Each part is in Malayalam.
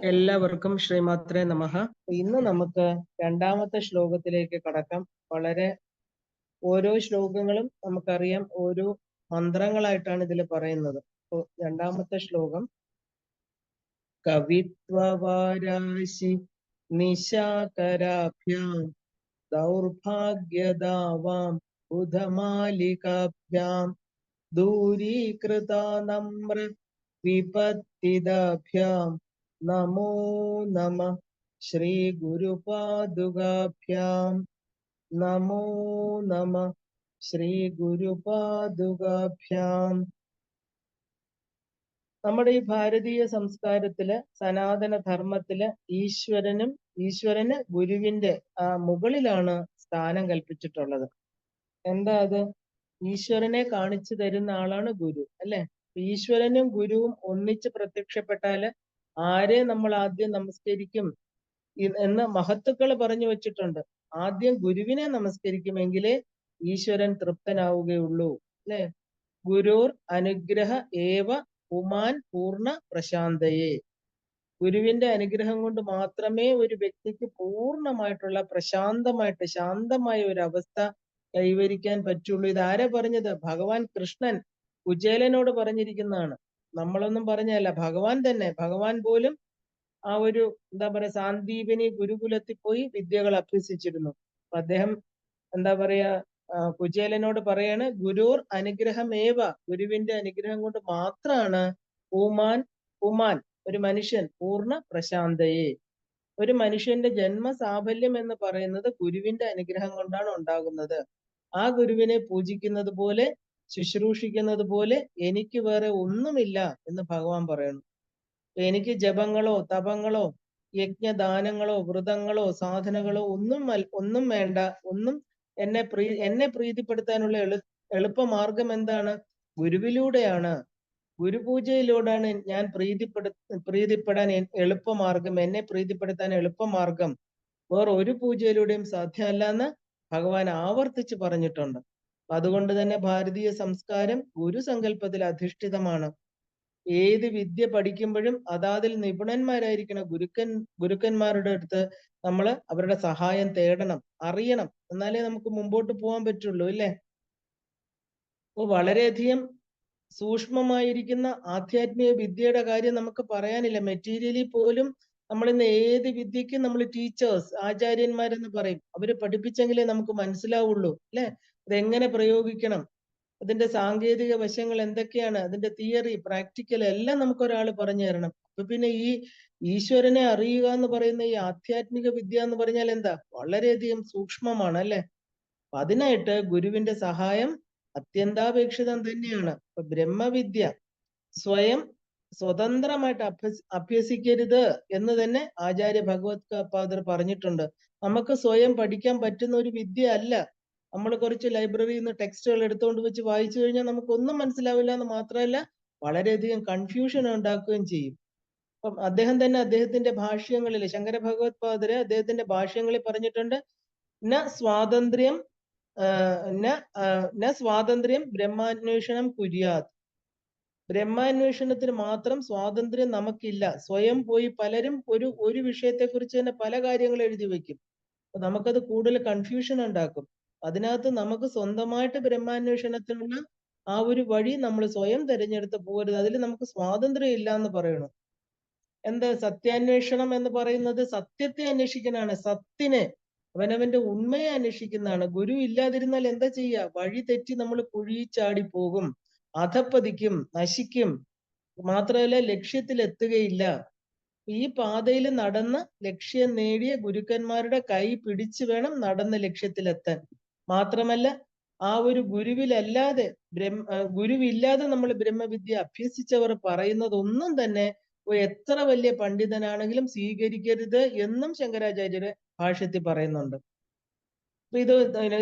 എല്ലാവർക്കും ശ്രീമാത്രേ നമഃ. ഇന്ന് നമുക്ക് രണ്ടാമത്തെ ശ്ലോകത്തിലേക്ക് കടക്കാം. വളരെ ഓരോ ശ്ലോകങ്ങളും നമുക്കറിയാം ഓരോ മന്ത്രങ്ങളായിട്ടാണ് ഇതിൽ പറയുന്നത്. രണ്ടാമത്തെ ശ്ലോകം കവിത്വവാരാശി നിശാകരാഭ്യാം ദൗർഭാഗ്യദാവാം ബുധമാലികാഭ്യാം ദൂരീകൃതാനമ്ര വിപത്തിദാഭ്യാം നമോ നമഃ ശ്രീ ഗുരുപാദുകാഭ്യാം നമോ നമഃ ശ്രീ ഗുരുപാദുകാഭ്യാം. നമ്മുടെ ഈ ഭാരതീയ സംസ്കാരത്തില് സനാതന ധർമ്മത്തില് ഈശ്വരന് ഗുരുവിന്റെ മുകളിലാണ് സ്ഥാനം കൽപ്പിച്ചിട്ടുള്ളത്. എന്താ അത്? ഈശ്വരനെ കാണിച്ചു തരുന്ന ആളാണ് ഗുരു, അല്ലെ? ഈശ്വരനും ഗുരുവും ഒന്നിച്ച് പ്രത്യക്ഷപ്പെട്ടാല് ആരെ നമ്മൾ ആദ്യം നമസ്കരിക്കും എന്ന് മഹത്തുക്കൾ പറഞ്ഞു വെച്ചിട്ടുണ്ട്. ആദ്യം ഗുരുവിനെ നമസ്കരിക്കുമെങ്കിലേ ഈശ്വരൻ തൃപ്തനാവുകയുള്ളൂ, അല്ലെ? ഗുരുർ അനുഗ്രഹ ഏവ ഉമാൻ പൂർണ്ണ പ്രശാന്തയെ. ഗുരുവിന്റെ അനുഗ്രഹം കൊണ്ട് മാത്രമേ ഒരു വ്യക്തിക്ക് പൂർണ്ണമായിട്ടുള്ള പ്രശാന്തമായിട്ട് ശാന്തമായ ഒരു അവസ്ഥ കൈവരിക്കാൻ പറ്റുള്ളൂ. ഇതാരാ പറഞ്ഞത്? ഭഗവാൻ കൃഷ്ണൻ കുചേലനോട് പറഞ്ഞിരിക്കുന്നതാണ്. നമ്മളൊന്നും പറഞ്ഞല്ല, ഭഗവാൻ തന്നെ. ഭഗവാൻ പോലും ആ ഒരു എന്താ പറയാ സാന്ദീപനി ഗുരുകുലത്തിൽ പോയി വിദ്യകൾ അഭ്യസിച്ചിരുന്നു. അദ്ദേഹം എന്താ പറയാ കുചേലനോട് പറയാണ്, ഗുരുർ അനുഗ്രഹമേവ, ഗുരുവിന്റെ അനുഗ്രഹം കൊണ്ട് മാത്രമാണ് ഉമാൻ ഒരു മനുഷ്യൻ പൂർണ്ണ പ്രശാന്തയെ. ഒരു മനുഷ്യന്റെ ജന്മ സാഫല്യം എന്ന് പറയുന്നത് ഗുരുവിന്റെ അനുഗ്രഹം കൊണ്ടാണ് ഉണ്ടാകുന്നത്. ആ ഗുരുവിനെ പൂജിക്കുന്നത് പോലെ ശുശ്രൂഷിക്കുന്നത് പോലെ എനിക്ക് വേറെ ഒന്നുമില്ല എന്ന് ഭഗവാൻ പറയുന്നു. എനിക്ക് ജപങ്ങളോ തപങ്ങളോ യജ്ഞദാനങ്ങളോ വ്രതങ്ങളോ സാധനകളോ ഒന്നും വേണ്ട. എന്നെ പ്രീതിപ്പെടുത്താനുള്ള എളുപ്പമാർഗം എന്താണ്? ഗുരുവിലൂടെയാണ്. ഗുരുപൂജയിലൂടെയാണ് ഞാൻ പ്രീതിപ്പെടാൻ എളുപ്പമാർഗം, എന്നെ പ്രീതിപ്പെടുത്താൻ എളുപ്പമാർഗം വേറൊരു പൂജയിലൂടെയും സാധ്യമല്ല എന്ന് ഭഗവാൻ ആവർത്തിച്ച് പറഞ്ഞിട്ടുണ്ട്. അതുകൊണ്ട് തന്നെ ഭാരതീയ സംസ്കാരം ഗുരുസങ്കല്പത്തിൽ അധിഷ്ഠിതമാണ്. ഏത് വിദ്യ പഠിക്കുമ്പോഴും അതാതിൽ നിപുണന്മാരായിരിക്കണം ഗുരുക്കന്മാരുടെ അടുത്ത് നമ്മൾ അവരുടെ സഹായം തേടണം, അറിയണം. എന്നാലേ നമുക്ക് മുമ്പോട്ട് പോകാൻ പറ്റുള്ളൂ, ഇല്ലേ? അപ്പോൾ വളരെയധികം സൂക്ഷ്മമായിരിക്കുന്ന ആധ്യാത്മിക വിദ്യയുടെ കാര്യം നമുക്ക് പറയാനില്ല. മെറ്റീരിയലി പോലും നമ്മൾ ഇന്ന് ഏത് വിദ്യക്കും നമ്മൾ ടീച്ചേഴ്സ്, ആചാര്യന്മാരെന്ന് പറയും. അവര് പഠിപ്പിച്ചെങ്കിലേ നമുക്ക് മനസ്സിലാവുള്ളൂ, അല്ലെ? അതെങ്ങനെ പ്രയോഗിക്കണം, അതിന്റെ സാങ്കേതിക വശങ്ങൾ എന്തൊക്കെയാണ്, അതിന്റെ തിയറി പ്രാക്ടിക്കൽ എല്ലാം നമുക്ക് ഒരാൾ പറഞ്ഞു തരണം. അപ്പൊ പിന്നെ ഈ ഈശ്വരനെ അറിയുക എന്ന് പറയുന്ന ഈ ആധ്യാത്മിക വിദ്യ എന്ന് പറഞ്ഞാൽ എന്താ? വളരെയധികം സൂക്ഷ്മമാണ്, അല്ലെ? അതിനായിട്ട് ഗുരുവിന്റെ സഹായം അത്യന്താപേക്ഷിതം തന്നെയാണ്. ഇപ്പൊ ബ്രഹ്മവിദ്യ സ്വതന്ത്രമായിട്ട് അഭ്യസിക്കരുത് എന്ന് തന്നെ ആചാര്യ ഭഗവത് പാദർ പറഞ്ഞിട്ടുണ്ട്. നമുക്ക് സ്വയം പഠിക്കാൻ പറ്റുന്ന ഒരു വിദ്യ അല്ല. നമ്മൾ കുറച്ച് ലൈബ്രറിയിൽ നിന്ന് ടെക്സ്റ്റുകൾ എടുത്തുകൊണ്ട് വെച്ച് വായിച്ചു കഴിഞ്ഞാൽ നമുക്കൊന്നും മനസ്സിലാവില്ല എന്ന് മാത്രമല്ല വളരെയധികം കൺഫ്യൂഷൻ ഉണ്ടാക്കുകയും ചെയ്യും. അപ്പം അദ്ദേഹം തന്നെ അദ്ദേഹത്തിന്റെ ഭാഷ്യങ്ങളിൽ, ശങ്കര ഭഗവത് പാദര് അദ്ദേഹത്തിന്റെ ഭാഷ്യങ്ങളിൽ പറഞ്ഞിട്ടുണ്ട്, ന സ്വാതന്ത്ര്യം ബ്രഹ്മാന്വേഷണം കുര്യാത്. ബ്രഹ്മാന്വേഷണത്തിന് മാത്രം സ്വാതന്ത്ര്യം നമുക്കില്ല. സ്വയം പോയി പലരും ഒരു വിഷയത്തെ കുറിച്ച് തന്നെ പല കാര്യങ്ങൾ എഴുതി വെക്കും. അപ്പൊ നമുക്കത് കൂടുതൽ കൺഫ്യൂഷൻ ഉണ്ടാക്കും. അതിനകത്ത് നമുക്ക് സ്വന്തമായിട്ട് ബ്രഹ്മാന്വേഷണത്തിനുള്ള ആ ഒരു വഴി നമ്മൾ സ്വയം തിരഞ്ഞെടുത്ത് പോകരുത്. അതിൽ നമുക്ക് സ്വാതന്ത്ര്യം ഇല്ല എന്ന് പറയണം. എന്താ സത്യാന്വേഷണം എന്ന് പറയുന്നത്? സത്യത്തെ അന്വേഷിക്കാനാണ്, സത്തിനെ, അവനവന്റെ ഉണ്മയെ അന്വേഷിക്കുന്നതാണ്. ഗുരു ഇല്ലാതിരുന്നാൽ എന്താ ചെയ്യുക? വഴി തെറ്റി നമ്മൾ കുഴിയിൽ ചാടി പോകും, അധപ്പതിക്കും, നശിക്കും. മാത്രമല്ല ലക്ഷ്യത്തിൽ എത്തുകയില്ല. ഈ പാതയിൽ നടന്ന് ലക്ഷ്യം നേടിയ ഗുരുക്കന്മാരുടെ കൈ പിടിച്ചു വേണം നടന്ന് ലക്ഷ്യത്തിലെത്താൻ. മാത്രമല്ല ആ ഒരു ഗുരുവിലല്ലാതെ ഗുരുവില്ലാതെ നമ്മൾ ബ്രഹ്മവിദ്യ അഭ്യസിച്ചവർ പറയുന്നതൊന്നും തന്നെ എത്ര വലിയ പണ്ഡിതനാണെങ്കിലും സ്വീകരിക്കരുത് എന്നും ശങ്കരാചാര്യര് ഭാഷ്യത്തിൽ പറയുന്നുണ്ട്.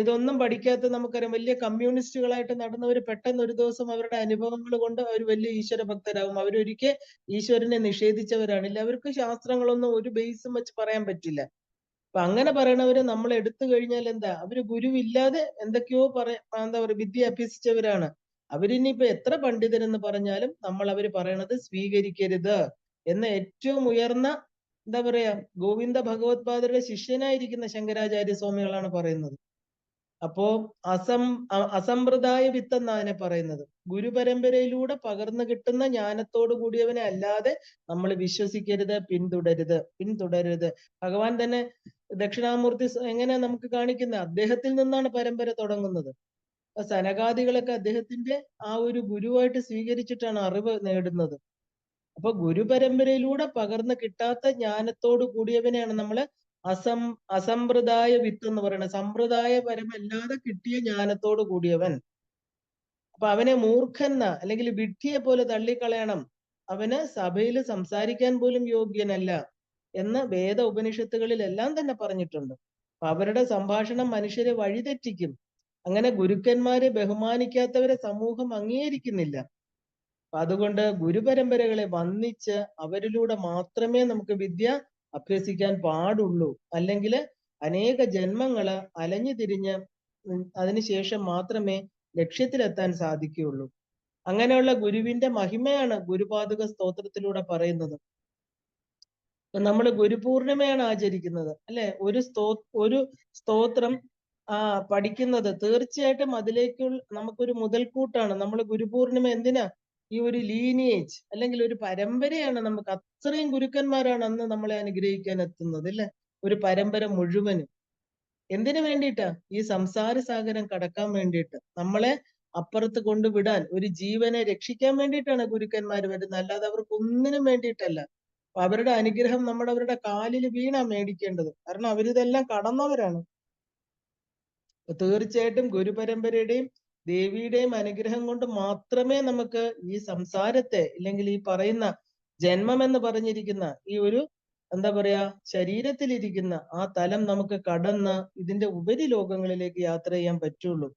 ഇതൊന്നും പഠിക്കാത്ത നമുക്കറിയാം വലിയ കമ്മ്യൂണിസ്റ്റുകളായിട്ട് നടന്നവർ പെട്ടെന്ന് ഒരു ദിവസം അവരുടെ അനുഭവങ്ങൾ കൊണ്ട് അവർ വലിയ ഈശ്വര ഭക്തരാകും. അവരൊരിക്കൽ ഈശ്വരനെ നിഷേധിച്ചവരാണില്ല. അവർക്ക് ശാസ്ത്രങ്ങളൊന്നും ഒരു ബേസും വെച്ച് പറയാൻ പറ്റില്ല. അപ്പൊ അങ്ങനെ പറയണവര് നമ്മൾ എടുത്തു കഴിഞ്ഞാൽ എന്താ? അവര് ഗുരുവില്ലാതെ എന്തൊക്കെയോ എന്താ പറയുക വിദ്യ അഭ്യസിച്ചവരാണ്. അവരിനിയിപ്പോ എത്ര പണ്ഡിതരെന്ന് പറഞ്ഞാലും നമ്മൾ അവര് പറയണത് സ്വീകരിക്കരുത് എന്ന ഏറ്റവും ഉയർന്ന എന്താ പറയാ, ഗോവിന്ദ ഭഗവത്പാദരുടെ ശിഷ്യനായിരിക്കുന്ന ശങ്കരാചാര്യ സ്വാമികളാണ് പറയുന്നത്. അപ്പോ അസമ്പ്രദായ വിത്ത് എന്നാ അതിനെ പറയുന്നത്. ഗുരുപരമ്പരയിലൂടെ പകർന്നു കിട്ടുന്ന ജ്ഞാനത്തോടു കൂടിയവനെ അല്ലാതെ നമ്മൾ വിശ്വസിക്കരുത്, പിന്തുടരരുത്. ഭഗവാൻ തന്നെ ദക്ഷിണാമൂർത്തി എങ്ങനെ നമുക്ക് കാണിക്കുന്നത്? അദ്ദേഹത്തിൽ നിന്നാണ് പരമ്പര തുടങ്ങുന്നത്. സനകാദികളൊക്കെ അദ്ദേഹത്തിന്റെ ആ ഒരു ഗുരുവായിട്ട് സ്വീകരിച്ചിട്ടാണ് അറിവ് നേടുന്നത്. അപ്പൊ ഗുരുപരമ്പരയിലൂടെ പകർന്നു കിട്ടാത്ത ജ്ഞാനത്തോട് കൂടിയവനെയാണ് നമ്മള് അസമ്പ്രദായ വിത്ത് എന്ന് പറയുന്നത്. സമ്പ്രദായപരമല്ലാതെ കിട്ടിയ ജ്ഞാനത്തോട് കൂടിയവൻ. അപ്പൊ അവനെ മൂർഖന്ന അല്ലെങ്കിൽ വിഡ്ഢിയെ പോലെ തള്ളിക്കളയണം, അവന് സഭയിൽ സംസാരിക്കാൻ പോലും യോഗ്യനല്ല എന്ന് വേദ ഉപനിഷത്തുകളിലെല്ലാം തന്നെ പറഞ്ഞിട്ടുണ്ട്. അപ്പൊ അവരുടെ സംഭാഷണം മനുഷ്യരെ വഴിതെറ്റിക്കും. അങ്ങനെ ഗുരുക്കന്മാരെ ബഹുമാനിക്കാത്തവരെ സമൂഹം അംഗീകരിക്കുന്നില്ല. അതുകൊണ്ട് ഗുരുപരമ്പരകളെ വന്ദിച്ച് അവരിലൂടെ മാത്രമേ നമുക്ക് വിദ്യ അഭ്യസിക്കാൻ പാടുള്ളൂ. അല്ലെങ്കിൽ അനേക ജന്മങ്ങള് അലഞ്ഞു തിരിഞ്ഞ് അതിനുശേഷം മാത്രമേ ലക്ഷ്യത്തിലെത്താൻ സാധിക്കുകയുള്ളൂ. അങ്ങനെയുള്ള ഗുരുവിന്റെ മഹിമയാണ് ഗുരുപാദുക സ്തോത്രത്തിലൂടെ പറയുന്നത്. നമ്മൾ ഗുരുപൂർണിമയാണ് ആചരിക്കുന്നത്, അല്ലെ? ഒരു സ്തോത്രം പഠിക്കുന്നത് തീർച്ചയായിട്ടും അതിലേക്കുള്ള നമുക്കൊരു മുതൽക്കൂട്ടാണ്. നമ്മൾ ഗുരുപൂർണിമ എന്തിനാ? ഈ ഒരു ലീനിയേജ് അല്ലെങ്കിൽ ഒരു പരമ്പരയാണ്. നമുക്ക് അത്രയും ഗുരുക്കന്മാരാണ് അന്ന് നമ്മളെ അനുഗ്രഹിക്കാൻ എത്തുന്നത്, അല്ലെ? ഒരു പരമ്പര മുഴുവനും എന്തിനു വേണ്ടിയിട്ടാ? ഈ സംസാര സാഗരം കടക്കാൻ വേണ്ടിയിട്ട്, നമ്മളെ അപ്പുറത്ത് കൊണ്ടുവിടാൻ, ഒരു ജീവനെ രക്ഷിക്കാൻ വേണ്ടിയിട്ടാണ് ഗുരുക്കന്മാർ വരുന്നത്, അല്ലാതെ അവർക്ക് ഒന്നിനും വേണ്ടിയിട്ടല്ല. അപ്പൊ അവരുടെ അനുഗ്രഹം അവരുടെ കാലിൽ വീണാ മേടിക്കേണ്ടത്. കാരണം അവരിതെല്ലാം കടന്നവരാണ്. തീർച്ചയായിട്ടും ഗുരുപരമ്പരയുടെയും ദേവിയുടെയും അനുഗ്രഹം കൊണ്ട് മാത്രമേ നമുക്ക് ഈ സംസാരത്തെ, ഇല്ലെങ്കിൽ ഈ പറയുന്ന ജന്മം എന്ന് പറഞ്ഞിരിക്കുന്ന ഈ ഒരു എന്താ പറയാ ശരീരത്തിലിരിക്കുന്ന ആ തലം നമുക്ക് കടന്ന് ഇതിന്റെ ഉപരി ലോകങ്ങളിലേക്ക് യാത്ര ചെയ്യാൻ പറ്റുള്ളൂ.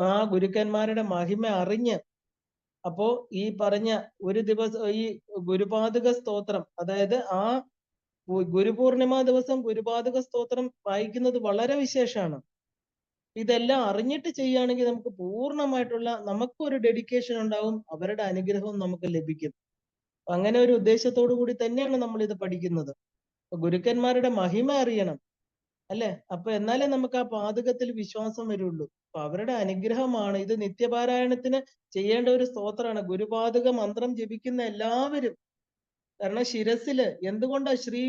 ആ ഗുരുക്കന്മാരുടെ മഹിമ അറിഞ്ഞ്, അപ്പോ ഈ പറഞ്ഞ ഒരു ദിവസം ഈ ഗുരുപാദുക സ്തോത്രം, അതായത് ആ ഗുരുപൂർണിമ ദിവസം ഗുരുപാദുക സ്തോത്രം വായിക്കുന്നത് വളരെ വിശേഷമാണ്. ഇതെല്ലാം അറിഞ്ഞിട്ട് ചെയ്യുകയാണെങ്കിൽ നമുക്ക് പൂർണ്ണമായിട്ടുള്ള നമുക്കൊരു ഡെഡിക്കേഷൻ ഉണ്ടാവും, അവരുടെ അനുഗ്രഹവും നമുക്ക് ലഭിക്കും. അങ്ങനെ ഒരു ഉദ്ദേശത്തോടു കൂടി തന്നെയാണ് നമ്മൾ ഇത് പഠിക്കുന്നത്. ഗുരുക്കന്മാരുടെ മഹിമ അറിയണം, അല്ലെ? അപ്പൊ എന്നാലേ നമുക്ക് ആ പാദകത്തിൽ വിശ്വാസം വരുള്ളൂ. അപ്പൊ അവരുടെ അനുഗ്രഹമാണ് ഇത്. നിത്യപാരായണത്തിന് ചെയ്യേണ്ട ഒരു സ്തോത്രമാണ്. ഗുരുപാദക മന്ത്രം ജപിക്കുന്ന എല്ലാവരും, കാരണം ശിരസില് എന്തുകൊണ്ടാ ശ്രീ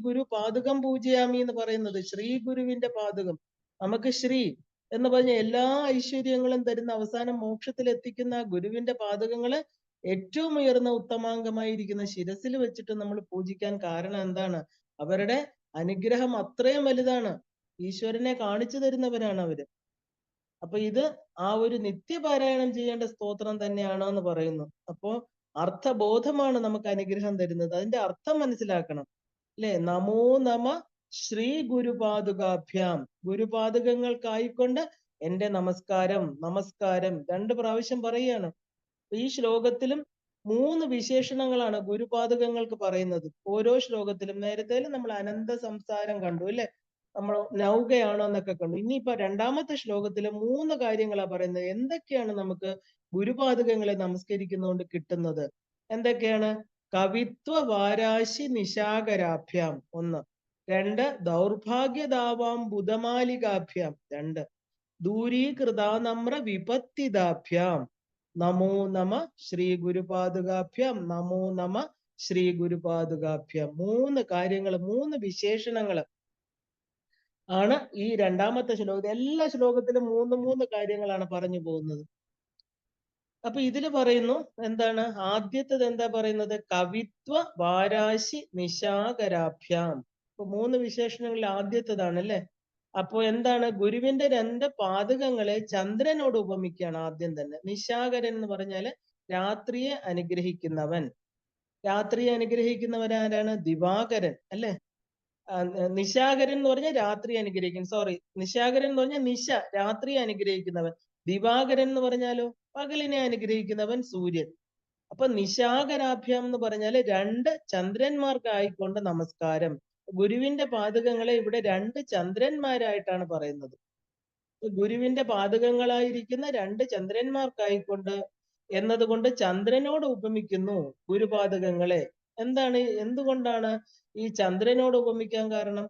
ഗുരു പാദകം പൂജയാമി എന്ന് പറയുന്നത്? ശ്രീ ഗുരുവിന്റെ പാദകം. നമുക്ക് ശ്രീ എന്ന് പറഞ്ഞ എല്ലാ ഐശ്വര്യങ്ങളും തരുന്ന, അവസാനം മോക്ഷത്തിൽ എത്തിക്കുന്ന ഗുരുവിന്റെ പാദകങ്ങള് ഏറ്റവും ഉയർന്ന ഉത്തമാംഗമായിരിക്കുന്ന ശിരസിൽ വെച്ചിട്ട് നമ്മൾ പൂജിക്കാൻ കാരണം എന്താണ്? അവരുടെ അനുഗ്രഹം അത്രയും വലുതാണ്. ഈശ്വരനെ കാണിച്ചു തരുന്നവരാണ് അവര്. അപ്പൊ ഇത് ആ ഒരു നിത്യപാരായണം ചെയ്യേണ്ട സ്തോത്രം തന്നെയാണ് എന്ന് പറയുന്നു. അപ്പോ അർത്ഥബോധമാണ് നമുക്ക് അനുഗ്രഹം തരുന്നത്. അതിന്റെ അർത്ഥം മനസ്സിലാക്കണം, അല്ലെ? നമോ നമ ശ്രീ ഗുരുപാദുകാഭ്യാം. ഗുരുപാദുകങ്ങൾക്കായിക്കൊണ്ട് എന്റെ നമസ്കാരം. നമസ്കാരം 2 പ്രാവശ്യം പറയുകയാണ്. ഈ ശ്ലോകത്തിലും 3 വിശേഷണങ്ങളാണ് ഗുരുപാദുകങ്ങൾക്ക് പറയുന്നത്. ഓരോ ശ്ലോകത്തിലും നേരത്തെ നമ്മൾ അനന്ത സംസാരം കണ്ടു, അല്ലെ? നമ്മൾ നൗകയാണോ എന്നൊക്കെ കണ്ടു. ഇനിയിപ്പോ 2ാമത്തെ ശ്ലോകത്തില് 3 കാര്യങ്ങളാ പറയുന്നത്. എന്തൊക്കെയാണ് നമുക്ക് ഗുരുപാദുകങ്ങളെ നമസ്കരിക്കുന്നതുകൊണ്ട് കിട്ടുന്നത്? എന്തൊക്കെയാണ്? കവിത്വ വാരാശി നിശാകരാഭ്യാം 1. 2 ദൗർഭാഗ്യദാവാം ബുധമാലികാഭ്യാം 2. ദൂരീകൃതാനമ്ര വിപത്തിദാഭ്യാം നമോ നമ ശ്രീ ഗുരുപാദുകാഭ്യാം. നമോ നമ ശ്രീ ഗുരുപാദുകാഭ്യാം. 3 കാര്യങ്ങൾ, 3 വിശേഷണങ്ങൾ ആണ് ഈ 2ാമത്തെ ശ്ലോകത്തിൽ. എല്ലാ ശ്ലോകത്തിലും 3 കാര്യങ്ങളാണ് പറഞ്ഞു പോകുന്നത്. അപ്പൊ ഇതില് പറയുന്നു എന്താണ്? ആദ്യത്തേത് എന്താ പറയുന്നത്? കവിത്വ വാരാശി നിശാകരാഭ്യാം. അപ്പൊ 3 വിശേഷണങ്ങളിൽ ആദ്യത്തേതാണ്, അല്ലെ? അപ്പൊ എന്താണ്? ഗുരുവിന്റെ 2 പാദകങ്ങളെ ചന്ദ്രനോട് ഉപമിക്കുകയാണ് ആദ്യം തന്നെ. നിശാകരൻ എന്ന് പറഞ്ഞാല് രാത്രിയെ അനുഗ്രഹിക്കുന്നവൻ. രാത്രിയെ അനുഗ്രഹിക്കുന്നവരാരാണ്? ദിവാകരൻ, അല്ലെ? നിശാകരൻ എന്ന് പറഞ്ഞാൽ രാത്രി അനുഗ്രഹിക്കുന്നു. സോറി, നിശാകരൻ എന്ന് പറഞ്ഞാൽ നിശ, രാത്രിയെ അനുഗ്രഹിക്കുന്നവൻ. ദിവാകരൻ എന്ന് പറഞ്ഞാലോ പകലിനെ അനുഗ്രഹിക്കുന്നവൻ സൂര്യൻ. അപ്പൊ നിശാകരാഭ്യാം എന്ന് പറഞ്ഞാല് 2 ചന്ദ്രന്മാർക്കായിക്കൊണ്ട് നമസ്കാരം. ഗുരുവിന്റെ പാദകങ്ങളെ ഇവിടെ 2 ചന്ദ്രന്മാരായിട്ടാണ് പറയുന്നത്. ഗുരുവിന്റെ പാദകങ്ങളായിരിക്കുന്ന 2 ചന്ദ്രന്മാർക്കായിക്കൊണ്ട് എന്നതുകൊണ്ട് ചന്ദ്രനോട് ഉപമിക്കുന്നു ഗുരുപാദകങ്ങളെ. എന്തുകൊണ്ടാണ് ഈ ചന്ദ്രനോട് ഉപമിക്കാൻ കാരണം?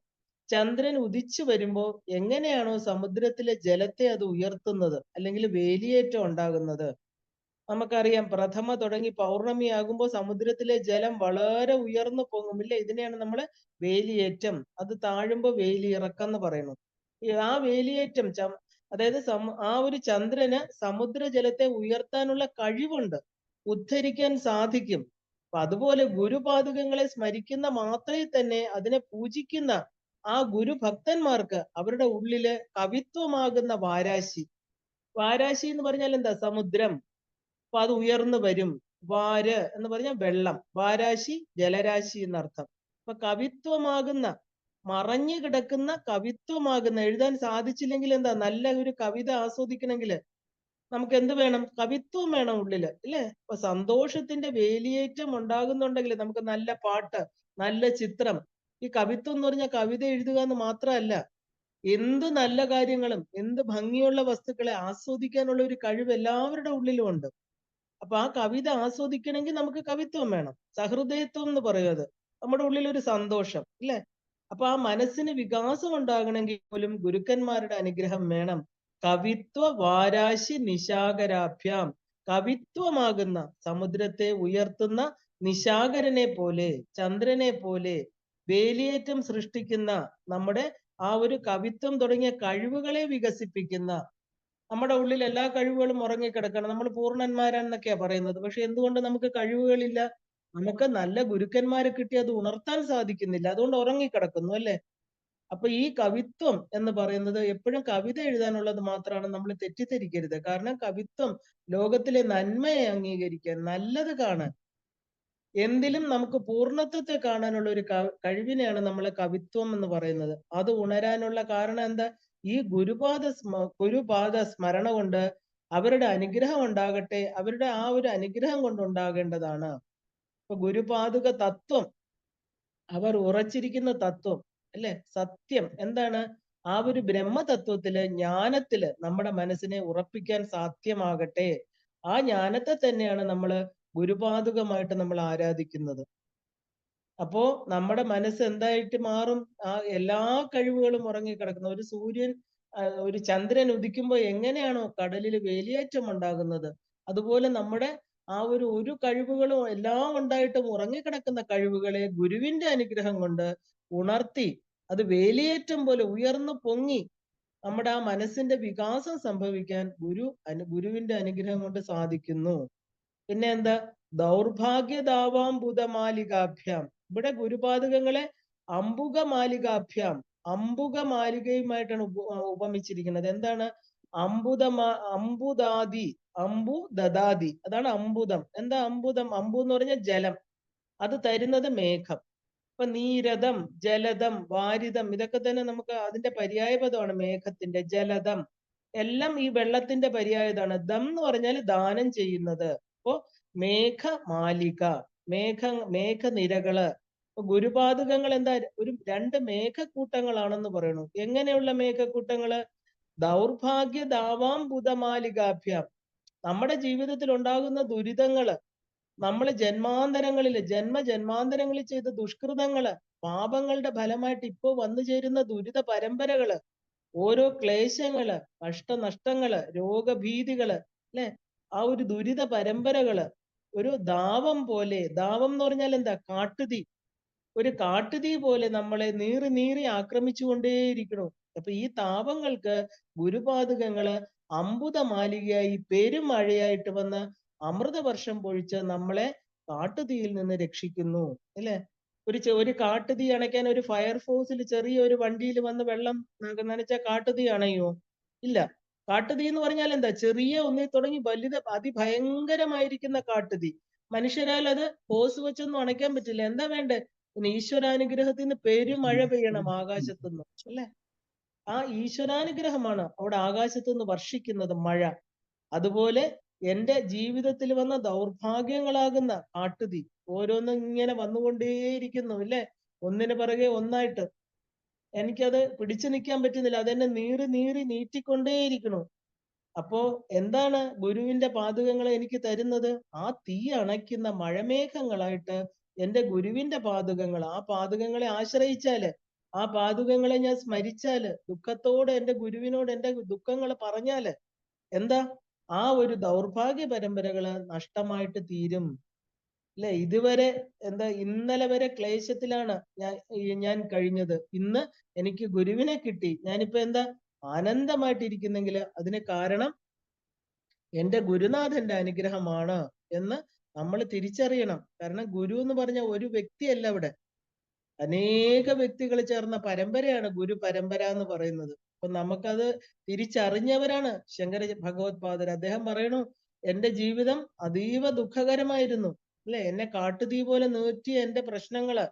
ചന്ദ്രൻ ഉദിച്ചു വരുമ്പോ എങ്ങനെയാണോ സമുദ്രത്തിലെ ജലത്തെ അത് ഉയർത്തുന്നത്, അല്ലെങ്കിൽ വേലിയേറ്റം ഉണ്ടാകുന്നത്? നമുക്കറിയാം, പ്രഥമ തുടങ്ങി പൗർണമി ആകുമ്പോൾ സമുദ്രത്തിലെ ജലം വളരെ ഉയർന്നു പോകും, ഇല്ലേ? ഇതിനെയാണ് നമ്മൾ വേലിയേറ്റം, അത് താഴുമ്പോ വേലിയിറക്കം എന്ന് പറയുന്നു. ആ വേലിയേറ്റം അതായത് ആ ഒരു ചന്ദ്രന് സമുദ്രജലത്തെ ഉയർത്താനുള്ള കഴിവുണ്ട്, ഉദ്ധരിക്കാൻ സാധിക്കും. അപ്പൊ അതുപോലെ ഗുരുപാദുകങ്ങളെ സ്മരിക്കുന്ന മാത്രയിൽ തന്നെ അതിനെ പൂജിക്കുന്ന ആ ഗുരുഭക്തന്മാർക്ക് അവരുടെ ഉള്ളില് കവിത്വമാകുന്ന വാരാശി എന്ന് പറഞ്ഞാൽ എന്താ? സമുദ്രം. അപ്പൊ അത് ഉയർന്നു വരും. വാര് എന്ന് പറഞ്ഞാൽ വെള്ളം, വാരാശി ജലരാശി എന്നർത്ഥം. അപ്പൊ കവിത്വമാകുന്ന, മറഞ്ഞു കിടക്കുന്ന കവിത്വമാകുന്ന, എഴുതാൻ സാധിച്ചില്ലെങ്കിൽ എന്താ, നല്ല ഒരു കവിത ആസ്വദിക്കണമെങ്കിൽ നമുക്ക് എന്ത് വേണം? കവിത്വം വേണം ഉള്ളില്, ഇല്ലേ? അപ്പൊ സന്തോഷത്തിന്റെ വേലിയേറ്റം ഉണ്ടാകുന്നുണ്ടെങ്കിൽ നമുക്ക് നല്ല പാട്ട്, നല്ല ചിത്രം. ഈ കവിത്വം എന്ന് പറഞ്ഞാൽ കവിത എഴുതുക എന്ന് മാത്രമല്ല, എന്ത് നല്ല കാര്യങ്ങളും, എന്ത് ഭംഗിയുള്ള വസ്തുക്കളെ ആസ്വദിക്കാനുള്ള ഒരു കഴിവ് എല്ലാവരുടെ ഉള്ളിലും ഉണ്ട്. അപ്പൊ ആ കവിത ആസ്വദിക്കണമെങ്കിൽ നമുക്ക് കവിത്വം വേണം. സഹൃദയത്വം എന്ന് പറയുന്നത് നമ്മുടെ ഉള്ളിൽ ഒരു സന്തോഷം, ഇല്ലേ? അപ്പൊ ആ മനസ്സിന് വികാസം ഉണ്ടാകണമെങ്കിൽ പോലും ഗുരുക്കന്മാരുടെ അനുഗ്രഹം വേണം. കവിത്വ വാരാശി നിശാകരാഭ്യാം. കവിത്വമാകുന്ന സമുദ്രത്തെ ഉയർത്തുന്ന നിശാകരനെ പോലെ, ചന്ദ്രനെ പോലെ വേലിയേറ്റം സൃഷ്ടിക്കുന്ന നമ്മുടെ ആ ഒരു കവിത്വം തുടങ്ങിയ കഴിവുകളെ വികസിപ്പിക്കുന്ന, നമ്മുടെ ഉള്ളിൽ എല്ലാ കഴിവുകളും ഉറങ്ങിക്കിടക്കണം. നമ്മൾ പൂർണ്ണന്മാരാണെന്നൊക്കെയാ പറയുന്നത്. പക്ഷെ എന്തുകൊണ്ട് നമുക്ക് കഴിവുകളില്ല? നമുക്ക് നല്ല ഗുരുക്കന്മാരെ കിട്ടി അത് ഉണർത്താൻ സാധിക്കുന്നില്ല. അതുകൊണ്ട് ഉറങ്ങിക്കിടക്കുന്നു, അല്ലേ? അപ്പൊ ഈ കവിത്വം എന്ന് പറയുന്നത് എപ്പോഴും കവിത എഴുതാനുള്ളത് മാത്രമാണ് നമ്മൾ തെറ്റിദ്ധരിക്കരുത്. കാരണം കവിത്വം ലോകത്തിലെ നന്മയെ അംഗീകരിക്കാൻ, നല്ലത് കാണാൻ, എന്തിലും നമുക്ക് പൂർണ്ണത്വത്തെ കാണാനുള്ള ഒരു കഴിവിനെയാണ് നമ്മൾ കവിത്വം എന്ന് പറയുന്നത്. അത് ഉണരാനുള്ള കാരണം എന്താ? ഈ ഗുരുപാദ സ്മരണ കൊണ്ട് അവരുടെ അനുഗ്രഹം ഉണ്ടാകട്ടെ, അവരുടെ ആ ഒരു അനുഗ്രഹം കൊണ്ട് ഉണ്ടാകേണ്ടതാണ്. ഇപ്പൊ ഗുരുപാദുക തത്വം, അവർ ഉറച്ചിരിക്കുന്ന തത്വം, അല്ലെ? സത്യം എന്താണ്? ആ ഒരു ബ്രഹ്മതത്വത്തില്, ജ്ഞാനത്തില് നമ്മുടെ മനസ്സിനെ ഉറപ്പിക്കാൻ സാധ്യമാകട്ടെ. ആ ജ്ഞാനത്തെ തന്നെയാണ് നമ്മൾ ഗുരുപാദുകമായിട്ട് നമ്മൾ ആരാധിക്കുന്നത്. അപ്പോ നമ്മുടെ മനസ്സ് എന്തായിട്ട് മാറും? ആ എല്ലാ കഴിവുകളും ഉറങ്ങിക്കിടക്കുന്ന ഒരു സൂര്യൻ, ഒരു ചന്ദ്രൻ ഉദിക്കുമ്പോൾ എങ്ങനെയാണോ കടലിൽ വേലിയേറ്റം ഉണ്ടാകുന്നത്, അതുപോലെ നമ്മുടെ ആ ഒരു കഴിവുകളും എല്ലാം ഉണ്ടായിട്ടും ഉറങ്ങിക്കിടക്കുന്ന കഴിവുകളെ ഗുരുവിന്റെ അനുഗ്രഹം കൊണ്ട് ഉണർത്തി, അത് വേലിയേറ്റം പോലെ ഉയർന്നു പൊങ്ങി നമ്മുടെ ആ മനസ്സിന്റെ വികാസം സംഭവിക്കാൻ ഗുരുവിന്റെ അനുഗ്രഹം കൊണ്ട് സാധിക്കുന്നു. പിന്നെ എന്താ? ദൗർഭാഗ്യദാവാം ബുധമാലികാഭ്യാം. ഇവിടെ ഗുരുപാദുകങ്ങളെ അംബുക മാലികയുമായിട്ടാണ് ഉപമിച്ചിരിക്കുന്നത്. എന്താണ്? അംബുദാദി, അംബു ദദാദി, അതാണ് അംബുദം. എന്താ അംബുദം? അംബു എന്ന് പറഞ്ഞാൽ ജലം, അത് തരുന്നത് മേഘം. ഇപ്പൊ നീരദം, ജലദം, വാരിദം, ഇതൊക്കെ തന്നെ നമുക്ക് അതിന്റെ പര്യായപദമാണ്. മേഘത്തിന്റെ, ജലദം എല്ലാം ഈ വെള്ളത്തിന്റെ പര്യായതാണ്. ദം എന്ന് പറഞ്ഞാൽ ദാനം ചെയ്യുന്നത്. അപ്പോ മേഘമാലിക, മേഘനിരകള്. ഗുരുപാദുകങ്ങൾ എന്താ? രണ്ട് മേഘക്കൂട്ടങ്ങളാണെന്ന് പറയുന്നു. എങ്ങനെയുള്ള മേഘക്കൂട്ടങ്ങള്? ദൗർഭാഗ്യദാവാം ബുധമാലികാഭ്യാം. നമ്മുടെ ജീവിതത്തിൽ ഉണ്ടാകുന്ന ദുരിതങ്ങള്, നമ്മള് ജന്മജന്മാന്തരങ്ങളിൽ ചെയ്ത ദുഷ്കൃതങ്ങള്, പാപങ്ങളുടെ ഫലമായിട്ട് ഇപ്പോ വന്നു ചേരുന്ന ദുരിത പരമ്പരകള്, ഓരോ ക്ലേശങ്ങള്, കഷ്ടനഷ്ടങ്ങള്, രോഗഭീതികള്, അല്ലെ? ആ ഒരു ദുരിത പരമ്പരകള് ഒരു ദാവം എന്ന് പറഞ്ഞാൽ എന്താ? കാട്ടുതീ. ഒരു കാട്ടുതീ പോലെ നമ്മളെ നീറി നീറി ആക്രമിച്ചുകൊണ്ടേയിരിക്കണു. അപ്പൊ ഈ താപങ്ങൾക്ക് ഗുരുപാദുകങ്ങള് അംബുദമാലികയായി പെരുമഴയായിട്ട് വന്ന് അമൃതവർഷം പൊഴിച്ച് നമ്മളെ കാട്ടുതീയിൽ നിന്ന് രക്ഷിക്കുന്നു, അല്ലെ? ഒരു കാട്ടുതീ അണയ്ക്കാൻ ഒരു ഫയർഫോഴ്സിൽ ചെറിയൊരു വണ്ടിയിൽ വന്ന് വെള്ളം നനച്ച കാട്ടുതീ അണയോ? ഇല്ല. കാട്ടുതീ എന്ന് പറഞ്ഞാൽ എന്താ? ചെറിയ ഒന്നിൽ തുടങ്ങി വലുത് അതിഭയങ്കരമായിരിക്കുന്ന കാട്ടുതീ. മനുഷ്യരാൽ അത് ഹോസ് വെച്ചൊന്നും അണയ്ക്കാൻ പറ്റില്ല. എന്താ വേണ്ടേ? പിന്നെ ഈശ്വരാനുഗ്രഹത്തിന് പെരുമഴ പെയ്യണം ആകാശത്തുനിന്ന്, അല്ലെ? ആ ഈശ്വരാനുഗ്രഹമാണ് അവിടെ ആകാശത്തുനിന്ന് വർഷിക്കുന്നത്, മഴ. അതുപോലെ എന്റെ ജീവിതത്തിൽ വന്ന ദൗർഭാഗ്യങ്ങളാകുന്ന കാട്ടുതീ ഓരോന്നും ഇങ്ങനെ വന്നുകൊണ്ടേയിരിക്കുന്നു, അല്ലെ? ഒന്നിനു പിറകെ ഒന്നായിട്ട്. എനിക്കത് പിടിച്ചു നിൽക്കാൻ പറ്റുന്നില്ല, അതെന്നെ നീറി നീറി നീറ്റിക്കൊണ്ടേയിരിക്കണു. അപ്പോ എന്താണ് ഗുരുവിന്റെ പാദുകങ്ങൾ എനിക്ക് തരുന്നത്? ആ തീ അണയ്ക്കുന്ന മഴമേഘങ്ങളായിട്ട് എന്റെ ഗുരുവിന്റെ പാദുകങ്ങൾ, ആ പാദുകങ്ങളെ ആശ്രയിച്ചാല്, ആ പാദുകങ്ങളെ ഞാൻ സ്മരിച്ചാല്, ദുഃഖത്തോടെ എന്റെ ഗുരുവിനോട് എന്റെ ദുഃഖങ്ങൾ പറഞ്ഞാല് എന്താ, ആ ഒരു ദൗർഭാഗ്യ പരമ്പരകള് നഷ്ടമായിട്ട് തീരും. അല്ലെ? ഇതുവരെ എന്താ, ഇന്നലെ വരെ ക്ലേശത്തിലാണ് ഞാൻ കഴിഞ്ഞത്. ഇന്ന് എനിക്ക് ഗുരുവിനെ കിട്ടി, ഞാനിപ്പോ എന്താ ആനന്ദമായിട്ടിരിക്കുന്നെങ്കിൽ അതിന് കാരണം എന്റെ ഗുരുനാഥന്റെ അനുഗ്രഹമാണ് എന്ന് നമ്മൾ തിരിച്ചറിയണം. കാരണം ഗുരു എന്ന് പറഞ്ഞ ഒരു വ്യക്തിയല്ല, അവിടെ അനേക വ്യക്തികൾ ചേർന്ന പരമ്പരയാണ് ഗുരു പരമ്പര എന്ന് പറയുന്നത്. അപ്പൊ നമുക്കത് തിരിച്ചറിഞ്ഞവരാണ് ശങ്കര ഭഗവത്പാദർ. അദ്ദേഹം പറയണു, എന്റെ ജീവിതം അതീവ ദുഃഖകരമായിരുന്നു, അല്ലെ? എന്നെ കാട്ടുതീ പോലെ നീറ്റിയ എന്റെ പ്രശ്നങ്ങള്,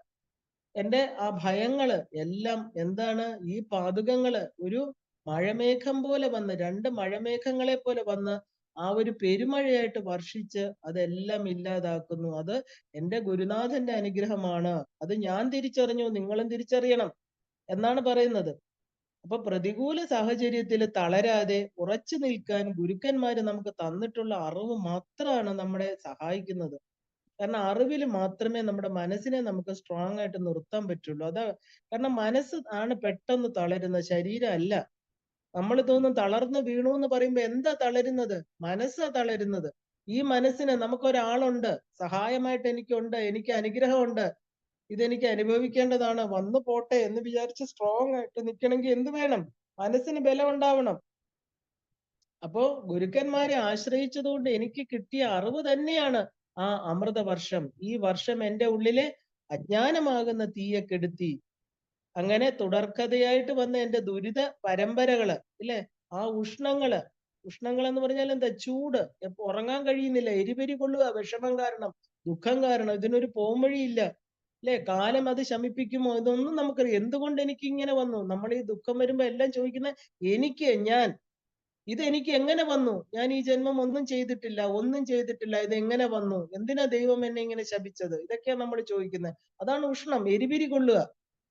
എന്റെ ആ ഭയങ്ങള് എല്ലാം എന്താണ്, ഈ പാതുകങ്ങള് ഒരു മഴമേഘം പോലെ വന്ന്, രണ്ട് മഴമേഘങ്ങളെ പോലെ വന്ന് ആ ഒരു പെരുമഴയായിട്ട് വർഷിച്ച് അതെല്ലാം ഇല്ലാതാക്കുന്നു. അത് എന്റെ ഗുരുനാഥന്റെ അനുഗ്രഹമാണ്. അത് ഞാൻ തിരിച്ചറിഞ്ഞു, നിങ്ങളും തിരിച്ചറിയണം എന്നാണ് പറയുന്നത്. അപ്പൊ പ്രതികൂല സാഹചര്യത്തിൽ തളരാതെ ഉറച്ചു നിൽക്കാൻ ഗുരുക്കന്മാര് നമുക്ക് തന്നിട്ടുള്ള അറിവ് മാത്രമാണ് നമ്മളെ സഹായിക്കുന്നത്. കാരണം അറിവിൽ മാത്രമേ നമ്മുടെ മനസ്സിനെ നമുക്ക് സ്ട്രോങ് ആയിട്ട് നിർത്താൻ പറ്റുള്ളൂ. കാരണം മനസ്സ് ആണ് പെട്ടെന്ന് തളരുന്നത്, ശരീരം അല്ല. നമ്മൾ തോന്നും തളർന്നു വീണു എന്ന് പറയുമ്പോ എന്താ തളരുന്നത്? മനസ്സാ തളരുന്നത്. ഈ മനസ്സിന് നമുക്കൊരാളുണ്ട്, സഹായമായിട്ട് എനിക്കുണ്ട്, എനിക്ക് അനുഗ്രഹമുണ്ട്, ഇതെനിക്ക് അനുഭവിക്കേണ്ടതാണ്, വന്നു പോട്ടെ എന്ന് വിചാരിച്ച് സ്ട്രോങ് ആയിട്ട് നിൽക്കണമെങ്കിൽ എന്ത് വേണം? മനസ്സിന് ബലം ഉണ്ടാവണം. അപ്പോ ഗുരുക്കന്മാരെ ആശ്രയിച്ചതുകൊണ്ട് എനിക്ക് കിട്ടിയ അറിവ് തന്നെയാണ് ആ അമൃത വർഷം. ഈ വർഷം എൻ്റെ ഉള്ളിലെ അജ്ഞാനമാകുന്ന തീയെ കെടുത്തി. അങ്ങനെ തുടർക്കഥയായിട്ട് വന്ന എൻ്റെ ദുരിത പരമ്പരകള്, ഇല്ലേ? ആ ഉഷ്ണങ്ങൾ എന്ന് പറഞ്ഞാൽ എന്താ? ചൂട്, ഉറങ്ങാൻ കഴിയുന്നില്ല, എരിപെരി കൊള്ളുക, വിഷമം കാരണം, ദുഃഖം കാരണം, ഇതിനൊരു പോംവഴിയില്ല, അല്ലെ? കാലം അത് ശമിപ്പിക്കുമോ? ഇതൊന്നും നമുക്കറിയാം. എന്തുകൊണ്ട് എനിക്ക് ഇങ്ങനെ വന്നു? നമ്മൾ ഈ ദുഃഖം വരുമ്പോ എല്ലാം ചോദിക്കുന്ന ഇതെനിക്ക് എങ്ങനെ വന്നു? ഞാൻ ഈ ജന്മം ഒന്നും ചെയ്തിട്ടില്ല, ഇത് എങ്ങനെ വന്നു? എന്തിനാ ദൈവം എന്നെ ഇങ്ങനെ ശപിച്ചത്? ഇതൊക്കെയാ നമ്മൾ ചോദിക്കുന്നത്. അതാണ് ഉഷ്ണം, എരിപിരി കൊള്ളുക,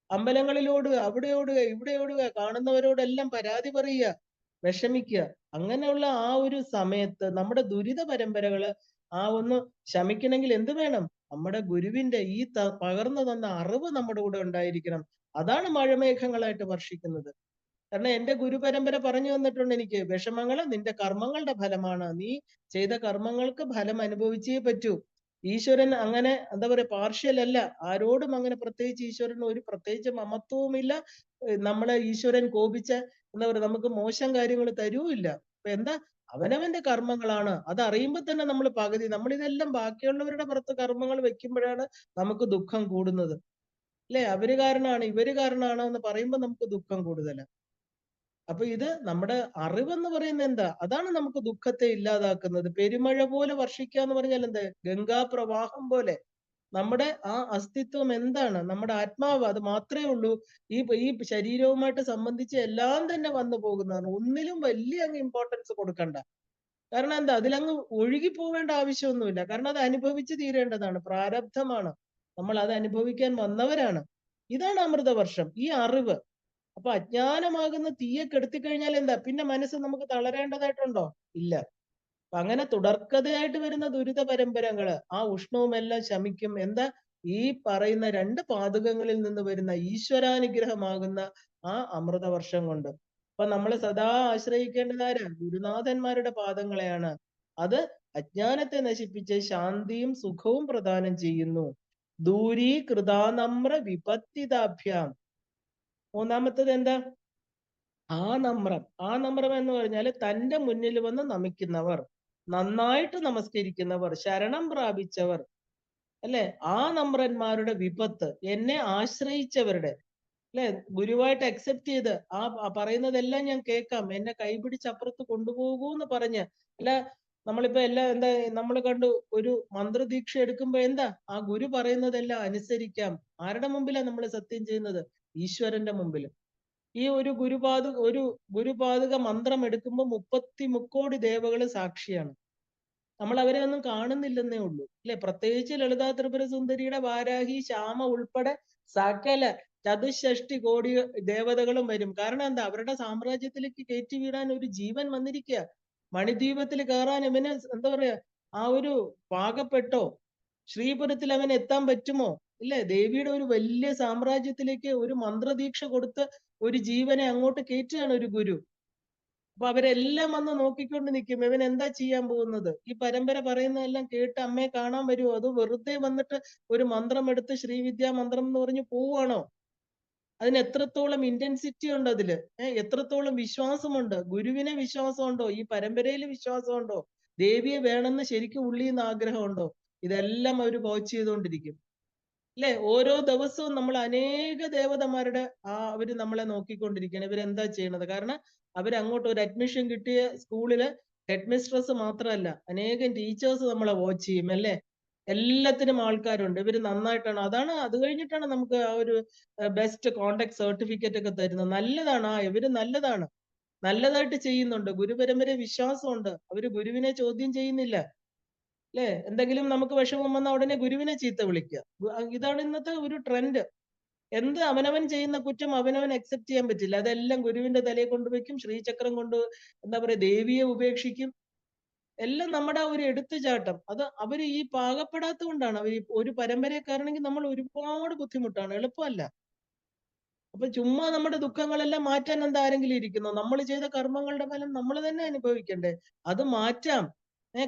അമ്പലങ്ങളിൽ ഓടുക, അവിടെ ഓടുക, ഇവിടെ ഓടുക, കാണുന്നവരോടെല്ലാം പരാതി പറയുക, വിഷമിക്കുക. അങ്ങനെയുള്ള ആ ഒരു സമയത്ത് നമ്മുടെ ദുരിത പരമ്പരകള് ഒന്ന് ശമിക്കണമെങ്കിൽ എന്ത് വേണം? നമ്മുടെ ഗുരുവിന്റെ ഈ പകർന്നു തന്ന അറിവ് നമ്മുടെ കൂടെ ഉണ്ടായിരിക്കണം. അതാണ് മഴമേഘങ്ങളായിട്ട് വർഷിക്കുന്നത്. കാരണം എന്റെ ഗുരുപരമ്പര പറഞ്ഞു തന്നിട്ടുണ്ട് എനിക്ക്, വിഷമങ്ങൾ നിന്റെ കർമ്മങ്ങളുടെ ഫലമാണ്, നീ ചെയ്ത കർമ്മങ്ങൾക്ക് ഫലം അനുഭവിച്ചേ പറ്റൂ. ഈശ്വരൻ അങ്ങനെ എന്താ പറയാ, പാർഷ്യൽ അല്ല. ആരോടും അങ്ങനെ പ്രത്യേകിച്ച് ഈശ്വരന് ഒരു പ്രത്യേകിച്ച് മമത്വവുമില്ല. നമ്മളെ ഈശ്വരൻ കോപിച്ച എന്താ പറയാ, നമുക്ക് മോശം കാര്യങ്ങൾ തരൂല്ല. അപ്പൊ എന്താ, അവനവന്റെ കർമ്മങ്ങളാണ്. അത് അറിയുമ്പോ തന്നെ നമ്മൾ പകുതി, നമ്മളിതെല്ലാം ബാക്കിയുള്ളവരുടെ പുറത്ത് കർമ്മങ്ങൾ വെക്കുമ്പോഴാണ് നമുക്ക് ദുഃഖം കൂടുന്നത്, അല്ലെ? അവര് കാരണമാണ്, ഇവര് കാരണമാണ് എന്ന് പറയുമ്പോൾ നമുക്ക് ദുഃഖം കൂടുതലാണ്. അപ്പൊ ഇത് നമ്മുടെ അറിവെന്ന് പറയുന്നത് എന്താ? അതാണ് നമുക്ക് ദുഃഖത്തെ ഇല്ലാതാക്കുന്നത്. പെരുമഴ പോലെ വർഷിക്കുക എന്ന് പറഞ്ഞാൽ എന്താ? ഗംഗാപ്രവാഹം പോലെ നമ്മുടെ ആ അസ്തിത്വം എന്താണ്? നമ്മുടെ ആത്മാവ്, അത് മാത്രമേ ഉള്ളൂ. ഈ ശരീരവുമായിട്ട് സംബന്ധിച്ച് എല്ലാം തന്നെ വന്നു പോകുന്നതാണ്. ഒന്നിലും വലിയ അങ്ങ് ഇമ്പോർട്ടൻസ് കൊടുക്കണ്ട. കാരണം എന്താ? അതിലങ്ങ് ഒഴുകി പോവേണ്ട ആവശ്യമൊന്നുമില്ല. കാരണം അത് അനുഭവിച്ച് തീരേണ്ടതാണ്, പ്രാരബ്ധമാണ്. നമ്മൾ അത് അനുഭവിക്കാൻ വന്നവരാണ്. ഇതാണ് അമൃതവർഷം, ഈ അറിവ്. അപ്പൊ അജ്ഞാനമാകുന്ന തീയെ കെടുത്തിക്കഴിഞ്ഞാൽ എന്താ? പിന്നെ മനസ്സ് നമുക്ക് തളരേണ്ടതായിട്ടുണ്ടോ? ഇല്ല. അപ്പൊ അങ്ങനെ തുടർക്കഥയായിട്ട് വരുന്ന ദുരിത പരമ്പരകള്, ആ ഉഷ്ണവും എല്ലാം ശമിക്കും. എന്താ? ഈ പറയുന്ന രണ്ട് പാതകങ്ങളിൽ നിന്ന് വരുന്ന ഈശ്വരാനുഗ്രഹമാകുന്ന ആ അമൃതവർഷം കൊണ്ട്. അപ്പൊ നമ്മൾ സദാ ആശ്രയിക്കേണ്ടത് ആരാ? ഗുരുനാഥന്മാരുടെ പാദങ്ങളെയാണ്. അത് അജ്ഞാനത്തെ നശിപ്പിച്ച് ശാന്തിയും സുഖവും പ്രദാനം ചെയ്യുന്നു. ദൂരീ കൃതാനമ്ര വിപത്തിതാഭ്യാം. മൂന്നാമത്തത് എന്താ? ആ നമ്രം എന്ന് പറഞ്ഞാൽ തന്റെ മുന്നിൽ വന്ന് നമിക്കുന്നവർ, നന്നായിട്ട് നമസ്കരിക്കുന്നവർ, ശരണം പ്രാപിച്ചവർ, അല്ലെ? ആ നമ്രന്മാരുടെ വിപത്ത്, എന്നെ ആശ്രയിച്ചവരുടെ, അല്ലെ? ഗുരുവായിട്ട് അക്സെപ്റ്റ് ചെയ്ത് പറയുന്നതെല്ലാം ഞാൻ കേൾക്കാം, എന്നെ കൈപിടിച്ച് അപ്പുറത്ത് കൊണ്ടുപോകൂ എന്ന് പറഞ്ഞ്, അല്ല? നമ്മളിപ്പോ എല്ലാം എന്താ, നമ്മൾ കണ്ടു ഒരു മന്ത്രദീക്ഷ എടുക്കുമ്പോ എന്താ, ആ ഗുരു പറയുന്നതെല്ലാം അനുസരിക്കാം. ആരുടെ മുമ്പിലാണ് നമ്മൾ സത്യം ചെയ്യുന്നത്? ഈശ്വരന്റെ മുമ്പിൽ. ഈ ഒരു ഗുരുപാതുക മന്ത്രം എടുക്കുമ്പോൾ 33 ദേവകള് സാക്ഷിയാണ്. നമ്മൾ അവരെ ഒന്നും കാണുന്നില്ലെന്നേ ഉള്ളൂ, അല്ലെ? പ്രത്യേകിച്ച് ലളിതാ ത്രിപുര സുന്ദരിയുടെ വാരാഹി, ശ്യാമ ഉൾപ്പെടെ സകല ചതുഷ്ഷഷ്ടി കോടി ദേവതകളും വരും. കാരണം എന്താ? അവരുടെ സാമ്രാജ്യത്തിലേക്ക് കയറ്റി വീടാൻ ഒരു ജീവൻ വന്നിരിക്കുക. മണിദ്വീപത്തിൽ കയറാൻ ഇവന് എന്താ പറയാ, ആ ഒരു പാകപ്പെട്ടോ, ശ്രീപുരത്തിൽ അവൻ എത്താൻ പറ്റുമോ? ഇല്ലേ? ദേവിയുടെ ഒരു വലിയ സാമ്രാജ്യത്തിലേക്ക് ഒരു മന്ത്രദീക്ഷ കൊടുത്ത് ഒരു ജീവനെ അങ്ങോട്ട് കയറ്റുകയാണ് ഒരു ഗുരു. അപ്പൊ അവരെല്ലാം വന്ന് നോക്കിക്കൊണ്ട് നിൽക്കും. ഇവൻ എന്താ ചെയ്യാൻ പോകുന്നത്? ഈ പരമ്പര പറയുന്നതെല്ലാം കേട്ട് അമ്മയെ കാണാൻ വരുമോ? അതോ വെറുതെ വന്നിട്ട് ഒരു മന്ത്രം എടുത്ത് ശ്രീവിദ്യാ മന്ത്രം എന്ന് പറഞ്ഞ് പോവുകയാണോ? അതിന് എത്രത്തോളം ഇന്റൻസിറ്റി ഉണ്ട് അതില്? എത്രത്തോളം വിശ്വാസമുണ്ട്? ഗുരുവിനെ വിശ്വാസമുണ്ടോ? ഈ പരമ്പരയിൽ വിശ്വാസമുണ്ടോ? ദേവിയെ വേണമെന്ന് ശരിക്കും ഉള്ളിൽ നിന്ന് ആഗ്രഹമുണ്ടോ? ഇതെല്ലാം അവർ വാച്ച് ചെയ്തുകൊണ്ടിരിക്കും. അല്ലെ? ഓരോ ദിവസവും നമ്മൾ അനേക ദേവതമാരുടെ അവര് നമ്മളെ നോക്കിക്കൊണ്ടിരിക്കുകയാണ്. ഇവരെന്താ ചെയ്യണത്? കാരണം അവരങ്ങോട്ട് ഒരു അഡ്മിഷൻ കിട്ടിയ സ്കൂളില് ഹെഡ് മിസ്ട്രസ് മാത്രമല്ല, അനേകം ടീച്ചേഴ്സ് നമ്മളെ വാച്ച് ചെയ്യും അല്ലേ? എല്ലാത്തിനും ആൾക്കാരുണ്ട്. ഇവര് നന്നായിട്ടാണ്, അത് കഴിഞ്ഞിട്ടാണ് നമുക്ക് ആ ഒരു ബെസ്റ്റ് കോണ്ടാക്ട് സർട്ടിഫിക്കറ്റ് ഒക്കെ തരുന്നത്. നല്ലതാണ്. ഇവര് നല്ലതാണ്. നല്ലതായിട്ട് ചെയ്യുന്നുണ്ട്. ഗുരുപരമ്പരയെ വിശ്വാസമുണ്ട്. അവര് ഗുരുവിനെ ചോദ്യം ചെയ്യുന്നില്ല. അല്ലേ? എന്തെങ്കിലും നമുക്ക് വിഷമം വന്നാൽ ഉടനെ ഗുരുവിനെ ചീത്ത വിളിക്കുക. ഇതാണ് ഇന്നത്തെ ഒരു ട്രെൻഡ്. എന്ത് അവനവൻ ചെയ്യുന്ന കുറ്റം അവനവൻ അക്സെപ്റ്റ് ചെയ്യാൻ പറ്റില്ല. അതെല്ലാം ഗുരുവിന്റെ തലയെ കൊണ്ടുവയ്ക്കും. ശ്രീചക്രം കൊണ്ട് എന്താ പറയാ, ദേവിയെ ഉപേക്ഷിക്കും. എല്ലാം നമ്മുടെ ആ ഒരു എടുത്തുചാട്ടം. അത് അവര് ഈ പാകപ്പെടാത്തത് കൊണ്ടാണ്. അവർ ഒരു പരമ്പരക്കാരാണെങ്കിൽ നമ്മൾ ഒരുപാട് ബുദ്ധിമുട്ടാണ്. എളുപ്പമല്ല. അപ്പൊ ചുമ്മാ നമ്മുടെ ദുഃഖങ്ങളെല്ലാം മാറ്റാൻ എന്താ ആരെങ്കിലും ഇരിക്കുന്നോ? നമ്മൾ ചെയ്ത കർമ്മങ്ങളുടെ ഫലം നമ്മൾ തന്നെ അനുഭവിക്കണ്ടേ? അത് മാറ്റാം.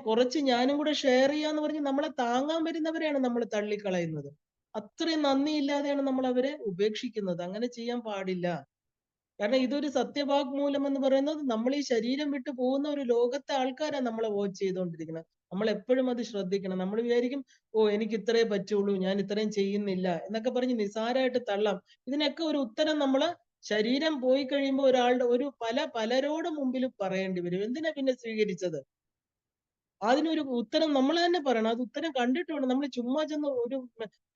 കുറച്ച് ഞാനും കൂടെ ഷെയർ ചെയ്യാന്ന് പറഞ്ഞ് നമ്മളെ താങ്ങാൻ വരുന്നവരെയാണ് നമ്മൾ തള്ളിക്കളയുന്നത്. അത്രയും നന്ദിയില്ലാതെയാണ് നമ്മൾ അവരെ ഉപേക്ഷിക്കുന്നത്. അങ്ങനെ ചെയ്യാൻ പാടില്ല. കാരണം ഇതൊരു സത്യവാങ്മൂലം എന്ന് പറയുന്നത് നമ്മൾ ഈ ശരീരം വിട്ടു പോകുന്ന ഒരു ലോകത്തെ ആൾക്കാരാണ് നമ്മളെ വാച്ച് ചെയ്തുകൊണ്ടിരിക്കുന്നത്. നമ്മൾ എപ്പോഴും അത് ശ്രദ്ധിക്കണം. നമ്മൾ വിചാരിക്കും, എനിക്ക് ഇത്രേ പറ്റുള്ളൂ, ഞാൻ ഇത്രയും ചെയ്യുന്നില്ല എന്നൊക്കെ പറഞ്ഞ് നിസാരമായിട്ട് തള്ളാം. ഇതിനൊക്കെ ഒരു ഉത്തരം നമ്മള് ശരീരം പോയി കഴിയുമ്പോൾ ഒരാളുടെ പലരോട് മുമ്പിൽ പറയേണ്ടി വരും. എന്തിനാ പിന്നെ സ്വീകരിച്ചത്? അതിനൊരു ഉത്തരം നമ്മൾ തന്നെ പറയണം. അത് ഉത്തരം കണ്ടിട്ട് വേണം. നമ്മൾ ചുമ്മാ ചെന്ന് ഒരു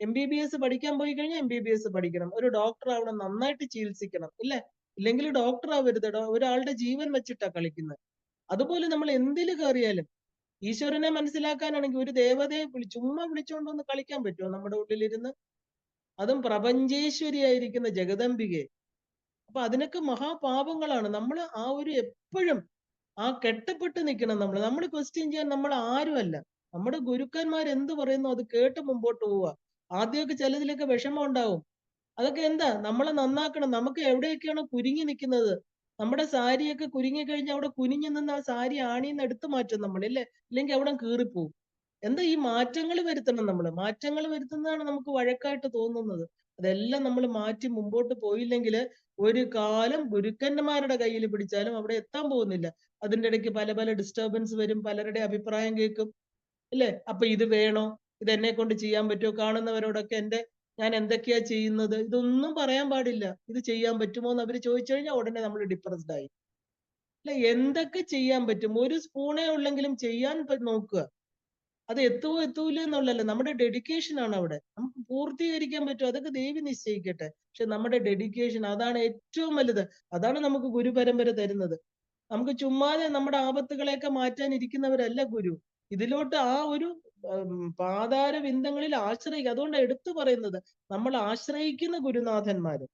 MBBS പഠിക്കാൻ പോയി കഴിഞ്ഞാൽ MBBS പഠിക്കണം. ഒരു ഡോക്ടർ ആവണം, നന്നായിട്ട് ചികിത്സിക്കണം. ഇല്ലേ? ഇല്ലെങ്കിൽ ഡോക്ടർ ആവരുത്. ഒരാളുടെ ജീവൻ വെച്ചിട്ടാ കളിക്കുന്നത്. അതുപോലെ നമ്മൾ എന്തില് കയറിയാലും ഈശ്വരനെ മനസ്സിലാക്കാനാണെങ്കിൽ ഒരു ദേവതയെ ചുമ്മാ വിളിച്ചുകൊണ്ടൊന്ന് കളിക്കാൻ പറ്റുമോ നമ്മുടെ ഉള്ളിലിരുന്ന്? അതും പ്രപഞ്ചേശ്വരിയായിരിക്കുന്ന ജഗദംബികയെ. അപ്പൊ അതിനൊക്കെ മഹാപാപങ്ങളാണ്. നമ്മൾ ആ ഒരു എപ്പോഴും കെട്ടപ്പെട്ട് നിൽക്കണം നമ്മൾ. നമ്മൾ ക്വസ്റ്റ്യൻ ചെയ്യാൻ നമ്മൾ ആരുമല്ല. നമ്മുടെ ഗുരുക്കന്മാർ എന്ത് പറയുന്നു അത് കേട്ട് മുമ്പോട്ട് പോവുക. ആദ്യമൊക്കെ ചിലതിലൊക്കെ വിഷമം ഉണ്ടാവും. അതൊക്കെ എന്താ? നമ്മളെ നന്നാക്കണം. നമുക്ക് എവിടെയൊക്കെയാണോ കുരുങ്ങി നിൽക്കുന്നത്, നമ്മുടെ സാരിയൊക്കെ കുരുങ്ങി കഴിഞ്ഞാൽ അവിടെ കുനിഞ്ഞു നിന്ന് ആ സാരി ആണിന്ന് എടുത്തു മാറ്റും നമ്മൾ, ഇല്ലേ? ഇല്ലെങ്കിൽ അവിടെ കീറിപ്പോവും. എന്താ ഈ മാറ്റങ്ങൾ വരുത്തണം നമ്മൾ. മാറ്റങ്ങൾ വരുത്തുന്നതാണ് നമുക്ക് വഴക്കായിട്ട് തോന്നുന്നത്. അതെല്ലാം നമ്മൾ മാറ്റി മുമ്പോട്ട് പോയില്ലെങ്കിൽ ഒരു കാലം ഗുരുക്കന്മാരുടെ കയ്യിൽ പിടിച്ചാലും അവിടെ എത്താൻ പോകുന്നില്ല. അതിന്റെ ഇടയ്ക്ക് പല പല ഡിസ്റ്റർബൻസ് വരും. പലരുടെ അഭിപ്രായം കേൾക്കും. ഇല്ലേ? അപ്പൊ ഇത് വേണോ? ഇത് എന്നെ കൊണ്ട് ചെയ്യാൻ പറ്റുമോ? കാണുന്നവരോടൊക്കെ ഞാൻ എന്തൊക്കെയാ ചെയ്യുന്നത്? ഇതൊന്നും പറയാൻ പാടില്ല. ഇത് ചെയ്യാൻ പറ്റുമോ എന്ന് അവര് ചോദിച്ചു കഴിഞ്ഞാൽ ഉടനെ നമ്മൾ ഡിപ്രസ്ഡ് ആയി. അല്ലെ? എന്തൊക്കെ ചെയ്യാൻ പറ്റും? ഒരു സ്പൂണേ ഉള്ളെങ്കിലും ചെയ്യാൻ നോക്കുക. അത് എത്തുവോ എത്തൂല എന്നുള്ളതല്ല, നമ്മുടെ ഡെഡിക്കേഷൻ ആണ് അവിടെ. നമുക്ക് പൂർത്തീകരിക്കാൻ പറ്റും, അതൊക്കെ ദേവി നിശ്ചയിക്കട്ടെ. പക്ഷെ നമ്മുടെ ഡെഡിക്കേഷൻ അതാണ് ഏറ്റവും വലുത്. അതാണ് നമുക്ക് ഗുരുപരമ്പര തരുന്നത്. നമുക്ക് ചുമ്മാതെ നമ്മുടെ ആപത്തുകളെയൊക്കെ മാറ്റാൻ ഇരിക്കുന്നവരല്ല ഗുരു. ഇതിലോട്ട് ആ ഒരു പാതാര വിന്ദങ്ങളിൽ ആശ്രയിക്കുക. അതുകൊണ്ട് എടുത്തു പറയുന്നത് നമ്മൾ ആശ്രയിക്കുന്ന ഗുരുനാഥന്മാര്,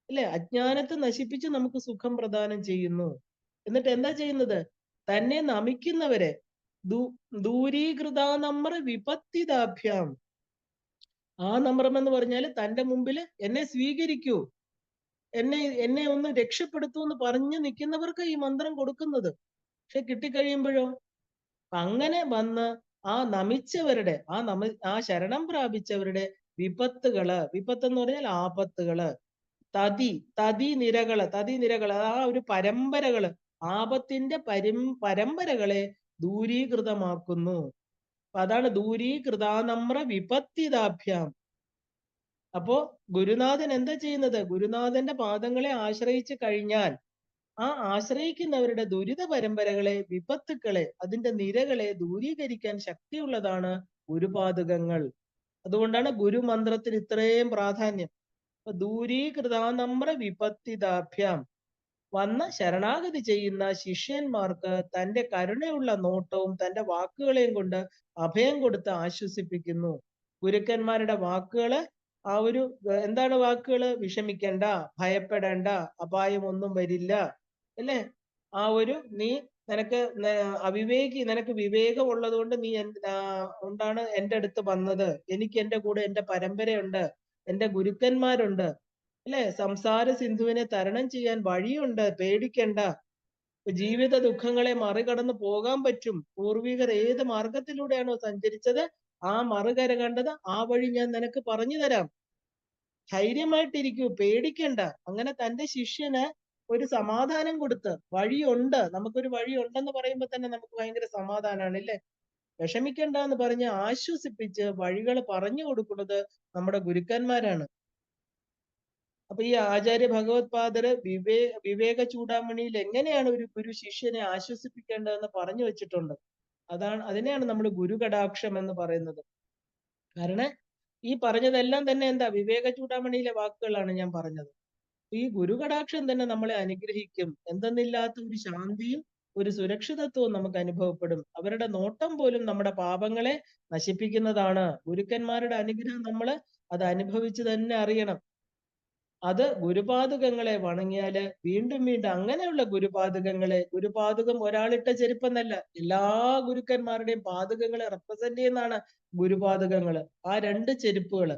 അല്ലെ? അജ്ഞാനത്തെ നശിപ്പിച്ച് നമുക്ക് സുഖം പ്രദാനം ചെയ്യുന്നു. എന്നിട്ട് എന്താ ചെയ്യുന്നത്? തന്നെ നമിക്കുന്നവരെ ദൂരീകൃതാനമ്ര വിപത്തിതാഭ്യാം. ആ നമ്രം എന്ന് പറഞ്ഞാൽ തന്റെ മുമ്പിൽ എന്നെ സ്വീകരിക്കൂ, എന്നെ ഒന്ന് രക്ഷപ്പെടുത്തൂ എന്ന് പറഞ്ഞു നിൽക്കുന്നവർക്ക് ഈ മന്ത്രം കൊടുക്കുന്നത്. പക്ഷെ കിട്ടിക്കഴിയുമ്പോഴോ അങ്ങനെ വന്ന് നമിച്ചവരുടെ ആ ശരണം പ്രാപിച്ചവരുടെ വിപത്ത് എന്ന് പറഞ്ഞാൽ ആപത്തുകള്, തതി നിരകള് ആ ഒരു പരമ്പരകള്, ആപത്തിന്റെ പരമ്പരകളെ ദൂരീകൃതമാക്കുന്നു. അതാണ് ദൂരീകൃതാനമ്ര വിപത്തിതാഭ്യാം. അപ്പോ ഗുരുനാഥൻ എന്താ ചെയ്യുന്നത്? ഗുരുനാഥന്റെ പാദങ്ങളെ ആശ്രയിച്ചു കഴിഞ്ഞാൽ ആശ്രയിക്കുന്നവരുടെ ദുരിത പരമ്പരകളെ, വിപത്തുക്കളെ, അതിന്റെ നിരകളെ ദൂരീകരിക്കാൻ ശക്തിയുള്ളതാണ് ഗുരുപാദുകങ്ങൾ. അതുകൊണ്ടാണ് ഗുരുമന്ത്രത്തിന് ഇത്രയും പ്രാധാന്യം. ദൂരീകൃതാനമ്ര വിപത്തിതാഭ്യാം. വന്ന് ശരണാഗതി ചെയ്യുന്ന ശിഷ്യന്മാർക്ക് തന്റെ കരുണയുള്ള നോട്ടവും തന്റെ വാക്കുകളെയും കൊണ്ട് അഭയം കൊടുത്ത് ആശ്വസിപ്പിക്കുന്നു. ഗുരുക്കന്മാരുടെ വാക്കുകള് എന്താണ് വാക്കുകള്? വിഷമിക്കണ്ട, ഭയപ്പെടേണ്ട, അപായം ഒന്നും വരില്ല, അല്ലേ? നീ നിനക്ക് നിനക്ക് വിവേകം ഉള്ളത് കൊണ്ട് നീ കൊണ്ടാണ് എന്റെ അടുത്ത് വന്നത്. എനിക്ക് എന്റെ കൂടെ എന്റെ പരമ്പരയുണ്ട്, എന്റെ ഗുരുക്കന്മാരുണ്ട്, അല്ലെ? സംസാര സിന്ധുവിനെ തരണം ചെയ്യാൻ വഴിയുണ്ട്, പേടിക്കണ്ട. ജീവിത ദുഃഖങ്ങളെ മറികടന്ന് പോകാൻ പറ്റും. പൂർവികർ ഏത് മാർഗത്തിലൂടെയാണോ സഞ്ചരിച്ചത്, ആ മറുകര കണ്ടത്, ആ വഴി ഞാൻ നിനക്ക് പറഞ്ഞു തരാം. ധൈര്യമായിട്ടിരിക്കൂ, പേടിക്കണ്ട. അങ്ങനെ തന്റെ ശിഷ്യന് ഒരു സമാധാനം കൊടുത്ത്, വഴിയുണ്ട്, നമുക്കൊരു വഴിയുണ്ടെന്ന് പറയുമ്പോൾ തന്നെ നമുക്ക് ഭയങ്കര സമാധാനമാണ്, ഇല്ലേ? വിഷമിക്കണ്ട എന്ന് പറഞ്ഞ് ആശ്വസിപ്പിച്ച് വഴികൾ പറഞ്ഞു കൊടുക്കുന്നത് നമ്മുടെ ഗുരുക്കന്മാരാണ്. അപ്പൊ ഈ ആചാര്യ ഭഗവത് പാദര് വിവേക ചൂടാമണിയിൽ എങ്ങനെയാണ് ഒരു ഗുരു ശിഷ്യനെ ആശ്വസിപ്പിക്കേണ്ടതെന്ന് പറഞ്ഞു വെച്ചിട്ടുണ്ട്. അതിനെയാണ് നമ്മൾ ഗുരുകടാക്ഷം എന്ന് പറയുന്നത്. കാരണം ഈ പറഞ്ഞതെല്ലാം തന്നെ എന്താ, വിവേക ചൂടാമണിയിലെ വാക്കുകളാണ് ഞാൻ പറഞ്ഞത്. ഈ ഗുരുകടാക്ഷം തന്നെ നമ്മളെ അനുഗ്രഹിക്കും. എന്തെന്നില്ലാത്ത ഒരു ശാന്തിയും ഒരു സുരക്ഷിതത്വവും നമുക്ക് അനുഭവപ്പെടും. അവരുടെ നോട്ടം പോലും നമ്മുടെ പാപങ്ങളെ നശിപ്പിക്കുന്നതാണ്. ഗുരുക്കന്മാരുടെ അനുഗ്രഹം അത് അനുഭവിച്ച് തന്നെ അറിയണം. അത് ഗുരുപാദുകങ്ങളെ വണങ്ങിയാല് വീണ്ടും വീണ്ടും അങ്ങനെയുള്ള ഗുരുപാദുകം ഒരാളിട്ട ചെരുപ്പെന്നല്ല, എല്ലാ ഗുരുക്കന്മാരുടെയും പാദുകങ്ങളെ റെപ്രസെന്റ് ചെയ്യുന്നതാണ് ഗുരുപാദുകങ്ങള്. ആ 2 ചെരുപ്പുകള്.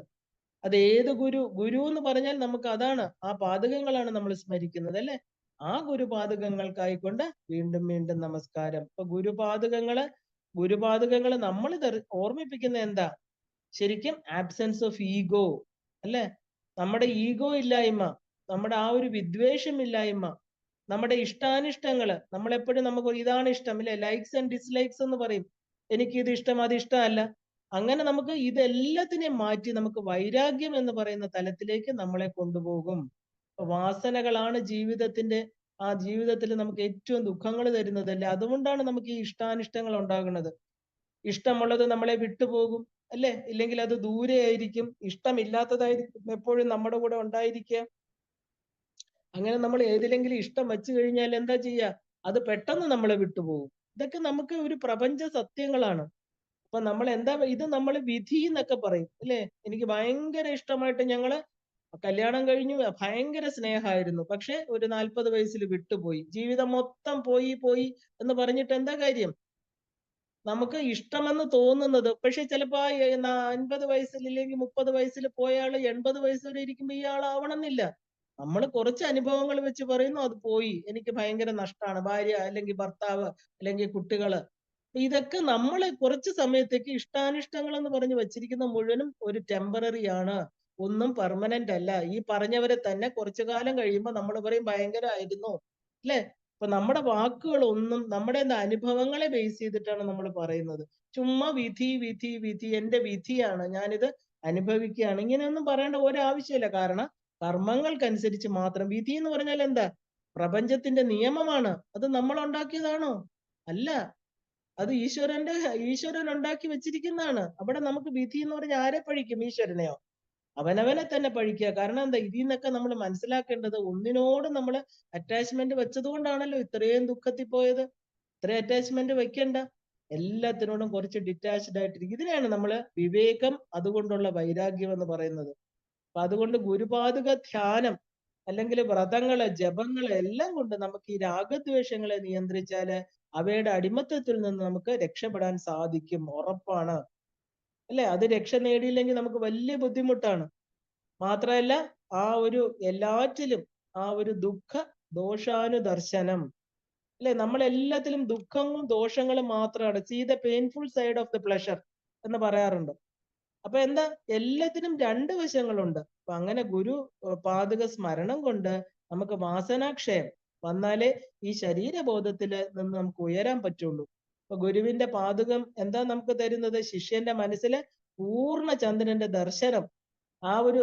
അത് ഏത് ഗുരു എന്ന് പറഞ്ഞാൽ നമുക്ക് അതാണ്, ആ പാദുകങ്ങളാണ് നമ്മൾ സ്മരിക്കുന്നത്, അല്ലെ? ആ ഗുരുപാദുകങ്ങൾക്കായിക്കൊണ്ട് വീണ്ടും വീണ്ടും നമസ്കാരം. ഇപ്പൊ ഗുരുപാദുകങ്ങള് നമ്മൾ ഓർമ്മിപ്പിക്കുന്ന എന്താ? ശരിക്കും ആബ്സെൻസ് ഓഫ് ഈഗോ, അല്ലെ? നമ്മുടെ ഈഗോ ഇല്ലായ്മ, നമ്മുടെ ആ ഒരു വിദ്വേഷമില്ലായ്മ, നമ്മുടെ ഇഷ്ടാനിഷ്ടങ്ങള്, നമ്മളെപ്പോഴും നമുക്ക് ഇതാണ് ഇഷ്ടം, ഇല്ലേ? ലൈക്സ് ആൻഡ് ഡിസ്ലൈക്സ് എന്ന് പറയും. എനിക്ക് ഇത് ഇഷ്ടം, അത് ഇഷ്ടമല്ല. അങ്ങനെ നമുക്ക് ഇതെല്ലാത്തിനെയും മാറ്റി നമുക്ക് വൈരാഗ്യം എന്ന് പറയുന്ന തലത്തിലേക്ക് നമ്മളെ കൊണ്ടുപോകും. വാസനകളാണ് ജീവിതത്തിൽ നമുക്ക് ഏറ്റവും ദുഃഖങ്ങൾ തരുന്നത്, അല്ലെ? അതുകൊണ്ടാണ് നമുക്ക് ഈ ഇഷ്ടാനിഷ്ടങ്ങൾ ഉണ്ടാകുന്നത്. ഇഷ്ടമുള്ളത് നമ്മളെ വിട്ടുപോകും, അല്ലെ? ഇല്ലെങ്കിൽ അത് ദൂരെ ആയിരിക്കും. ഇഷ്ടമില്ലാത്തതായിരിക്കും എപ്പോഴും നമ്മുടെ കൂടെ ഉണ്ടായിരിക്കുക. അങ്ങനെ നമ്മൾ ഏതിലെങ്കിലും ഇഷ്ടം വെച്ചു കഴിഞ്ഞാൽ എന്താ ചെയ്യുക? അത് പെട്ടെന്ന് നമ്മളെ വിട്ടുപോകും. ഇതൊക്കെ നമുക്ക് ഒരു പ്രപഞ്ച സത്യങ്ങളാണ്. അപ്പൊ ഇത് നമ്മൾ വിധി എന്നൊക്കെ പറയും, അല്ലെ? എനിക്ക് ഭയങ്കര ഇഷ്ടമായിട്ട് ഞങ്ങള് കല്യാണം കഴിഞ്ഞു, ഭയങ്കര സ്നേഹമായിരുന്നു. പക്ഷെ ഒരു 40 വയസ്സിൽ വിട്ടുപോയി. ജീവിതം മൊത്തം പോയി എന്ന് പറഞ്ഞിട്ട് എന്താ കാര്യം? നമുക്ക് ഇഷ്ടമെന്ന് തോന്നുന്നത്, പക്ഷെ ചിലപ്പോ 50 വയസ്സിൽ ഇല്ലെങ്കിൽ 30 വയസ്സിൽ പോയാള് 80 വയസ്സ് വരെ ഇരിക്കുമ്പോ ഇയാളാവണമെന്നില്ല. നമ്മൾ കുറച്ച് അനുഭവങ്ങൾ വെച്ച് പറയുന്നു, അത് പോയി, എനിക്ക് ഭയങ്കര നഷ്ടമാണ്, ഭാര്യ അല്ലെങ്കിൽ ഭർത്താവ് അല്ലെങ്കിൽ കുട്ടികള്. ഇതൊക്കെ നമ്മൾ കുറച്ച് സമയത്തേക്ക് ഇഷ്ടാനിഷ്ടങ്ങൾ എന്ന് പറഞ്ഞ് വെച്ചിരിക്കുന്ന മുഴുവനും ഒരു ടെമ്പററി ആണ്, ഒന്നും പെർമനന്റ് അല്ല. ഈ പറഞ്ഞവരെ തന്നെ കുറച്ചു കാലം കഴിയുമ്പോൾ നമ്മൾ പറയും ഭയങ്കരമായിരുന്നു, അല്ലെ? അപ്പൊ നമ്മുടെ വാക്കുകളൊന്നും നമ്മുടെ അനുഭവങ്ങളെ ബേസ് ചെയ്തിട്ടാണ് നമ്മൾ പറയുന്നത്. ചുമ്മാ വിധി എന്റെ വിധിയാണ്, ഞാനിത് അനുഭവിക്കുകയാണ്, ഇങ്ങനെയൊന്നും പറയേണ്ട ഒരാവശ്യമില്ല. കാരണം കർമ്മങ്ങൾക്കനുസരിച്ച് മാത്രം. വിധി എന്ന് പറഞ്ഞാൽ എന്താ? പ്രപഞ്ചത്തിന്റെ നിയമമാണ്. അത് നമ്മൾ ഉണ്ടാക്കിയതാണോ? അല്ല, അത് ഈശ്വരൻ ഉണ്ടാക്കി വെച്ചിരിക്കുന്നതാണ്. അവിടെ നമുക്ക് വിധി എന്ന് പറഞ്ഞാൽ ആരെ പഴിക്കും? ഈശ്വരനെയോ? അവനവനെ തന്നെ പഴിക്കുക. കാരണം എന്താ? ഇതിൽ നിന്നൊക്കെ നമ്മൾ മനസ്സിലാക്കേണ്ടത്, ഒന്നിനോടും നമ്മൾ അറ്റാച്ച്മെന്റ് വെച്ചത് കൊണ്ടാണല്ലോ ഇത്രയും ദുഃഖത്തിൽ പോയത്. ഇത്രയും അറ്റാച്ച്മെന്റ് വെക്കണ്ട, എല്ലാത്തിനോടും കുറച്ച് ഡിറ്റാച്ച്ഡ് ആയിട്ടിരിക്കും. ഇതിനെയാണ് നമ്മൾ വിവേകം, അതുകൊണ്ടുള്ള വൈരാഗ്യം എന്ന് പറയുന്നത്. അപ്പൊ അതുകൊണ്ട് ഗുരുപാദുക ധ്യാനം അല്ലെങ്കിൽ വ്രതങ്ങള്, ജപങ്ങള് എല്ലാം കൊണ്ട് നമുക്ക് ഈ രാഗദ്വേഷങ്ങളെ നിയന്ത്രിച്ചാല് അവയുടെ അടിമത്തത്തിൽ നിന്ന് നമുക്ക് രക്ഷപ്പെടാൻ സാധിക്കും, ഉറപ്പാണ്, അല്ലെ? അത് രക്ഷ നേടിയില്ലെങ്കിൽ നമുക്ക് വലിയ ബുദ്ധിമുട്ടാണ്. മാത്രമല്ല എല്ലാറ്റിലും ആ ഒരു ദോഷാനുദർശനം, അല്ലെ? നമ്മളെല്ലാത്തിലും ദുഃഖങ്ങളും ദോഷങ്ങളും മാത്രമാണ്. See the painful side of the pleasure എന്ന് പറയാറുണ്ട്. അപ്പൊ എന്താ? എല്ലാത്തിനും 2 വശങ്ങളുണ്ട്. അപ്പൊ അങ്ങനെ പാദുക സ്മരണം കൊണ്ട് നമുക്ക് വാസനാക്ഷയം വന്നാലേ ഈ ശരീരബോധത്തില് നിന്ന് നമുക്ക് ഉയരാൻ പറ്റുള്ളൂ. അപ്പൊ ഗുരുവിന്റെ പാദുകം എന്താ നമുക്ക് തരുന്നത്? ശിഷ്യന്റെ മനസ്സില് പൂർണ്ണ ചന്ദ്രന്റെ ദർശനം, ആ ഒരു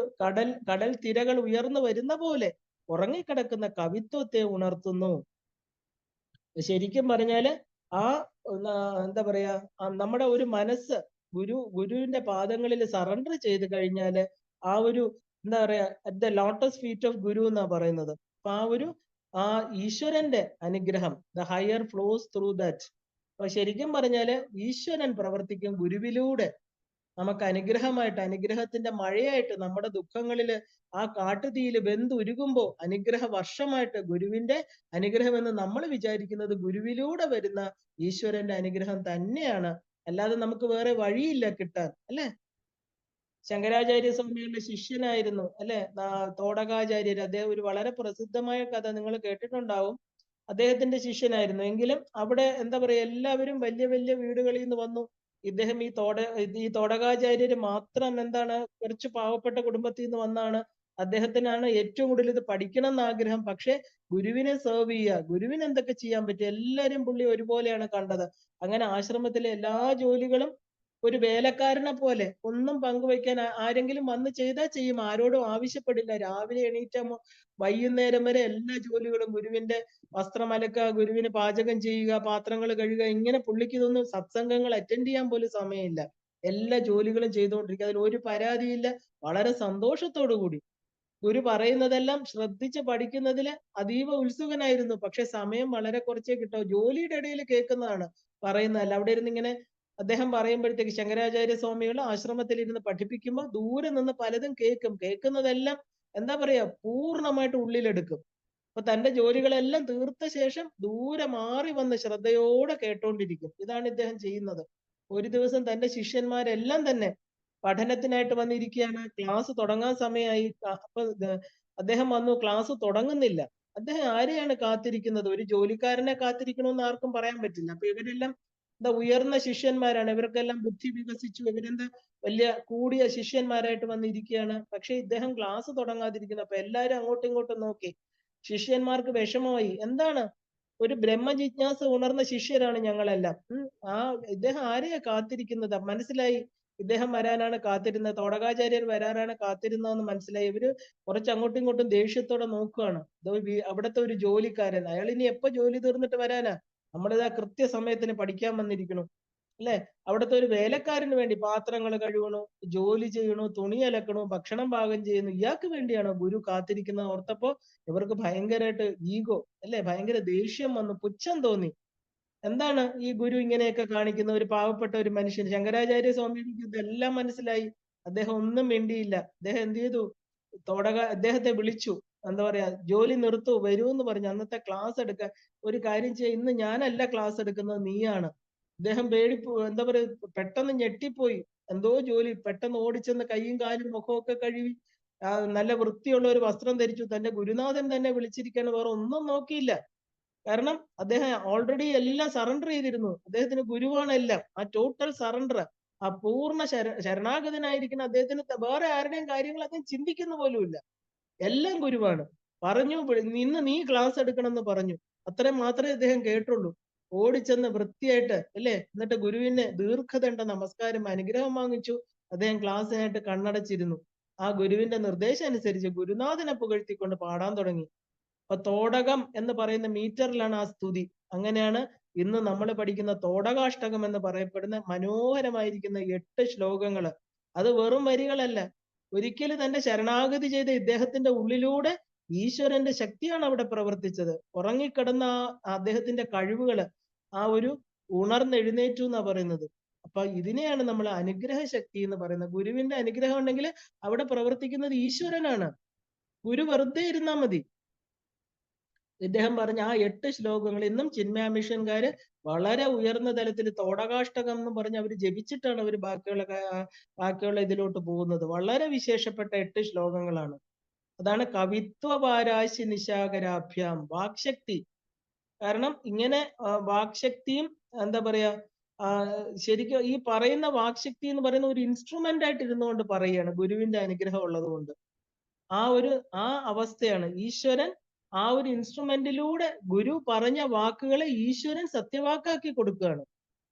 കടൽ തിരകൾ ഉയർന്നു വരുന്ന പോലെ ഉറങ്ങിക്കിടക്കുന്ന കവിത്വത്തെ ഉണർത്തുന്നു. ശരിക്കും പറഞ്ഞാല് ആ എന്താ പറയാ, നമ്മുടെ ഒരു മനസ്സ് ഗുരുവിന്റെ പാദങ്ങളിൽ സറണ്ടർ ചെയ്ത് കഴിഞ്ഞാല് ആ ഒരു എന്താ പറയാ, at the lotus feet of guru എന്നാ പറയുന്നത്. അപ്പൊ ആ ഈശ്വരന്റെ അനുഗ്രഹം, the higher flows through that. അപ്പൊ ശരിക്കും പറഞ്ഞാല് ഈശ്വരൻ പ്രവർത്തിക്കും ഗുരുവിലൂടെ. നമുക്ക് അനുഗ്രഹമായിട്ട്, അനുഗ്രഹത്തിന്റെ മഴയായിട്ട് നമ്മുടെ ദുഃഖങ്ങളില് ആ കാട്ടുതീയില് വെന്തുരുകുമ്പോ അനുഗ്രഹ വർഷമായിട്ട് ഗുരുവിന്റെ അനുഗ്രഹം എന്ന് നമ്മൾ വിചാരിക്കുന്നത് ഗുരുവിലൂടെ വരുന്ന ഈശ്വരന്റെ അനുഗ്രഹം തന്നെയാണ്. അല്ലാതെ നമുക്ക് വേറെ വഴിയില്ല കിട്ടാൻ, അല്ലെ? ശങ്കരാചാര്യ സ്വാമികളുടെ ശിഷ്യനായിരുന്നു, അല്ലെ? തോടകാചാര്യർ. അദ്ദേഹം ഒരു വളരെ പ്രസിദ്ധമായ കഥ നിങ്ങൾ കേട്ടിട്ടുണ്ടാവും. അദ്ദേഹത്തിന്റെ ശിഷ്യനായിരുന്നു. എങ്കിലും അവിടെ എന്താ പറയാ, എല്ലാവരും വലിയ വലിയ വീടുകളിൽ നിന്ന് വന്നു. ഇദ്ദേഹം ഈ തോടകാചാര്യര് മാത്രം എന്താണ് കുറച്ച് പാവപ്പെട്ട കുടുംബത്തിൽ നിന്ന് വന്നാണ്. അദ്ദേഹത്തിനാണ് ഏറ്റവും കൂടുതൽ ഇത് പഠിക്കണം എന്ന് ആഗ്രഹം. പക്ഷെ ഗുരുവിനെ സെർവ് ചെയ്യുക, ഗുരുവിന് എന്തൊക്കെ ചെയ്യാൻ പറ്റും, എല്ലാരും പുള്ളി ഒരുപോലെയാണ് കണ്ടത്. അങ്ങനെ ആശ്രമത്തിലെ എല്ലാ ജോലികളും ഒരു വേലക്കാരനെ പോലെ ഒന്നും പങ്കുവയ്ക്കാൻ ആരെങ്കിലും വന്ന് ചെയ്താൽ ചെയ്യും, ആരോടും ആവശ്യപ്പെടില്ല. രാവിലെ എണീറ്റ വൈകുന്നേരം വരെ എല്ലാ ജോലികളും, ഗുരുവിന്റെ വസ്ത്രം അലക്കുക, ഗുരുവിന് പാചകം ചെയ്യുക, പാത്രങ്ങൾ കഴുകുക, ഇങ്ങനെ പുള്ളിക്ക് ഇതൊന്നും സത്സംഗങ്ങൾ അറ്റൻഡ് ചെയ്യാൻ പോലും സമയമില്ല. എല്ലാ ജോലികളും ചെയ്തുകൊണ്ടിരിക്കുക. അതിൽ ഒരു പരാതിയില്ല. വളരെ സന്തോഷത്തോടു കൂടി ഗുരു പറയുന്നതെല്ലാം ശ്രദ്ധിച്ച് പഠിക്കുന്നതിൽ അതീവ ഉത്സുകനായിരുന്നു. പക്ഷെ സമയം വളരെ കുറച്ചേ കിട്ടാവൂ. ജോലിയുടെ ഇടയിൽ കേൾക്കുന്നതാണ്, പറയുന്നതല്ല. അവിടെ ഇരുന്ന് ഇങ്ങനെ അദ്ദേഹം പറയുമ്പോഴത്തേക്ക് ശങ്കരാചാര്യ സ്വാമികൾ ആശ്രമത്തിൽ ഇരുന്ന് പഠിപ്പിക്കുമ്പോൾ ദൂരെ നിന്ന് പലതും കേൾക്കും. കേൾക്കുന്നതെല്ലാം എന്താ പറയാ, പൂർണ്ണമായിട്ട് ഉള്ളിലെടുക്കും. അപ്പൊ തന്റെ ജോലികളെല്ലാം തീർത്ത ശേഷം ദൂരെ മാറി വന്ന് ശ്രദ്ധയോടെ കേട്ടോണ്ടിരിക്കും. ഇതാണ് ഇദ്ദേഹം ചെയ്യുന്നത്. ഒരു ദിവസം തന്റെ ശിഷ്യന്മാരെല്ലാം തന്നെ പഠനത്തിനായിട്ട് വന്നിരിക്കുകയാണ്. ക്ലാസ് തുടങ്ങാൻ സമയമായി. അപ്പൊ അദ്ദേഹം വന്നു, ക്ലാസ് തുടങ്ങുന്നില്ല. അദ്ദേഹം ആരെയാണ് കാത്തിരിക്കുന്നത്? ഒരു ജോലിക്കാരനെ കാത്തിരിക്കണമെന്ന് ആർക്കും പറയാൻ പറ്റില്ല. അപ്പൊ ഇവരെല്ലാം എന്താ ഉയർന്ന ശിഷ്യന്മാരാണ്, ഇവർക്കെല്ലാം ബുദ്ധി വികസിച്ചു, ഇവരെന്താ വലിയ കൂടിയ ശിഷ്യന്മാരായിട്ട് വന്നിരിക്കുകയാണ്. പക്ഷെ ഇദ്ദേഹം ക്ലാസ് തുടങ്ങാതിരിക്കുന്നു. അപ്പൊ എല്ലാരും അങ്ങോട്ടും ഇങ്ങോട്ടും നോക്കി. ശിഷ്യന്മാർക്ക് വിഷമമായി. എന്താണ്, ഒരു ബ്രഹ്മജിജ്ഞാസ ഉണർന്ന ശിഷ്യരാണ് ഞങ്ങളെല്ലാം. ആ ഇദ്ദേഹം ആരെയാ കാത്തിരിക്കുന്നത്? മനസ്സിലായി, ഇദ്ദേഹം വരാനാണ് കാത്തിരുന്നത്, തോടകാചാര്യർ വരാനാണ് കാത്തിരുന്നതെന്ന് മനസ്സിലായി. ഇവര് കുറച്ച് അങ്ങോട്ടും ഇങ്ങോട്ടും ദേഷ്യത്തോടെ നോക്കുകയാണ്. അവിടുത്തെ ഒരു ജോലിക്കാരൻ, അയാൾ ഇനി എപ്പോ ജോലി തീർന്നിട്ട് വരാനാ? നമ്മളിതാ കൃത്യസമയത്തിന് പഠിക്കാൻ വന്നിരിക്കണു, അല്ലെ? അവിടുത്തെ ഒരു വേലക്കാരന് വേണ്ടി പാത്രങ്ങൾ കഴുകണു, ജോലി ചെയ്യണു, തുണി അലക്കണു, ഭക്ഷണം പാകം ചെയ്യുന്നു. ഇയാൾക്ക് വേണ്ടിയാണോ ഗുരു കാത്തിരിക്കുന്നത് ഓർത്തപ്പോ ഇവർക്ക് ഭയങ്കരമായിട്ട് ഈഗോ, അല്ലെ, ഭയങ്കര ദേഷ്യം വന്നു, പുച്ഛം തോന്നി. എന്താണ് ഈ ഗുരു ഇങ്ങനെയൊക്കെ കാണിക്കുന്ന ഒരു പാവപ്പെട്ട ഒരു മനുഷ്യൻ? ശങ്കരാചാര്യ സ്വാമിക്ക് ഇതെല്ലാം മനസ്സിലായി. അദ്ദേഹം ഒന്നും മിണ്ടിയില്ല. അദ്ദേഹം എന്ത് ചെയ്തു? അദ്ദേഹത്തെ വിളിച്ചു. എന്താ പറയാ, ജോലി നിർത്തു, വരൂ എന്ന് പറഞ്ഞു. അന്നത്തെ ക്ലാസ് എടുക്കാൻ, ഒരു കാര്യം ചെയ്യ, ഇന്ന് ഞാനല്ല ക്ലാസ് എടുക്കുന്നത്, നീയാണ്. അദ്ദേഹം എന്താ പറയാ, പെട്ടെന്ന് ഞെട്ടിപ്പോയി. എന്തോ ജോലി പെട്ടെന്ന് ഓടിച്ചെന്ന് കൈയും കാലും മുഖമൊക്കെ കഴുകി നല്ല വൃത്തിയുള്ള ഒരു വസ്ത്രം ധരിച്ചു. തന്റെ ഗുരുനാഥൻ തന്നെ വിളിച്ചിരിക്കാൻ വേറെ ഒന്നും നോക്കിയില്ല. കാരണം അദ്ദേഹം ഓൾറെഡി എല്ലാം സറണ്ടർ ചെയ്തിരുന്നു. അദ്ദേഹത്തിന് ഗുരുവാണ് എല്ലാം. ആ ടോട്ടൽ സറണ്ടർ, ആ പൂർണ്ണ ശരണാഗതനായിരിക്കുന്ന അദ്ദേഹത്തിന് വേറെ ആരുടെയും കാര്യങ്ങൾ അദ്ദേഹം ചിന്തിക്കുന്ന പോലുമില്ല. എല്ലാം ഗുരുവാണ്. പറഞ്ഞു, ഇന്ന് നീ ക്ലാസ് എടുക്കണമെന്ന് പറഞ്ഞു. അത്രയും മാത്രമേ അദ്ദേഹം കേട്ടുള്ളൂ. ഓടിച്ചെന്ന് വൃത്തിയായിട്ട്, അല്ലേ, എന്നിട്ട് ഗുരുവിന് ദീർഘദണ്ഡ നമസ്കാരം, അനുഗ്രഹം വാങ്ങിച്ചു. അദ്ദേഹം ക്ലാസ്സിനായിട്ട് കണ്ണടച്ചിരുന്നു. ആ ഗുരുവിന്റെ നിർദ്ദേശം അനുസരിച്ച് ഗുരുനാഥനെ പുകഴ്ത്തിക്കൊണ്ട് പാടാൻ തുടങ്ങി. അപ്പൊ തോടകം എന്ന് പറയുന്ന മീറ്ററിലാണ് ആ സ്തുതി. അങ്ങനെയാണ് ഇന്ന് നമ്മൾ പഠിക്കുന്ന തോടകാഷ്ടകം എന്ന് പറയപ്പെടുന്ന മനോഹരമായിരിക്കുന്ന 8 ശ്ലോകങ്ങള്. അത് വെറും വരികളല്ല. ഒരിക്കലും തന്റെ ശരണാഗതി ചെയ്ത ഇദ്ദേഹത്തിന്റെ ഉള്ളിലൂടെ ഈശ്വരന്റെ ശക്തിയാണ് അവിടെ പ്രവർത്തിച്ചത്. ഉറങ്ങിക്കിടന്ന അദ്ദേഹത്തിന്റെ കഴിവുകള് ആ ഒരു ഉണർന്നെഴുന്നേറ്റു എന്നാ പറയുന്നത്. അപ്പൊ ഇതിനെയാണ് നമ്മൾ അനുഗ്രഹ ശക്തി എന്ന് പറയുന്നത്. ഗുരുവിന്റെ അനുഗ്രഹം ഉണ്ടെങ്കിൽ അവിടെ പ്രവർത്തിക്കുന്നത് ഈശ്വരനാണ്. ഗുരു വെറുതെ ഇരുന്നാ മതി. ഇദ്ദേഹം പറഞ്ഞ ആ 8 ശ്ലോകങ്ങൾ ഇന്നും ചിന്മയ മിഷൻകാര് വളരെ ഉയർന്ന തലത്തിൽ തോടകാഷ്ടകം എന്ന് പറഞ്ഞ് അവർ ജപിച്ചിട്ടാണ് അവർ ബാക്കിയുള്ള ഇതിലോട്ട് പോകുന്നത്. വളരെ വിശേഷപ്പെട്ട 8 ശ്ലോകങ്ങളാണ്. അതാണ് കവിത്വപാരാശി നിശാകരാഭ്യാം, വാക്ശക്തി. കാരണം ഇങ്ങനെ വാക്ശക്തിയും എന്താ പറയാ, ശരിക്കും ഈ പറയുന്ന വാക്ശക്തി എന്ന് പറയുന്ന ഒരു ഇൻസ്ട്രുമെന്റ് ആയിട്ട് ഇരുന്നുകൊണ്ട് പറയുകയാണ്, ഗുരുവിന്റെ അനുഗ്രഹം ഉള്ളത് കൊണ്ട്. ആ അവസ്ഥയാണ് ഈശ്വരൻ. ആ ഒരു ഇൻസ്ട്രുമെന്റിലൂടെ ഗുരു പറഞ്ഞ വാക്കുകളെ ഈശ്വരൻ സത്യവാക്കാക്കി കൊടുക്കുകയാണ്.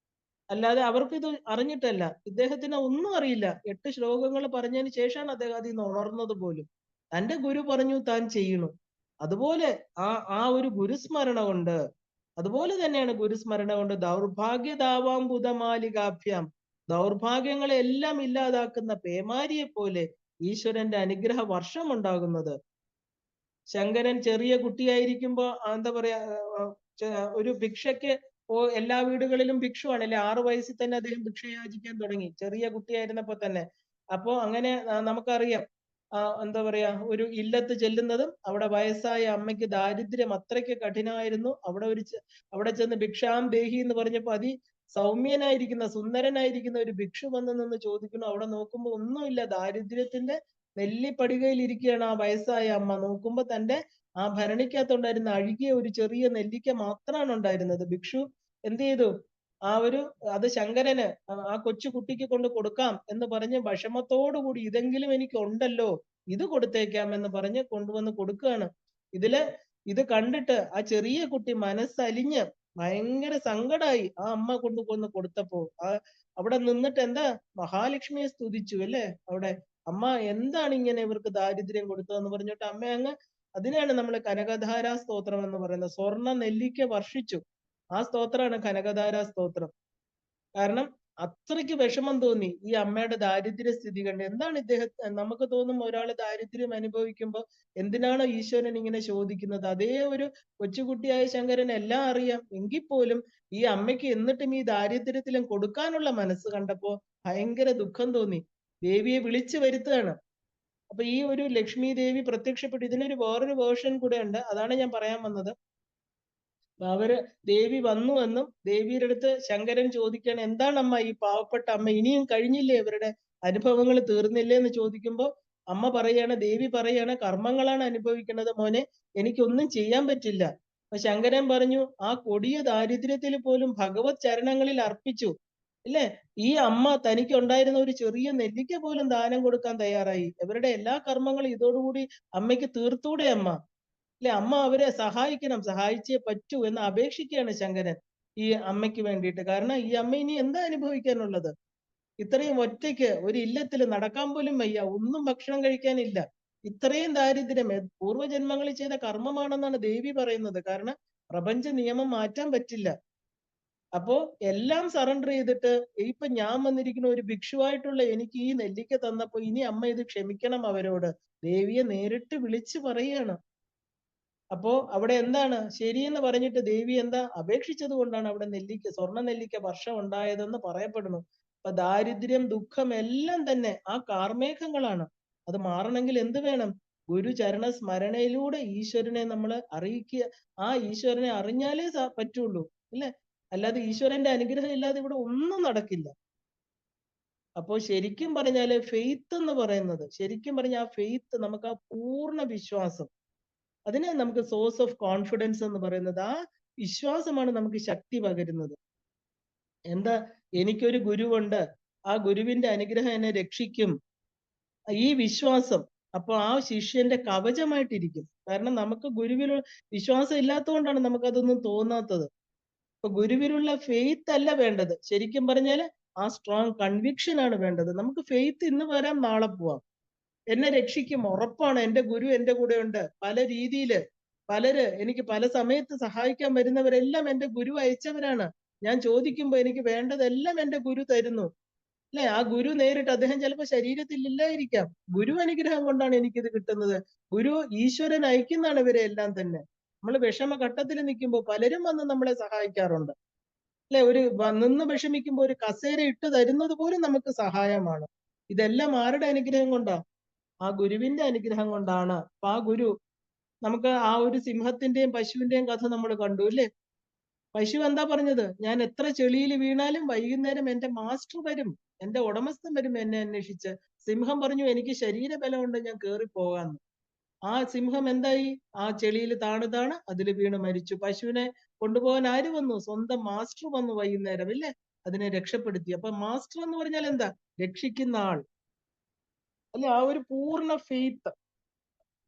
അല്ലാതെ അവർക്ക് ഇത് അറിഞ്ഞിട്ടല്ല. ഇദ്ദേഹത്തിന് ഒന്നും അറിയില്ല. 8 ശ്ലോകങ്ങൾ പറഞ്ഞതിന് ശേഷമാണ് അദ്ദേഹം അതിൽ നിന്ന് ഉണർന്നത് പോലും. തന്റെ ഗുരു പറഞ്ഞു, താൻ ചെയ്യണു. അതുപോലെ ആ ഒരു ഗുരുസ്മരണ കൊണ്ട്, അതുപോലെ തന്നെയാണ് ഗുരുസ്മരണ കൊണ്ട് ദൗർഭാഗ്യദാവാംബുധമാലികാഭ്യാം, ദൗർഭാഗ്യങ്ങളെ എല്ലാം ഇല്ലാതാക്കുന്ന പേമാരിയെ പോലെ ഈശ്വരന്റെ അനുഗ്രഹ വർഷം ഉണ്ടാകുന്നത്. ശങ്കരൻ ചെറിയ കുട്ടിയായിരിക്കുമ്പോ എന്താ പറയാ, ഒരു ഭിക്ഷയ്ക്ക് എല്ലാ വീടുകളിലും ഭിക്ഷുവാണല്ലേ. 6 വയസ്സിൽ തന്നെ അദ്ദേഹം ഭിക്ഷ യാചിക്കാൻ തുടങ്ങി, ചെറിയ കുട്ടിയായിരുന്നപ്പോ തന്നെ. അപ്പോ അങ്ങനെ നമുക്കറിയാം, എന്താ പറയാ, ഒരു ഇല്ലത്ത് ചെല്ലുന്നതും അവിടെ വയസ്സായ അമ്മയ്ക്ക് ദാരിദ്ര്യം അത്രയ്ക്ക് കഠിനമായിരുന്നു. അവിടെ ചെന്ന് ഭിക്ഷാം ദേഹി എന്ന് പറഞ്ഞപ്പോ സൗമ്യനായിരിക്കുന്ന സുന്ദരനായിരിക്കുന്ന ഒരു ഭിക്ഷു വന്ന് നിന്ന് ചോദിക്കുന്നു. അവിടെ നോക്കുമ്പോ ഒന്നുമില്ല, ദാരിദ്ര്യത്തിന്റെ നെല്ലിപ്പടികയിൽ ഇരിക്കുകയാണ് ആ വയസ്സായ അമ്മ. നോക്കുമ്പോ തന്റെ ആ ഭരണിക്കകത്തുണ്ടായിരുന്ന അഴുകിയ ഒരു ചെറിയ നെല്ലിക്ക മാത്രമാണ് ഉണ്ടായിരുന്നത്. ഭിക്ഷു എന്ത് ചെയ്തു, അത് ശങ്കരന് ആ കൊച്ചു കുട്ടിക്ക് കൊണ്ട് കൊടുക്കാം എന്ന് പറഞ്ഞ് വിഷമത്തോടു കൂടി, ഇതെങ്കിലും എനിക്ക് ഉണ്ടല്ലോ, ഇത് കൊടുത്തേക്കാം എന്ന് പറഞ്ഞ് കൊണ്ടുവന്ന് കൊടുക്കുകയാണ്. ഇത് കണ്ടിട്ട് ആ ചെറിയ കുട്ടി മനസ്സലിഞ്ഞ് ഭയങ്കര സങ്കടമായി ആ അമ്മ കൊണ്ടുവന്ന് കൊടുത്തപ്പോ. അവിടെ നിന്നിട്ട് എന്താ, മഹാലക്ഷ്മിയെ സ്തുതിച്ചു അല്ലേ. അവിടെ അമ്മ എന്താണ് ഇങ്ങനെ ഇവർക്ക് ദാരിദ്ര്യം കൊടുത്തതെന്ന് പറഞ്ഞിട്ട് അമ്മ അതിനാണ് നമ്മൾ കനകധാരാ സ്തോത്രം എന്ന് പറയുന്നത്. സ്വർണ്ണ നെല്ലിക്ക വർഷിച്ചു. ആ സ്തോത്രമാണ് കനകധാരാ സ്തോത്രം. കാരണം അത്രയ്ക്ക് വിഷമം തോന്നി ഈ അമ്മയുടെ ദാരിദ്ര്യ സ്ഥിതി കണ്ട്. എന്താണ് നമുക്ക് തോന്നും, ഒരാൾ ദാരിദ്ര്യം അനുഭവിക്കുമ്പോൾ എന്തിനാണോ ഈശ്വരൻ ഇങ്ങനെ ചോദിക്കുന്നത്? അതേ ഒരു കൊച്ചുകുട്ടിയായ ശങ്കരൻ എല്ലാം അറിയാം. എങ്കിൽ പോലും ഈ അമ്മയ്ക്ക് എന്നിട്ടും ഈ ദാരിദ്ര്യത്തിലും കൊടുക്കാനുള്ള മനസ്സ് കണ്ടപ്പോ ഭയങ്കര ദുഃഖം തോന്നി. ദേവിയെ വിളിച്ചു വരുത്തുകയാണ്. അപ്പൊ ഈ ഒരു ലക്ഷ്മി ദേവി പ്രത്യക്ഷപ്പെട്ടു. ഇതിനൊരു വേറൊരു വേർഷൻ കൂടെ ഉണ്ട്, അതാണ് ഞാൻ പറയാൻ വന്നത്. ദേവി വന്നുവെന്നും ദേവിയുടെ അടുത്ത് ശങ്കരൻ ചോദിക്കുകയാണ്, എന്താണ് അമ്മ ഈ പാവപ്പെട്ട അമ്മ, ഇനിയും കഴിഞ്ഞില്ലേ, ഇവരുടെ അനുഭവങ്ങൾ തീർന്നില്ലേ എന്ന് ചോദിക്കുമ്പോൾ ദേവി പറയാണ്, കർമ്മങ്ങളാണ് അനുഭവിക്കുന്നത് മോനെ, എനിക്കൊന്നും ചെയ്യാൻ പറ്റില്ല. അപ്പൊ ശങ്കരൻ പറഞ്ഞു, ആ കൊടിയ ദാരിദ്ര്യത്തിൽ പോലും ഭഗവത് ചരണങ്ങളിൽ അർപ്പിച്ചു അല്ലേ. ഈ അമ്മ തനിക്ക് ഉണ്ടായിരുന്ന ഒരു ചെറിയ നെല്ലിക്ക പോലും ദാനം കൊടുക്കാൻ തയ്യാറായി. ഇവരുടെ എല്ലാ കർമ്മങ്ങളും ഇതോടുകൂടി അമ്മയ്ക്ക് തീർത്തൂടെ അമ്മ അല്ലെ. അമ്മ അവരെ സഹായിക്കണം, സഹായിച്ചേ പറ്റൂ എന്ന് അപേക്ഷിക്കുകയാണ് ശങ്കരൻ ഈ അമ്മയ്ക്ക് വേണ്ടിയിട്ട്. കാരണം ഈ അമ്മ ഇനി എന്താ അനുഭവിക്കാനുള്ളത്? ഇത്രയും ഒറ്റയ്ക്ക് ഒരു ഇല്ലത്തിൽ നടക്കാൻ പോലും വയ്യ, ഒന്നും ഭക്ഷണം കഴിക്കാനില്ല. ഇത്രയും ദാരിദ്ര്യം പൂർവ്വജന്മങ്ങളിൽ ചെയ്ത കർമ്മമാണെന്നാണ് ദേവി പറയുന്നത്. കാരണം പ്രപഞ്ച നിയമം മാറ്റാൻ പറ്റില്ല. അപ്പോ എല്ലാം സറണ്ടർ ചെയ്തിട്ട് ഇപ്പൊ ഞാൻ വന്നിരിക്കുന്ന ഒരു ഭിക്ഷുവായിട്ടുള്ള എനിക്ക് ഈ നെല്ലിക്ക തന്നപ്പോ ഇനി അമ്മ ഇത് ക്ഷമിക്കണം അവരോട്, ദേവിയെ നേരിട്ട് വിളിച്ചു പറയുകയാണ്. അപ്പോ അവിടെ എന്താണ് ശരിയെന്ന് പറഞ്ഞിട്ട് ദേവി എന്താ അപേക്ഷിച്ചത് കൊണ്ടാണ് അവിടെ സ്വർണ്ണ നെല്ലിക്ക വർഷം ഉണ്ടായതെന്ന് പറയപ്പെടുന്നു. അപ്പൊ ദാരിദ്ര്യം, ദുഃഖം എല്ലാം തന്നെ ആ കാർമേഘങ്ങളാണ്. അത് മാറണമെങ്കിൽ എന്ത് വേണം? ഗുരുചരണ സ്മരണയിലൂടെ ഈശ്വരനെ നമ്മൾ അറിയിക്കുക. ആ ഈശ്വരനെ അറിഞ്ഞാലേ പറ്റുള്ളൂ അല്ലെ. അല്ലാതെ ഈശ്വരന്റെ അനുഗ്രഹം ഇല്ലാതെ ഇവിടെ ഒന്നും നടക്കില്ല. അപ്പോൾ ശരിക്കും പറഞ്ഞാല് ഫെയ്ത്ത് എന്ന് പറയുന്നത്, ശരിക്കും പറഞ്ഞ ആ ഫെയ്ത്ത്, നമുക്ക് ആ പൂർണ്ണ വിശ്വാസം, അതിനെ നമുക്ക് സോഴ്സ് ഓഫ് കോൺഫിഡൻസ് എന്ന് പറയുന്നത്. ആ വിശ്വാസമാണ് നമുക്ക് ശക്തി പകരുന്നത്. എന്താ, എനിക്കൊരു ഗുരുവുണ്ട്, ആ ഗുരുവിന്റെ അനുഗ്രഹം എന്നെ രക്ഷിക്കും, ഈ വിശ്വാസം അപ്പൊ ആ ശിഷ്യന്റെ കവചമായിട്ടിരിക്കും. കാരണം നമുക്ക് ഗുരുവിൽ വിശ്വാസം ഇല്ലാത്തതുകൊണ്ടാണ് നമുക്കതൊന്നും തോന്നാത്തത്. അപ്പൊ ഗുരുവിലുള്ള ഫെയ്ത്ത് അല്ല വേണ്ടത്, ശരിക്കും പറഞ്ഞാല് ആ സ്ട്രോങ് കൺവിക്ഷൻ ആണ് വേണ്ടത്. നമുക്ക് ഫെയ്ത്ത് ഇന്ന് വരാം, നാളെ പോവാം, എന്നെ രക്ഷിക്കും, ഉറപ്പാണ്, എന്റെ ഗുരു എന്റെ കൂടെ ഉണ്ട്. പല രീതിയില് എനിക്ക് പല സമയത്ത് സഹായിക്കാൻ വരുന്നവരെല്ലാം എന്റെ ഗുരു അയച്ചവരാണ്. ഞാൻ ചോദിക്കുമ്പോ എനിക്ക് വേണ്ടതെല്ലാം എന്റെ ഗുരു തരുന്നു അല്ലെ. ആ ഗുരു നേരിട്ട്, അദ്ദേഹം ചിലപ്പോൾ ശരീരത്തിൽ ഇല്ലായിരിക്കാം, ഗുരു അനുഗ്രഹം കൊണ്ടാണ് എനിക്കിത് കിട്ടുന്നത്. ഗുരു ഈശ്വരൻ അയക്കുന്നതാണ് ഇവരെ എല്ലാം തന്നെ. നമ്മൾ വിഷമഘട്ടത്തിൽ നിൽക്കുമ്പോൾ പലരും വന്ന് നമ്മളെ സഹായിക്കാറുണ്ട് അല്ലെ. നിന്ന് വിഷമിക്കുമ്പോൾ ഒരു കസേര ഇട്ട് തരുന്നത് പോലും നമുക്ക് സഹായമാണ്. ഇതെല്ലാം ആരുടെ അനുഗ്രഹം കൊണ്ടാ? ആ ഗുരുവിന്റെ അനുഗ്രഹം കൊണ്ടാണ്. അപ്പൊ ആ ഗുരു നമുക്ക് ആ ഒരു സിംഹത്തിന്റെയും പശുവിന്റെയും കഥ നമ്മൾ കണ്ടു അല്ലേ. പശു എന്താ പറഞ്ഞത്? ഞാൻ എത്ര ചെളിയിൽ വീണാലും വൈകുന്നേരം എന്റെ മാസ്റ്റർ വരും, എന്റെ ഉടമസ്ഥൻ വരും എന്നെ അന്വേഷിച്ച്. സിംഹം പറഞ്ഞു, എനിക്ക് ശരീരബലമുണ്ട്, ഞാൻ കേറിപ്പോകാന്ന്. ആ സിംഹം എന്തായി? ആ ചെളിയിൽ താണ് അതിൽ വീണ് മരിച്ചു. പശുവിനെ കൊണ്ടുപോകാൻ ആര് വന്നു? സ്വന്തം മാസ്റ്റർ വന്നു വൈകുന്നേരം ഇല്ലേ, അതിനെ രക്ഷപ്പെടുത്തി. അപ്പൊ മാസ്റ്റർ എന്ന് പറഞ്ഞാൽ എന്താ? രക്ഷിക്കുന്ന ആൾ അല്ലെ. ആ ഒരു പൂർണ്ണ ഫെയ്ത്ത്.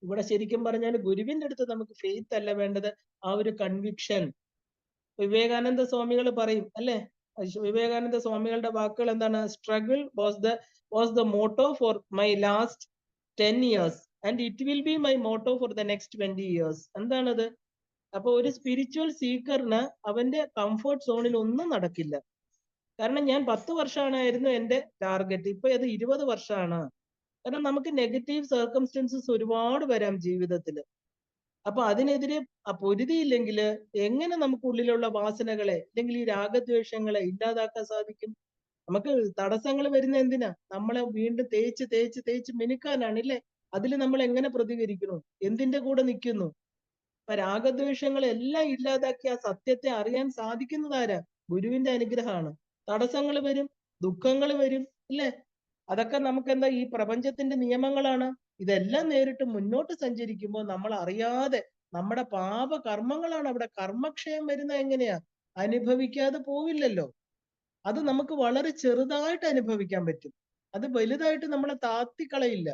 ഇവിടെ ശരിക്കും പറഞ്ഞാൽ ഗുരുവിന്റെ അടുത്ത് നമുക്ക് ഫെയ്ത്ത് അല്ല വേണ്ടത്, ആ ഒരു കൺവിക്ഷൻ. വിവേകാനന്ദ സ്വാമികൾ പറയും അല്ലെ, വിവേകാനന്ദ സ്വാമികളുടെ വാക്കുകൾ എന്താണ്? Struggle was the motto for my last 10 years and it will be my motto for the next 20 years. എന്താണത്? അപ്പൊ ഒരു സ്പിരിച്വൽ സീക്കറിന് അവന്റെ കംഫർട്ട് സോണിൽ ഒന്നും നടക്കില്ല. കാരണം ഞാൻ 10 വർഷമായിരുന്നു എന്റെ ടാർഗറ്റ്, ഇപ്പൊ അത് 20 വർഷമാണ്. കാരണം നമുക്ക് നെഗറ്റീവ് സർക്കംസ്റ്റൻസസ് ഒരുപാട് വരാം ജീവിതത്തിൽ. അപ്പൊ അതിനെതിരെ പൊരുതിയില്ലെങ്കിൽ എങ്ങനെ നമുക്ക് ഉള്ളിലുള്ള വാസനകളെ അല്ലെങ്കിൽ ഈ രാഗദ്വേഷങ്ങളെ ഇല്ലാതാക്കാൻ സാധിക്കും? നമുക്ക് തടസ്സങ്ങൾ വരുന്ന എന്തിനാ? നമ്മളെ വീണ്ടും തേച്ച് തേച്ച് തേച്ച് മിനുക്കാനാണ് ഇല്ലേ? അതിൽ നമ്മൾ എങ്ങനെ പ്രതികരിക്കുന്നു? എന്തിന്റെ കൂടെ നിൽക്കുന്നു? അപ്പൊ രാഗദ്വേഷങ്ങളെല്ലാം ഇല്ലാതാക്കി ആ സത്യത്തെ അറിയാൻ സാധിക്കുന്നത് ആരാ? ഗുരുവിന്റെ അനുഗ്രഹമാണ്. തടസ്സങ്ങൾ വരും, ദുഃഖങ്ങൾ വരും, ഇല്ലേ? അതൊക്കെ നമുക്ക് എന്താ ഈ പ്രപഞ്ചത്തിന്റെ നിയമങ്ങളാണ്. ഇതെല്ലാം നേരിട്ട് മുന്നോട്ട് സഞ്ചരിക്കുമ്പോൾ നമ്മൾ അറിയാതെ നമ്മുടെ പാപ കർമ്മങ്ങളാണ് അവിടെ കർമ്മക്ഷയം വരുന്ന എങ്ങനെയാ? അനുഭവിക്കാതെ പോവില്ലല്ലോ. അത് നമുക്ക് വളരെ ചെറുതായിട്ട് അനുഭവിക്കാൻ പറ്റും. അത് വലുതായിട്ട് നമ്മളെ താത്തിക്കളയില്ല.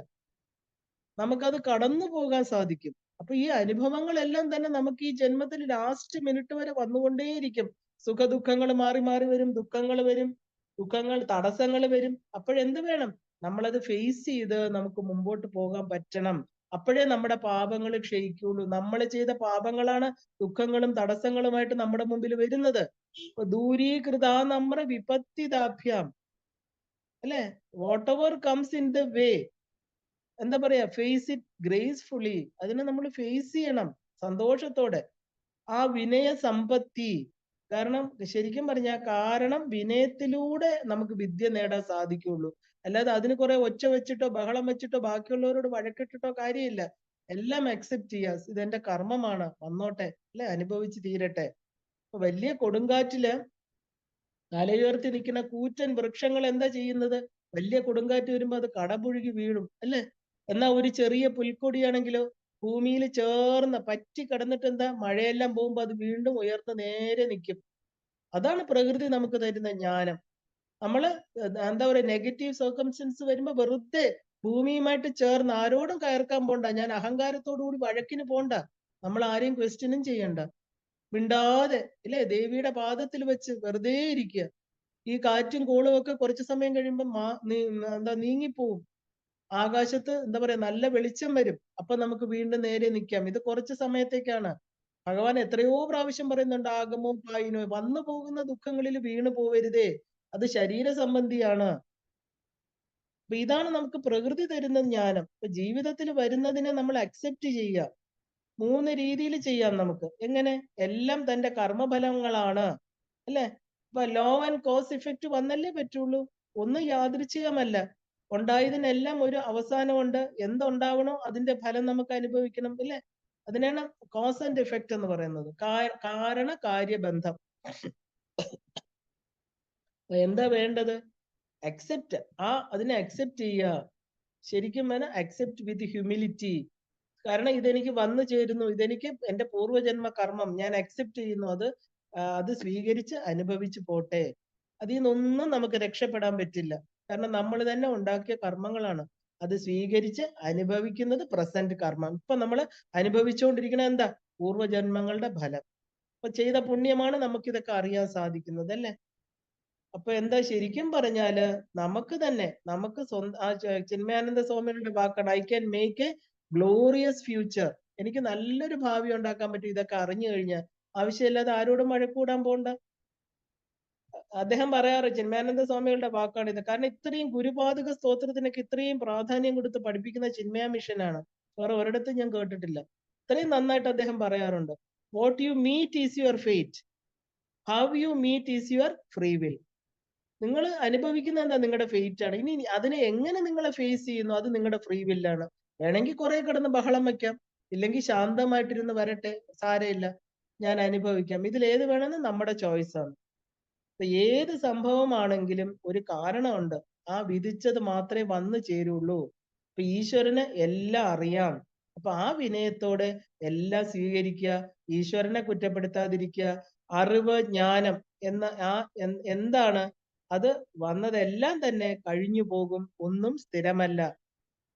നമുക്കത് കടന്നു പോകാൻ സാധിക്കും. അപ്പൊ ഈ അനുഭവങ്ങളെല്ലാം തന്നെ നമുക്ക് ഈ ജന്മത്തിൽ ലാസ്റ്റ് മിനിറ്റ് വരെ വന്നുകൊണ്ടേയിരിക്കും. സുഖദുഃഖങ്ങൾ മാറി മാറി വരും, ദുഃഖങ്ങൾ വരും, തടസ്സങ്ങൾ വരും. അപ്പോഴെന്ത് വേണം? നമ്മളത് ഫേസ് ചെയ്ത് നമുക്ക് മുമ്പോട്ട് പോകാൻ പറ്റണം. അപ്പോഴേ നമ്മുടെ പാപങ്ങൾ ക്ഷയിക്കുള്ളൂ. നമ്മൾ ചെയ്ത പാപങ്ങളാണ് ദുഃഖങ്ങളും തടസ്സങ്ങളുമായിട്ട് നമ്മുടെ മുമ്പിൽ വരുന്നത്. ദൂരീകൃതാ നമ്മുടെ വിപത്തിദാഭ്യാം, അല്ലെ? What ever comes in the way, എന്താ പറയാ, ഫേസ് ഇറ്റ് ഗ്രേസ്ഫുള്ളി. അതിനെ നമ്മൾ ഫേസ് ചെയ്യണം സന്തോഷത്തോടെ. ആ വിനയ സമ്പത്തി, കാരണം ശരിക്കും പറഞ്ഞാൽ കാരണം വിനയത്തിലൂടെ നമുക്ക് വിദ്യ നേടാൻ സാധിക്കുള്ളൂ. അല്ലാതെ അതിന് കുറെ ഒച്ച വെച്ചിട്ടോ ബഹളം വെച്ചിട്ടോ ബാക്കിയുള്ളവരോട് വഴക്കിട്ടിട്ടോ കാര്യമില്ല. എല്ലാം അക്സെപ്റ്റ് ചെയ്യുക, ഇതെന്റെ കർമ്മമാണ്, വന്നോട്ടെ, അല്ലെ, അനുഭവിച്ച് തീരട്ടെ. വലിയ കൊടുങ്കാറ്റില് തലയുയർത്തി നിൽക്കുന്ന കൂറ്റൻ വൃക്ഷങ്ങൾ എന്താ ചെയ്യുന്നത്? വലിയ കൊടുങ്കാറ്റ് വരുമ്പോ അത് കടപുഴുകി വീഴും, അല്ലെ? എന്നാ ഒരു ചെറിയ പുൽക്കൊടിയാണെങ്കിലോ ഭൂമിയിൽ ചേർന്ന് പറ്റി കിടന്നിട്ട് എന്താ, മഴയെല്ലാം പോകുമ്പോ അത് വീണ്ടും ഉയർന്ന് നേരെ നിൽക്കും. അതാണ് പ്രകൃതി നമുക്ക് തരുന്ന ജ്ഞാനം. നമ്മള് എന്താ പറയുക, നെഗറ്റീവ് സർക്കംസ്റ്റൻസ് വരുമ്പോ വെറുതെ ഭൂമിയുമായിട്ട് ചേർന്ന് ആരോടും കയർക്കാൻ പോണ്ട, ഞാൻ അഹങ്കാരത്തോടു കൂടി വഴക്കിന് പോണ്ട, നമ്മൾ ആരെയും ക്വസ്റ്റ്യനും ചെയ്യണ്ട, മിണ്ടാതെ ഇല്ലേ ദേവിയുടെ പാദത്തിൽ വെച്ച് വെറുതെ ഇരിക്കുക. ഈ കാറ്റും കോളും ഒക്കെ കുറച്ചു സമയം കഴിയുമ്പോൾ എന്താ നീങ്ങിപ്പോവും. ആകാശത്ത് എന്താ പറയാ നല്ല വെളിച്ചം വരും. അപ്പൊ നമുക്ക് വീണ്ടും നേരെ നിൽക്കാം. ഇത് കുറച്ച് സമയത്തേക്കാണ്. ഭഗവാൻ എത്രയോ പ്രാവശ്യം പറയുന്നുണ്ട്, ആഗമോ പായിനോ, വന്നു പോകുന്ന ദുഃഖങ്ങളിൽ വീണു പോവരുതേ, അത് ശരീര സംബന്ധിയാണ്. അപ്പൊ ഇതാണ് നമുക്ക് പ്രകൃതി തരുന്ന ജ്ഞാനം. ഇപ്പൊ ജീവിതത്തിൽ വരുന്നതിനെ നമ്മൾ അക്സെപ്റ്റ് ചെയ്യുക. 3 രീതിയിൽ ചെയ്യാം നമുക്ക്. എങ്ങനെ? എല്ലാം തന്റെ കർമ്മഫലങ്ങളാണ്, അല്ലെ? ഇപ്പൊ ലോ ആൻഡ് കോസ് ഇഫക്റ്റ് വന്നല്ലേ പറ്റുള്ളൂ. ഒന്നും യാദൃച്ഛികമല്ല. ഉണ്ടായതിനെല്ലാം ഒരു അവസാനമുണ്ട്. എന്തുണ്ടാവണോ അതിന്റെ ഫലം നമുക്ക് അനുഭവിക്കണം, ഇല്ലേ? അതിനാണ് കോസ് ആൻഡ് ഇഫക്റ്റ് എന്ന് പറയുന്നത്. കാരണ കാര്യബന്ധം. എന്താ വേണ്ടത്? അക്സെപ്റ്റ്. അതിനെ അക്സെപ്റ്റ് ചെയ്യുക. ശരിക്കും വേണം അക്സെപ്റ്റ് വിത്ത് ഹ്യൂമിലിറ്റി. കാരണം ഇതെനിക്ക് വന്നു ചേരുന്നു, ഇതെനിക്ക് എന്റെ പൂർവ്വജന്മ കർമ്മം, ഞാൻ അക്സെപ്റ്റ് ചെയ്യുന്നു. അത് സ്വീകരിച്ച് അനുഭവിച്ചു പോട്ടെ. അതിൽ നിന്നൊന്നും നമുക്ക് രക്ഷപ്പെടാൻ പറ്റില്ല. കാരണം നമ്മൾ തന്നെ ഉണ്ടാക്കിയ കർമ്മങ്ങളാണ്. അത് സ്വീകരിച്ച് അനുഭവിക്കുന്നത് പ്രസന്റ് കർമ്മം. ഇപ്പൊ നമ്മൾ അനുഭവിച്ചുകൊണ്ടിരിക്കുന്നത് എന്താ? പൂർവ്വജന്മങ്ങളുടെ ഫലം. അപ്പൊ ചെയ്ത പുണ്യമാണ് നമുക്ക് ഇതൊക്കെ അറിയാൻ സാധിക്കുന്നത്, അല്ലേ? അപ്പൊ എന്താ ശരിക്കും പറഞ്ഞാല് നമുക്ക് ചിന്മയാനന്ദ സ്വാമികളുടെ വാക്കാണ്, I can make A glorious future. എനിക്ക് നല്ലൊരു ഭാവി ഉണ്ടാക്കാൻ പറ്റും ഇതൊക്കെ അറിഞ്ഞു കഴിഞ്ഞാൽ. ആവശ്യമില്ലാതെ ആരോടും വഴക്കൂടാൻ പോണ്ട. അദ്ദേഹം പറയാറ്, ചിന്മയാനന്ദ സ്വാമികളുടെ വാക്കാണ് ഇത്. കാരണം ഇത്രയും ഗുരുപാദക സ്തോത്രത്തിനൊക്കെ ഇത്രയും പ്രാധാന്യം കൊടുത്ത് പഠിപ്പിക്കുന്ന ചിന്മയ മിഷനാണ്. വേറെ ഒരിടത്തും ഞാൻ കേട്ടിട്ടില്ല. ഇത്രയും നന്നായിട്ട് അദ്ദേഹം പറയാറുണ്ട്. What you meet is your fate, how you meet is your free will. നിങ്ങൾ അനുഭവിക്കുന്ന എന്താ നിങ്ങളുടെ ഫേറ്റ് ആണ്. ഇനി അതിനെ എങ്ങനെ നിങ്ങൾ ഫേസ് ചെയ്യുന്നു അത് നിങ്ങളുടെ ഫ്രീ വില്ലാണ്. വേണമെങ്കിൽ കുറെ കിടന്ന് ബഹളം വെക്കാം, ഇല്ലെങ്കിൽ ശാന്തമായിട്ടിരുന്ന് വരട്ടെ, സാരമില്ല, ഞാൻ അനുഭവിക്കാം. ഇതിൽ ഏത് വേണമെന്ന് നമ്മുടെ ചോയ്സ് ആണ്. അപ്പൊ ഏത് സംഭവമാണെങ്കിലും ഒരു കാരണമുണ്ട്. ആ വിധിച്ചത് മാത്രമേ വന്നു ചേരുള്ളൂ. അപ്പൊ ഈശ്വരന് എല്ലാം അറിയാം. അപ്പൊ ആ വിനയത്തോടെ എല്ലാം സ്വീകരിക്കുക, ഈശ്വരനെ കുറ്റപ്പെടുത്താതിരിക്കുക. അറിവ്, ജ്ഞാനം എന്ന എന്താണ്? അത് വന്നതെല്ലാം തന്നെ കഴിഞ്ഞു പോകും, ഒന്നും സ്ഥിരമല്ല,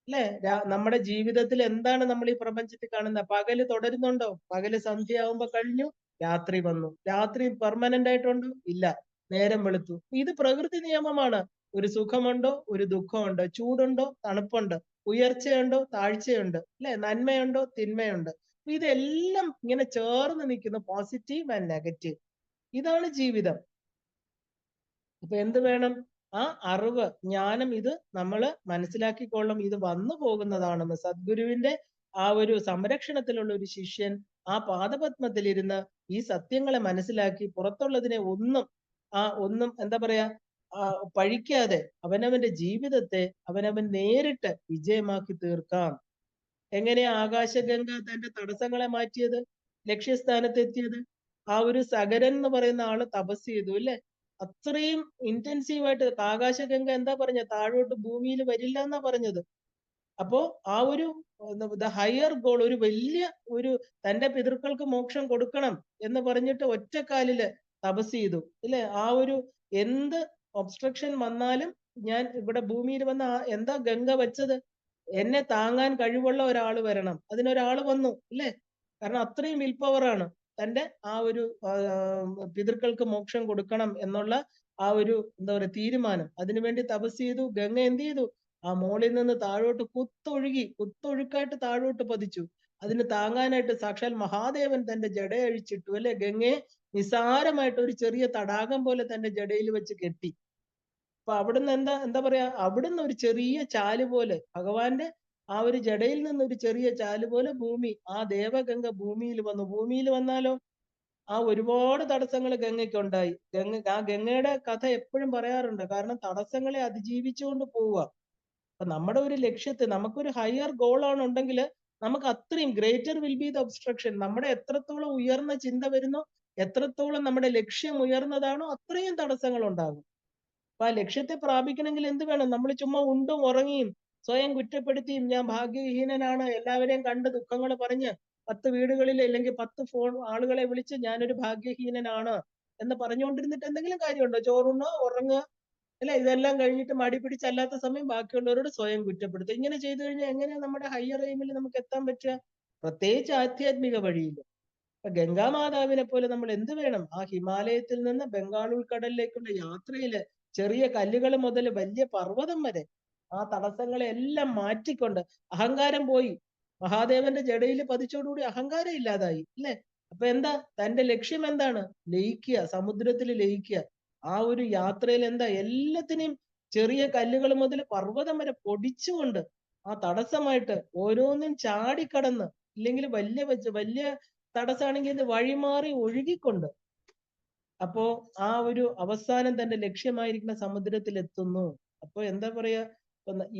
അല്ലെ? നമ്മുടെ ജീവിതത്തിൽ എന്താണ് നമ്മൾ ഈ പ്രപഞ്ചത്തിൽ കാണുന്ന? പകല് തുടരുന്നുണ്ടോ? പകല് സന്ധ്യയാവുമ്പോ കഴിഞ്ഞു, രാത്രി വന്നു. രാത്രി പെർമനന്റ് ആയിട്ടുണ്ടോ? ഇല്ല, നേരം വെളുത്തു. ഇത് പ്രകൃതി നിയമമാണ്. ഒരു സുഖമുണ്ടോ, ഒരു ദുഃഖമുണ്ടോ, ചൂടുണ്ടോ, തണുപ്പുണ്ട്, ഉയർച്ചയുണ്ടോ, താഴ്ചയുണ്ട്, അല്ലെ? നന്മയുണ്ടോ, തിന്മയുണ്ട്. ഇതെല്ലാം ഇങ്ങനെ ചേർന്ന് നിൽക്കുന്നു, പോസിറ്റീവ് ആൻഡ് നെഗറ്റീവ്. ഇതാണ് ജീവിതം. അപ്പൊ എന്ത് വേണം? ആ അറിവ്, ജ്ഞാനം, ഇത് നമ്മൾ മനസ്സിലാക്കിക്കൊള്ളണം. ഇത് വന്നു പോകുന്നതാണെന്ന്, സദ്ഗുരുവിന്റെ ആ ഒരു സംരക്ഷണത്തിലുള്ള ഒരു ശിഷ്യൻ ആ പാദപത്മത്തിലിരുന്ന് ഈ സത്യങ്ങളെ മനസ്സിലാക്കി പുറത്തുള്ളതിനെ ഒന്നും എന്താ പറയാ പഴിക്കാതെ അവനവന്റെ ജീവിതത്തെ അവനവൻ നേരിട്ട് വിജയമാക്കി തീർക്കാം. എങ്ങനെയാ ആകാശഗംഗ തന്റെ തടസ്സങ്ങളെ മാറ്റിയത്, ലക്ഷ്യസ്ഥാനത്തെത്തിയത്? ആ ഒരു സഗരൻ എന്ന് പറയുന്ന ആള് തപസ് ചെയ്തു അല്ലെ? അത്രയും ഇന്റൻസീവായിട്ട് ആകാശഗംഗ എന്താ പറഞ്ഞ, താഴോട്ട് ഭൂമിയിൽ വരില്ല എന്നാ പറഞ്ഞത്. അപ്പോ ആ ഒരു ദ ഹയർ ഗോൾ, ഒരു വലിയ ഒരു തന്റെ പിതൃക്കൾക്ക് മോക്ഷം കൊടുക്കണം എന്ന് പറഞ്ഞിട്ട് ഒറ്റക്കാലില് തപസ് ചെയ്തു ഇല്ലേ? ആ ഒരു എന്ത് ഒബ്സ്ട്രക്ഷൻ വന്നാലും ഞാൻ ഇവിടെ ഭൂമിയിൽ വന്ന എന്താ ഗംഗ വെച്ചത്? എന്നെ താങ്ങാൻ കഴിവുള്ള ഒരാൾ വരണം. അതിനൊരാൾ വന്നു ഇല്ലേ? കാരണം അത്രയും വിൽ പവറാണ്. തന്റെ ആ ഒരു പിതൃക്കൾക്ക് മോക്ഷം കൊടുക്കണം എന്നുള്ള ആ ഒരു എന്താ പറയുക തീരുമാനം. അതിനുവേണ്ടി തപസ് ചെയ്തു. ഗംഗ എന്ത് ചെയ്തു? ആ മോളിൽ നിന്ന് താഴോട്ട് കുത്തൊഴുക്കായിട്ട് താഴോട്ട് പതിച്ചു. അതിന് താങ്ങാനായിട്ട് സാക്ഷാൽ മഹാദേവൻ തന്റെ ജട അഴിച്ചിട്ടു അല്ലെ? ഗംഗയെ നിസാരമായിട്ട് ഒരു ചെറിയ തടാകം പോലെ തന്റെ ജടയിൽ വെച്ച് കെട്ടി. അപ്പൊ അവിടുന്ന് എന്താ പറയാ, അവിടുന്ന് ഒരു ചെറിയ ചാല് പോലെ ഭഗവാന്റെ ആ ഒരു ജടയിൽ നിന്ന് ഒരു ചെറിയ ചാല് പോലെ ആ ദേവഗംഗ ഭൂമിയിൽ വന്നു. ഭൂമിയിൽ വന്നാലോ ആ ഒരുപാട് തടസ്സങ്ങൾ ഗംഗയ്ക്കുണ്ടായി. ആ ഗംഗയുടെ കഥ എപ്പോഴും പറയാറുണ്ട്. കാരണം തടസ്സങ്ങളെ അതിജീവിച്ചുകൊണ്ട് പോവുക. അപ്പൊ നമ്മുടെ ഒരു ലക്ഷ്യത്തെ, നമുക്കൊരു ഹയർ ഗോൾ ആണ് ഉണ്ടെങ്കിൽ നമുക്ക് അത്രയും greater will be the obstruction. നമ്മുടെ എത്രത്തോളം ഉയർന്ന ചിന്ത വരുന്നോ, എത്രത്തോളം നമ്മുടെ ലക്ഷ്യം ഉയർന്നതാണോ, അത്രയും തടസ്സങ്ങൾ ഉണ്ടാകും. അപ്പൊ ആ ലക്ഷ്യത്തെ പ്രാപിക്കണമെങ്കിൽ എന്ത് വേണം? നമ്മൾ ചുമ്മാ ഉണ്ടും ഉറങ്ങിയും സ്വയം കുറ്റപ്പെടുത്തിയും ഞാൻ ഭാഗ്യഹീനനാണ്, എല്ലാവരെയും കണ്ട് ദുഃഖങ്ങൾ പറഞ്ഞ് 10 വീടുകളിൽ അല്ലെങ്കിൽ 10 ആളുകളെ വിളിച്ച് ഞാനൊരു ഭാഗ്യഹീനനാണ് എന്ന് പറഞ്ഞുകൊണ്ടിരുന്നിട്ട് എന്തെങ്കിലും കാര്യമുണ്ടോ? ചോറുണ്ണോ, ഉറങ്ങുക അല്ലെ? ഇതെല്ലാം കഴിഞ്ഞിട്ട് മടി പിടിച്ചല്ലാത്ത സമയം ബാക്കിയുള്ളവരോട് സ്വയം കുറ്റപ്പെടുത്തുക. ഇങ്ങനെ ചെയ്തു കഴിഞ്ഞാൽ എങ്ങനെയാ നമ്മുടെ ഹയർ എയിമിൽ നമുക്ക് എത്താൻ പറ്റുക? പ്രത്യേകിച്ച് ആധ്യാത്മിക വഴിയിൽ. അപ്പൊ ഗംഗാമാതാവിനെ പോലെ നമ്മൾ എന്ത് വേണം? ആ ഹിമാലയത്തിൽ നിന്ന് ബംഗാൾ ഉൾക്കടലിലേക്കുള്ള യാത്രയില് ചെറിയ കല്ലുകൾ മുതൽ വലിയ പർവ്വതം വരെ ആ തടസ്സങ്ങളെ എല്ലാം മാറ്റിക്കൊണ്ട് അഹങ്കാരം പോയി. മഹാദേവന്റെ ജടയിൽ പതിച്ചോടുകൂടി അഹങ്കാരം ഇല്ലാതായി അല്ലെ? അപ്പൊ എന്താ തന്റെ ലക്ഷ്യം? എന്താണ്? ലയിക്കുക, സമുദ്രത്തിൽ ലയിക്കുക. ആ ഒരു യാത്രയിൽ എന്താ എല്ലാത്തിനെയും ചെറിയ കല്ലുകൾ മുതൽ പർവ്വതം വരെ പൊടിച്ചുകൊണ്ട് ആ തടസ്സമായിട്ട് ഓരോന്നും ചാടിക്കടന്ന്, ഇല്ലെങ്കിൽ വലിയ തടസ്സമാണെങ്കിൽ ഇത് വഴിമാറി ഒഴുകിക്കൊണ്ട് അപ്പോ ആ ഒരു അവസാനം തന്റെ ലക്ഷ്യമായിരിക്കുന്ന സമുദ്രത്തിൽ എത്തുന്നു. അപ്പൊ എന്താ പറയാ,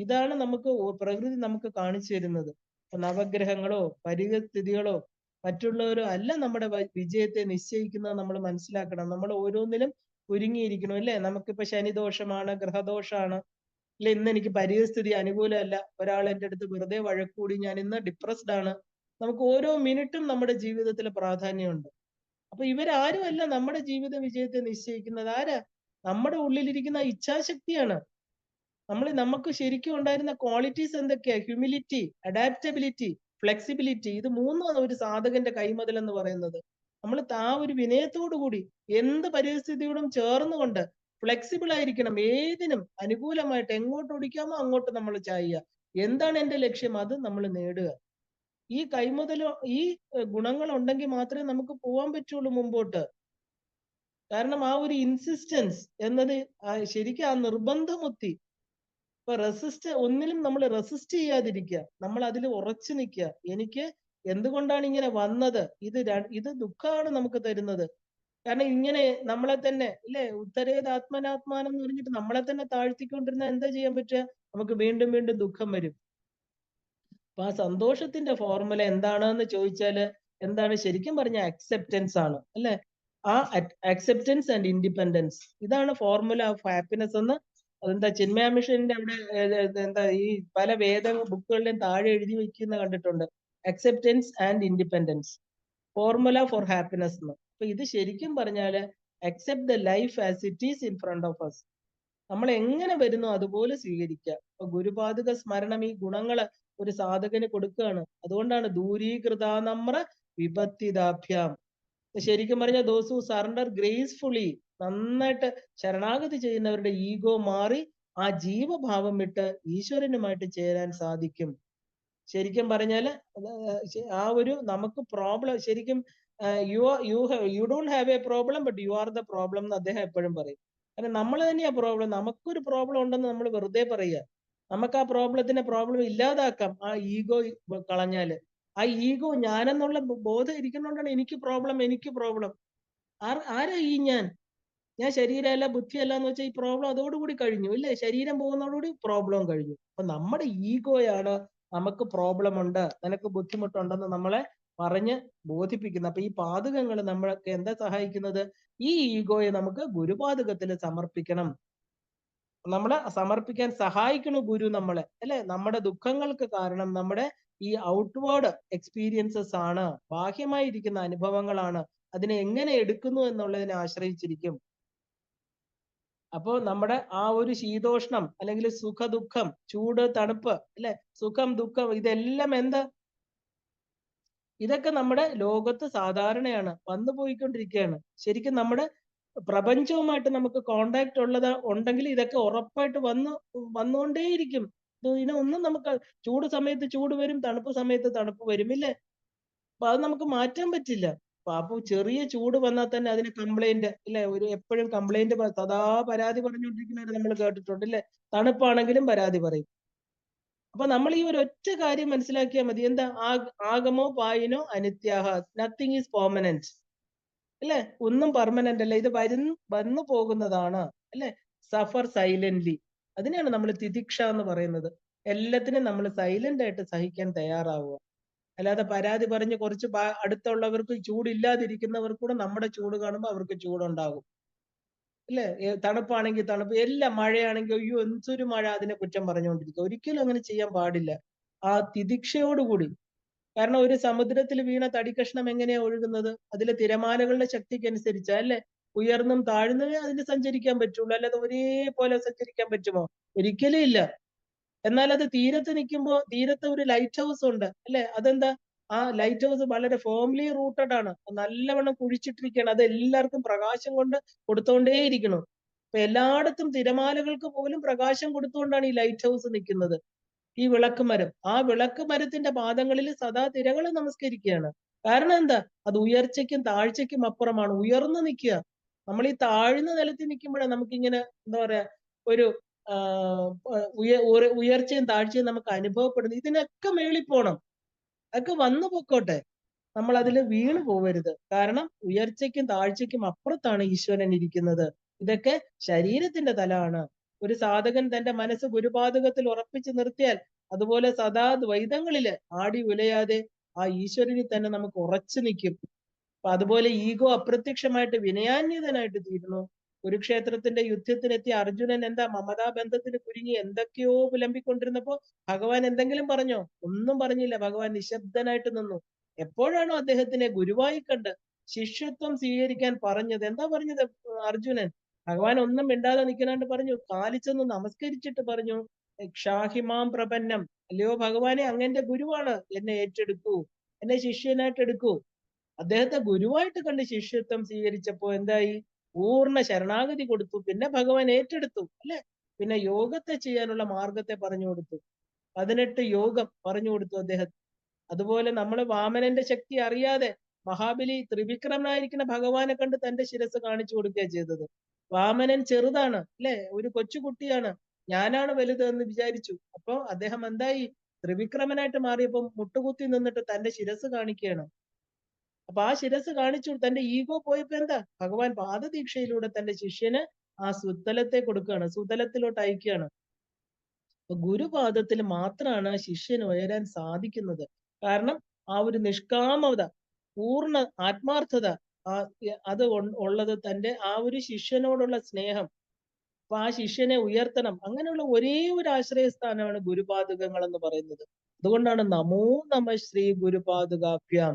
ഇതാണ് നമുക്ക് പ്രകൃതി നമുക്ക് കാണിച്ചു തരുന്നത്. നവഗ്രഹങ്ങളോ പരിസ്ഥിതികളോ മറ്റുള്ളവരോ അല്ല നമ്മുടെ വിജയത്തെ നിശ്ചയിക്കുന്നത്. നമ്മൾ മനസ്സിലാക്കണം. നമ്മൾ ഓരോന്നിലും ഒരുങ്ങിയിരിക്കണം അല്ലെ? നമുക്കിപ്പോ ശനിദോഷമാണ്, ഗ്രഹദോഷമാണ് അല്ലെ? ഇന്ന് എനിക്ക് പരിസ്ഥിതി അനുകൂലമല്ല, ഒരാൾ എൻ്റെ അടുത്ത് വെറുതെ വഴക്കൂടി, ഞാൻ ഇന്ന് ഡിപ്രസ്ഡ് ആണ്. നമുക്ക് ഓരോ മിനിറ്റും നമ്മുടെ ജീവിതത്തിൽ പ്രാധാന്യമുണ്ട്. അപ്പൊ ഇവരാരുമല്ല നമ്മുടെ ജീവിത വിജയത്തെ നിശ്ചയിക്കുന്നത്. ആരാ? നമ്മുടെ ഉള്ളിലിരിക്കുന്ന ഇച്ഛാശക്തിയാണ്. നമുക്ക് ശരിക്കും ഉണ്ടായിരുന്ന ക്വാളിറ്റീസ് എന്തൊക്കെയാ? Humility, adaptability, flexibility. ഇത് മൂന്നാണ് ഒരു സാധകന്റെ കൈമുതൽ എന്ന് പറയുന്നത്. നമ്മൾ ആ ഒരു വിനയത്തോടു കൂടി എന്ത് പരിസ്ഥിതിയോടും ചേർന്നുകൊണ്ട് ഫ്ലെക്സിബിൾ ആയിരിക്കണം. ഏതിനും അനുകൂലമായിട്ട് എങ്ങോട്ട് ഓടിക്കാമോ അങ്ങോട്ട് നമ്മൾ ചായുക. എന്താണ് എന്റെ ലക്ഷ്യം? അത് നമ്മൾ നേടുക. ഈ കൈമുതലോ ഈ ഗുണങ്ങൾ ഉണ്ടെങ്കിൽ മാത്രമേ നമുക്ക് പോകാൻ പറ്റുള്ളൂ മുമ്പോട്ട്. കാരണം ആ ഒരു ഇൻസിസ്റ്റൻസ് എന്നത് ശരിക്കും ആ നിർബന്ധമുത്തി. ഇപ്പൊ ഒന്നിലും നമ്മൾ റെസിസ്റ്റ് ചെയ്യാതിരിക്കുക, നമ്മൾ അതിൽ ഉറച്ചു നിൽക്കുക. എനിക്ക് എന്തുകൊണ്ടാണ് ഇങ്ങനെ വന്നത്? ഇത് ദുഃഖമാണ് നമുക്ക് തരുന്നത്. കാരണം ഇങ്ങനെ നമ്മളെ തന്നെ ഇല്ലേ, ഉത്തരേതാത്മനാത്മാനം എന്ന് പറഞ്ഞിട്ട് നമ്മളെ തന്നെ താഴ്ത്തിക്കൊണ്ടിരുന്ന എന്താ ചെയ്യാൻ പറ്റുക? നമുക്ക് വീണ്ടും വീണ്ടും ദുഃഖം വരും. അപ്പൊ ആ സന്തോഷത്തിന്റെ ഫോർമുല എന്താണെന്ന് ചോദിച്ചാല് എന്താണ്? ശരിക്കും പറഞ്ഞ അക്സെപ്റ്റൻസ് ആണ് അല്ലെ? ആ അക്സെപ്റ്റൻസ് ആൻഡ് ഇൻഡിപെൻഡൻസ്, ഇതാണ് ഫോർമുല ഓഫ് ഹാപ്പിനെസ് എന്ന്. അതെന്താ ചിന്മയ മിഷന്റെ അവിടെ എന്താ ഈ പല ബുക്കുകളിലും താഴെ എഴുതി വെക്കുന്ന കണ്ടിട്ടുണ്ട്. Acceptance and independence, formula for happiness എന്ന്. അപ്പൊ ഇത് ശരിക്കും പറഞ്ഞാല് accept the life as it is in front of us. നമ്മൾ എങ്ങനെ വരുന്നു അതുപോലെ സ്വീകരിക്കുക. അപ്പൊ ഗുരുപാദുക സ്മരണം ഈ ഗുണങ്ങള് ഒരു സാധകന് കൊടുക്കുകയാണ്. അതുകൊണ്ടാണ് ദൂരീകൃതാനമ്ര വിപത്തിദാഭ്യാം. ശരിക്കും പറഞ്ഞ ദോസ് ഹു സറണ്ടർ ഗ്രേസ്ഫുള്ളി, നന്നായിട്ട് ശരണാഗതി ചെയ്യുന്നവരുടെ ഈഗോ മാറി ആ ജീവഭാവം വിട്ട് ഈശ്വരനുമായിട്ട് ചേരാൻ സാധിക്കും. ശരിക്കും പറഞ്ഞാല് ആ ഒരു നമുക്ക് പ്രോബ്ലം ശരിക്കും you don't have A problem but you are the problem എന്ന് അദ്ദേഹം എപ്പോഴും പറയും. കാരണം നമ്മൾ തന്നെയാ പ്രോബ്ലം. നമുക്കൊരു പ്രോബ്ലം ഉണ്ടെന്ന് നമ്മൾ വെറുതെ പറയുക. നമുക്ക് ആ പ്രോബ്ലം ഇല്ലാതാക്കാം ആ ഈഗോ കളഞ്ഞാല്. ആ ഈഗോ ഞാനെന്നുള്ള ബോധം ഇരിക്കുന്നതുകൊണ്ടാണ് എനിക്ക് പ്രോബ്ലം. ആരാ ഈ ഞാൻ ശരീരമല്ല ബുദ്ധിയല്ല എന്ന് വെച്ചാൽ ഈ പ്രോബ്ലം അതോടുകൂടി കഴിഞ്ഞു ഇല്ലേ? ശരീരം പോകുന്നതോടുകൂടി പ്രോബ്ലം കഴിഞ്ഞു. അപ്പൊ നമ്മുടെ ഈഗോയാണ് നമുക്ക് പ്രോബ്ലം ഉണ്ട്, നിനക്ക് ബുദ്ധിമുട്ടുണ്ടെന്ന് നമ്മളെ പറഞ്ഞ് ബോധിപ്പിക്കുന്നത്. അപ്പൊ ഈ പാതകങ്ങൾ നമ്മളൊക്കെ എന്താ സഹായിക്കുന്നത്? ഈ ഈഗോയെ നമുക്ക് ഗുരുപാതകത്തിൽ സമർപ്പിക്കണം. നമ്മളെ സമർപ്പിക്കാൻ സഹായിക്കണു ഗുരു നമ്മളെ, അല്ലെ? നമ്മുടെ ദുഃഖങ്ങൾക്ക് കാരണം നമ്മുടെ ഈ ഔട്ട്വേർഡ് എക്സ്പീരിയൻസസ് ആണ്, ബാഹ്യമായിരിക്കുന്ന അനുഭവങ്ങളാണ്. അതിനെ എങ്ങനെ എടുക്കുന്നു എന്നുള്ളതിനെ ആശ്രയിച്ചിരിക്കും. അപ്പോ നമ്മുടെ ആ ഒരു ശീതോഷ്ണം അല്ലെങ്കിൽ സുഖ ദുഃഖം, ചൂട് തണുപ്പ്, അല്ലെ? സുഖം ദുഃഖം, ഇതെല്ലാം എന്താ? ഇതൊക്കെ നമ്മുടെ ലോകത്ത് സാധാരണയാണ്, വന്നു പോയിക്കൊണ്ടിരിക്കുകയാണ്. ശരിക്കും നമ്മുടെ പ്രപഞ്ചവുമായിട്ട് നമുക്ക് കോണ്ടാക്ട് ഉണ്ടെങ്കിൽ ഇതൊക്കെ ഉറപ്പായിട്ട് വന്നുകൊണ്ടേയിരിക്കും. ഇതിനൊന്നും നമുക്ക് ചൂട് സമയത്ത് ചൂട് വരും, തണുപ്പ് സമയത്ത് തണുപ്പ് വരും, ഇല്ലേ? അപ്പൊ അത് നമുക്ക് മാറ്റാൻ പറ്റില്ല. അപ്പൊ ചെറിയ ചൂട് വന്നാൽ തന്നെ അതിന് കംപ്ലൈന്റ്, ഇല്ലേ? എപ്പോഴും കംപ്ലൈന്റ് സദാ പരാതി പറഞ്ഞുകൊണ്ടിരിക്കുന്നവരെ നമ്മൾ കേട്ടിട്ടുണ്ട്, ഇല്ലേ? തണുപ്പാണെങ്കിലും പരാതി പറയും. അപ്പൊ നമ്മൾ ഈ ഒറ്റ കാര്യം മനസ്സിലാക്കിയാൽ മതി. എന്താ? ആഗമോ പായിനോ അനിത്യാഹ, നത്തിങ് ഈസ് പെർമനന്റ്, അല്ലെ? ഒന്നും പെർമനന്റ് അല്ല, ഇത് വന്നു പോകുന്നതാണ്, അല്ലെ? സഫർ സൈലന്റ്ലി, അതിനെയാണ് നമ്മൾ തിതിക്ഷ എന്ന് പറയുന്നത്. എല്ലാത്തിനും നമ്മൾ സൈലന്റ് ആയിട്ട് സഹിക്കാൻ തയ്യാറാവുക. അല്ലാതെ പരാതി പറഞ്ഞ് കുറച്ച് അടുത്തുള്ളവർക്ക് ചൂടില്ലാതിരിക്കുന്നവർക്ക് കൂടെ നമ്മുടെ ചൂട് കാണുമ്പോൾ അവർക്ക് ചൂടുണ്ടാകും, അല്ലെ? തണുപ്പാണെങ്കിൽ തണുപ്പ്, എല്ലാം മഴയാണെങ്കിൽ അയ്യോ എന്തൊരു മഴ, അതിനെ കുറ്റം പറഞ്ഞുകൊണ്ടിരിക്കുക. ഒരിക്കലും അങ്ങനെ ചെയ്യാൻ പാടില്ല. ആ തിദിക്ഷയോടുകൂടി. കാരണം ഒരു സമുദ്രത്തിൽ വീണ തടിക്കഷ്ണം എങ്ങനെയാ ഒഴുകുന്നത്? അതിലെ തിരമാലകളുടെ ശക്തിക്ക് അനുസരിച്ചാ, അല്ലെ? ഉയർന്നും താഴ്ന്നവേ അതിന് സഞ്ചരിക്കാൻ പറ്റുള്ളൂ, അല്ലാതെ ഒരേപോലെ സഞ്ചരിക്കാൻ പറ്റുമോ? ഒരിക്കലും ഇല്ല. എന്നാൽ അത് തീരത്ത് നിൽക്കുമ്പോൾ തീരത്ത് ഒരു ലൈറ്റ് ഹൗസ് ഉണ്ട്, അല്ലെ? അതെന്താ? ആ ലൈറ്റ് ഹൗസ് വളരെ ഫോംലി റൂട്ടഡ് ആണ്, നല്ലവണ്ണം കുഴിച്ചിട്ടിരിക്കുകയാണ്. അത് എല്ലാവർക്കും പ്രകാശം കൊണ്ട് കൊടുത്തോണ്ടേയിരിക്കണം. അപ്പൊ എല്ലായിടത്തും തിരമാലകൾക്ക് പോലും പ്രകാശം കൊടുത്തുകൊണ്ടാണ് ഈ ലൈറ്റ് ഹൗസ് നിൽക്കുന്നത്. ഈ വിളക്കുമരം, ആ വിളക്കുമരത്തിന്റെ പാദങ്ങളിൽ സദാ തിരകൾ നമസ്കരിക്കുകയാണ്. കാരണം എന്താ? അത് ഉയർച്ചയ്ക്കും താഴ്ചയ്ക്കും അപ്പുറമാണ്, ഉയർന്നു നിൽക്കുക. നമ്മൾ ഈ താഴ്ന്ന നിലത്തിൽ നിൽക്കുമ്പോഴാണ് നമുക്കിങ്ങനെ എന്താ പറയാ ഒരു ഉയർച്ചയും താഴ്ചയും നമുക്ക് അനുഭവപ്പെടുന്നു. ഇതിനൊക്കെ മേളിൽ പോണം, അതൊക്കെ വന്നു പൊക്കോട്ടെ, നമ്മൾ അതിൽ വീണു പോവരുത്. കാരണം ഉയർച്ചയ്ക്കും താഴ്ചയ്ക്കും അപ്പുറത്താണ് ഈശ്വരൻ ഇരിക്കുന്നത്. ഇതൊക്കെ ശരീരത്തിന്റെ തലമാണ്. ഒരു സാധകൻ തന്റെ മനസ്സ് ഗുരുപാതകത്തിൽ ഉറപ്പിച്ചു നിർത്തിയാൽ അതുപോലെ സദാ ദ്വൈതങ്ങളില് ആടി ഉലയാതെ ആ ഈശ്വരനിൽ തന്നെ നമുക്ക് ഉറച്ചു നിൽക്കും. അപ്പൊ അതുപോലെ ഈഗോ അപ്രത്യക്ഷമായിട്ട് വിനയാന്യതനായിട്ട് തീരുന്നു. കുരുക്ഷേത്രത്തിന്റെ യുദ്ധത്തിനെത്തിയ അർജുനൻ എന്താ? മമതാ ബന്ധത്തിന് കുരുങ്ങി എന്തൊക്കെയോ വിളമ്പിക്കൊണ്ടിരുന്നപ്പോ ഭഗവാൻ എന്തെങ്കിലും പറഞ്ഞോ? ഒന്നും പറഞ്ഞില്ല. ഭഗവാൻ നിശബ്ദനായിട്ട് നിന്നു. എപ്പോഴാണോ അദ്ദേഹത്തിനെ ഗുരുവായി കണ്ട് ശിഷ്യത്വം സ്വീകരിക്കാൻ പറഞ്ഞത്, എന്താ പറഞ്ഞത് അർജുനൻ? ഭഗവാൻ ഒന്നും മിണ്ടാതെ നിൽക്കാണ്ട് പറഞ്ഞു, കാലിച്ചെന്ന് നമസ്കരിച്ചിട്ട് പറഞ്ഞു, ക്ഷാഹിമാം പ്രപന്നം, അല്ലയോ ഭഗവാനെ, അങ്ങന്റെ ഗുരുവാണ്, എന്നെ ഏറ്റെടുക്കൂ, എന്നെ ശിഷ്യനായിട്ട് എടുക്കൂ. അദ്ദേഹത്തെ ഗുരുവായിട്ട് കണ്ട് ശിഷ്യത്വം സ്വീകരിച്ചപ്പോ എന്തായി? പൂർണ്ണ ശരണാഗതി കൊടുത്തു. പിന്നെ ഭഗവാൻ ഏറ്റെടുത്തു, അല്ലെ? പിന്നെ യോഗത്തെ ചെയ്യാനുള്ള മാർഗത്തെ പറഞ്ഞു കൊടുത്തു. 18 യോഗം പറഞ്ഞു കൊടുത്തു അദ്ദേഹം. അതുപോലെ നമ്മൾ വാമനന്റെ ശക്തി അറിയാതെ മഹാബലി ത്രിവിക്രമനായിരിക്കുന്ന ഭഗവാനെ കണ്ട് തന്റെ ശിരസ് കാണിച്ചു കൊടുക്കുകയാണ് ചെയ്തത്. വാമനൻ ചെറുതാണ്, അല്ലെ? ഒരു കൊച്ചുകുട്ടിയാണ്, ഞാനാണ് വലുത് എന്ന് വിചാരിച്ചു. അപ്പൊ അദ്ദേഹം എന്തായി? ത്രിവിക്രമനായിട്ട് മാറിയപ്പോ മുട്ടുകുത്തി നിന്നിട്ട് തന്റെ ശിരസ് കാണിക്കുകയാണ്. അപ്പൊ ആ ശിരസ് കാണിച്ചു, തന്റെ ഈഗോ പോയപ്പോ എന്താ? ഭഗവാൻ പാദദീക്ഷയിലൂടെ തന്റെ ശിഷ്യന് ആ സുതലത്തെ കൊടുക്കുകയാണ്, സുതലത്തിലോട്ട് അയക്കുകയാണ്. ഗുരുപാദത്തിൽ മാത്രമാണ് ശിഷ്യന് ഉയരാൻ സാധിക്കുന്നത്. കാരണം ആ ഒരു നിഷ്കാമത, പൂർണ്ണ ആത്മാർത്ഥത, അത് ഉള്ളത് തന്റെ ആ ഒരു ശിഷ്യനോടുള്ള സ്നേഹം. അപ്പൊ ആ ശിഷ്യനെ ഉയർത്തണം. അങ്ങനെയുള്ള ഒരേ ഒരു ആശ്രയസ്ഥാനമാണ് ഗുരുപാദുകങ്ങൾ എന്ന് പറയുന്നത്. അതുകൊണ്ടാണ് നമോ നമ ശ്രീ ഗുരുപാദുകാഭ്യാം,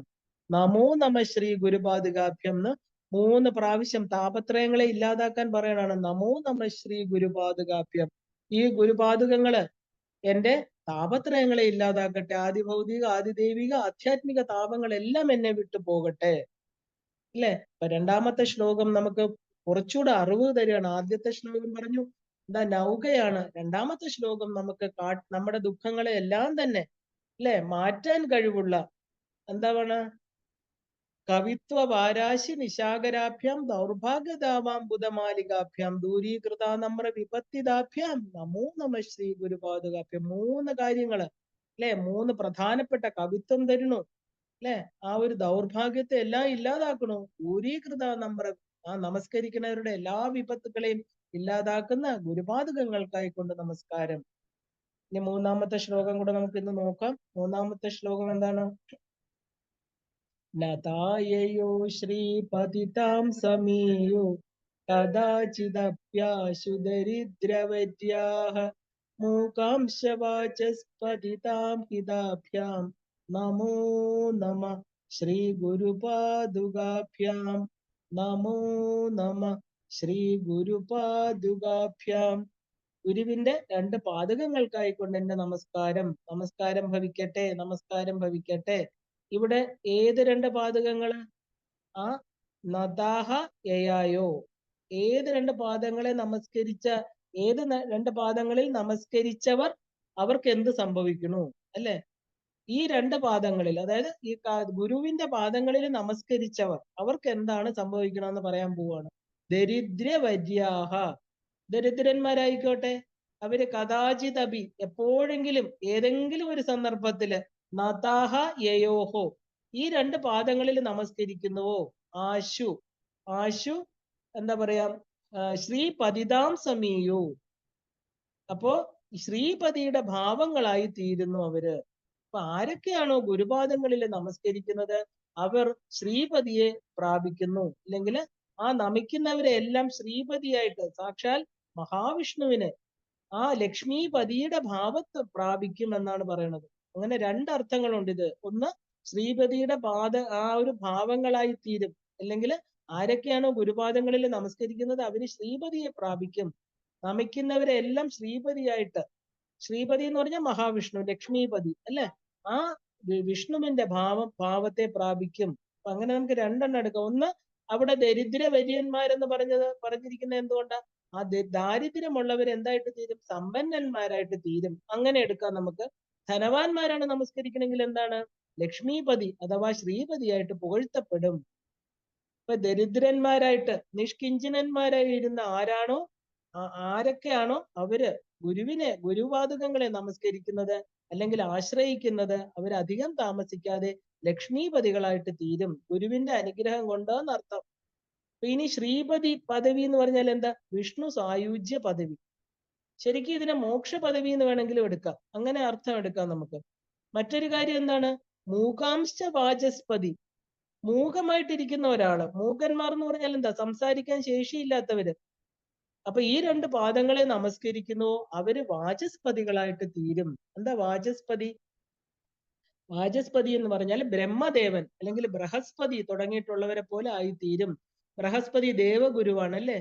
നമോ നമ ശ്രീ ഗുരുപാദുകാഭ്യം എന്ന് 3 പ്രാവശ്യം താപത്രയങ്ങളെ ഇല്ലാതാക്കാൻ പറയണാണ്. നമോ നമ ശ്രീ ഗുരുപാദുകാഭ്യം. ഈ ഗുരുപാദുകങ്ങള് എന്റെ താപത്രയങ്ങളെ ഇല്ലാതാക്കട്ടെ, ആദിഭൗതിക ആദിദൈവിക ആധ്യാത്മിക താപങ്ങളെല്ലാം എന്നെ വിട്ടു പോകട്ടെ, അല്ലെ? അപ്പൊ 2ാമത്തെ ശ്ലോകം നമുക്ക് കുറച്ചുകൂടെ അറിവ് തരികയാണ്. ആദ്യത്തെ ശ്ലോകം പറഞ്ഞു എന്താ? നൗകയാണ്. 2ാമത്തെ ശ്ലോകം നമുക്ക് നമ്മുടെ ദുഃഖങ്ങളെ എല്ലാം തന്നെ, അല്ലെ, മാറ്റാൻ കഴിവുള്ള എന്താണ്? കവിത്വ വാരാശി നിശാകരാഭ്യാം ദൗർഭാഗ്യദാവാം ബുധമാലികാഭ്യാം ദൂരീകൃത നമ്ര വിപത്തിദാഭ്യാം നമോ നമ ശ്രീ ഗുരുപാദുകാഭ്യാം. 3 കാര്യങ്ങള് അല്ലെ, 3 പ്രധാനപ്പെട്ട കവിത്വം തരുന്നു അല്ലെ, ആ ഒരു ദൗർഭാഗ്യത്തെ എല്ലാം ഇല്ലാതാക്കണു. ദൂരീകൃത നമ്ര, ആ നമസ്കരിക്കുന്നവരുടെ എല്ലാ വിപത്തുകളെയും ഇല്ലാതാക്കുന്ന ഗുരുപാദുകങ്ങൾക്കായിക്കൊണ്ട് നമസ്കാരം. ഇനി 3-ാമത്തെ ശ്ലോകം കൂടെ നമുക്ക് ഇന്ന് നോക്കാം. 3-ാമത്തെ ശ്ലോകം എന്താണ്? നതായയോ ശ്രീപതിതാം സമീയോ കദാചിദപ്യാശു ദരിദ്രവര്യാഃ മൂകാംശവാചസ്പതിതാം ഹിതാഭ്യാം നമോ നമ ശ്രീ ഗുരുപാദുകാഭ്യാം. നമോ നമ ശ്രീ ഗുരുപാദുകാഭ്യാം. ഗുരുവിന്റെ 2 പാദകങ്ങൾക്കായിക്കൊണ്ട് എന്റെ നമസ്കാരം. നമസ്കാരം ഭവിക്കട്ടെ, നമസ്കാരം ഭവിക്കട്ടെ. ഇവിടെ ഏത് 2 പാദകങ്ങള്? ആ നദാഹ യയായോ, ഏത് 2 പാദങ്ങളെ നമസ്കരിച്ച, ഏത് 2 പാദങ്ങളിൽ നമസ്കരിച്ചവർ അവർക്ക് എന്ത് സംഭവിക്കണു അല്ലെ? ഈ 2 പാദങ്ങളിൽ, അതായത് ഈ ഗുരുവിന്റെ പാദങ്ങളിൽ നമസ്കരിച്ചവർ അവർക്ക് എന്താണ് സംഭവിക്കണമെന്ന് പറയാൻ പോവാണ്. ദരിദ്രവര്യാഹ, ദരിദ്രന്മാരായിക്കോട്ടെ, അവര് കഥാചിതപി, എപ്പോഴെങ്കിലും ഏതെങ്കിലും ഒരു സന്ദർഭത്തില്, നതാഹ യയോഹോ, ഈ 2 പാദങ്ങളിൽ നമസ്കരിക്കുന്നുവോ, ആശു, ആശു എന്താ പറയാ, ശ്രീപതിതാം സമീയു, അപ്പോ ശ്രീപതിയുടെ ഭാവങ്ങളായി തീരുന്നു അവര്. അപ്പൊ ആരൊക്കെയാണോ ഗുരുപാദങ്ങളിൽ നമസ്കരിക്കുന്നത് അവർ ശ്രീപതിയെ പ്രാപിക്കുന്നു. അല്ലെങ്കിൽ ആ നമിക്കുന്നവരെ എല്ലാം ശ്രീപതിയായിട്ട്, സാക്ഷാൽ മഹാവിഷ്ണുവിനെ, ആ ലക്ഷ്മീപതിയുടെ ഭാവത്ത് പ്രാപിക്കും എന്നാണ് പറയുന്നത്. അങ്ങനെ 2 അർത്ഥങ്ങളുണ്ട് ഇത്. ഒന്ന്, ശ്രീപതിയുടെ ആ ഒരു ഭാവങ്ങളായി തീരും. അല്ലെങ്കിൽ ആരൊക്കെയാണോ ഗുരുപാദങ്ങളിൽ നമസ്കരിക്കുന്നത് അവര് ശ്രീപതിയെ പ്രാപിക്കും. നമിക്കുന്നവരെ എല്ലാം ശ്രീപതിയായിട്ട്, ശ്രീപതി എന്ന് പറഞ്ഞാൽ മഹാവിഷ്ണു, ലക്ഷ്മീപതി അല്ലെ, ആ വിഷ്ണുവിന്റെ ഭാവത്തെ പ്രാപിക്കും. അപ്പൊ അങ്ങനെ നമുക്ക് 2 എണ്ണം എടുക്കാം. ഒന്ന്, അവിടെ ദരിദ്രവര്യന്മാരെന്ന് പറഞ്ഞിരിക്കുന്നത് എന്തുകൊണ്ടാ? ആ ദാരിദ്ര്യമുള്ളവർ എന്തായിട്ട് തീരും? സമ്പന്നന്മാരായിട്ട് തീരും. അങ്ങനെ എടുക്കാം നമുക്ക്. ധനവാന്മാരാണ് നമസ്കരിക്കണമെങ്കിൽ എന്താണ്? ലക്ഷ്മീപതി അഥവാ ശ്രീപതിയായിട്ട് പുകഴ്ത്തപ്പെടും. ഇപ്പൊ ദരിദ്രന്മാരായിട്ട് നിഷ്കിഞ്ചനന്മാരായി ഇരുന്ന ആരൊക്കെയാണോ അവര് ഗുരുപാദുകങ്ങളെ നമസ്കരിക്കുന്നത് അല്ലെങ്കിൽ ആശ്രയിക്കുന്നത്, അവരധികം താമസിക്കാതെ ലക്ഷ്മീപതികളായിട്ട് തീരും, ഗുരുവിന്റെ അനുഗ്രഹം കൊണ്ട് എന്നർത്ഥം. ഇനി ശ്രീപതി പദവി എന്ന് പറഞ്ഞാൽ എന്താ? വിഷ്ണു സായുജ്യ പദവി. ശരിക്കും ഇതിനെ മോക്ഷ പദവി എന്ന് വേണമെങ്കിലും എടുക്കാം, അങ്ങനെ അർത്ഥം എടുക്കാം നമുക്ക്. മറ്റൊരു കാര്യം എന്താണ്? മൂകാംശ വാചസ്പതി, മൂകമായിട്ടിരിക്കുന്ന ഒരാള്. മൂകന്മാർ എന്ന് പറഞ്ഞാൽ എന്താ? സംസാരിക്കാൻ ശേഷിയില്ലാത്തവര്. അപ്പൊ ഈ 2 പാദങ്ങളെ നമസ്കരിക്കുന്നു അവര് വാചസ്പതികളായിട്ട് തീരും. എന്താ വാചസ്പതി? വാചസ്പതി എന്ന് പറഞ്ഞാൽ ബ്രഹ്മദേവൻ അല്ലെങ്കിൽ ബൃഹസ്പതി തുടങ്ങിയിട്ടുള്ളവരെ പോലെ ആയിത്തീരും. ബൃഹസ്പതി ദേവഗുരുവാണ് അല്ലെ,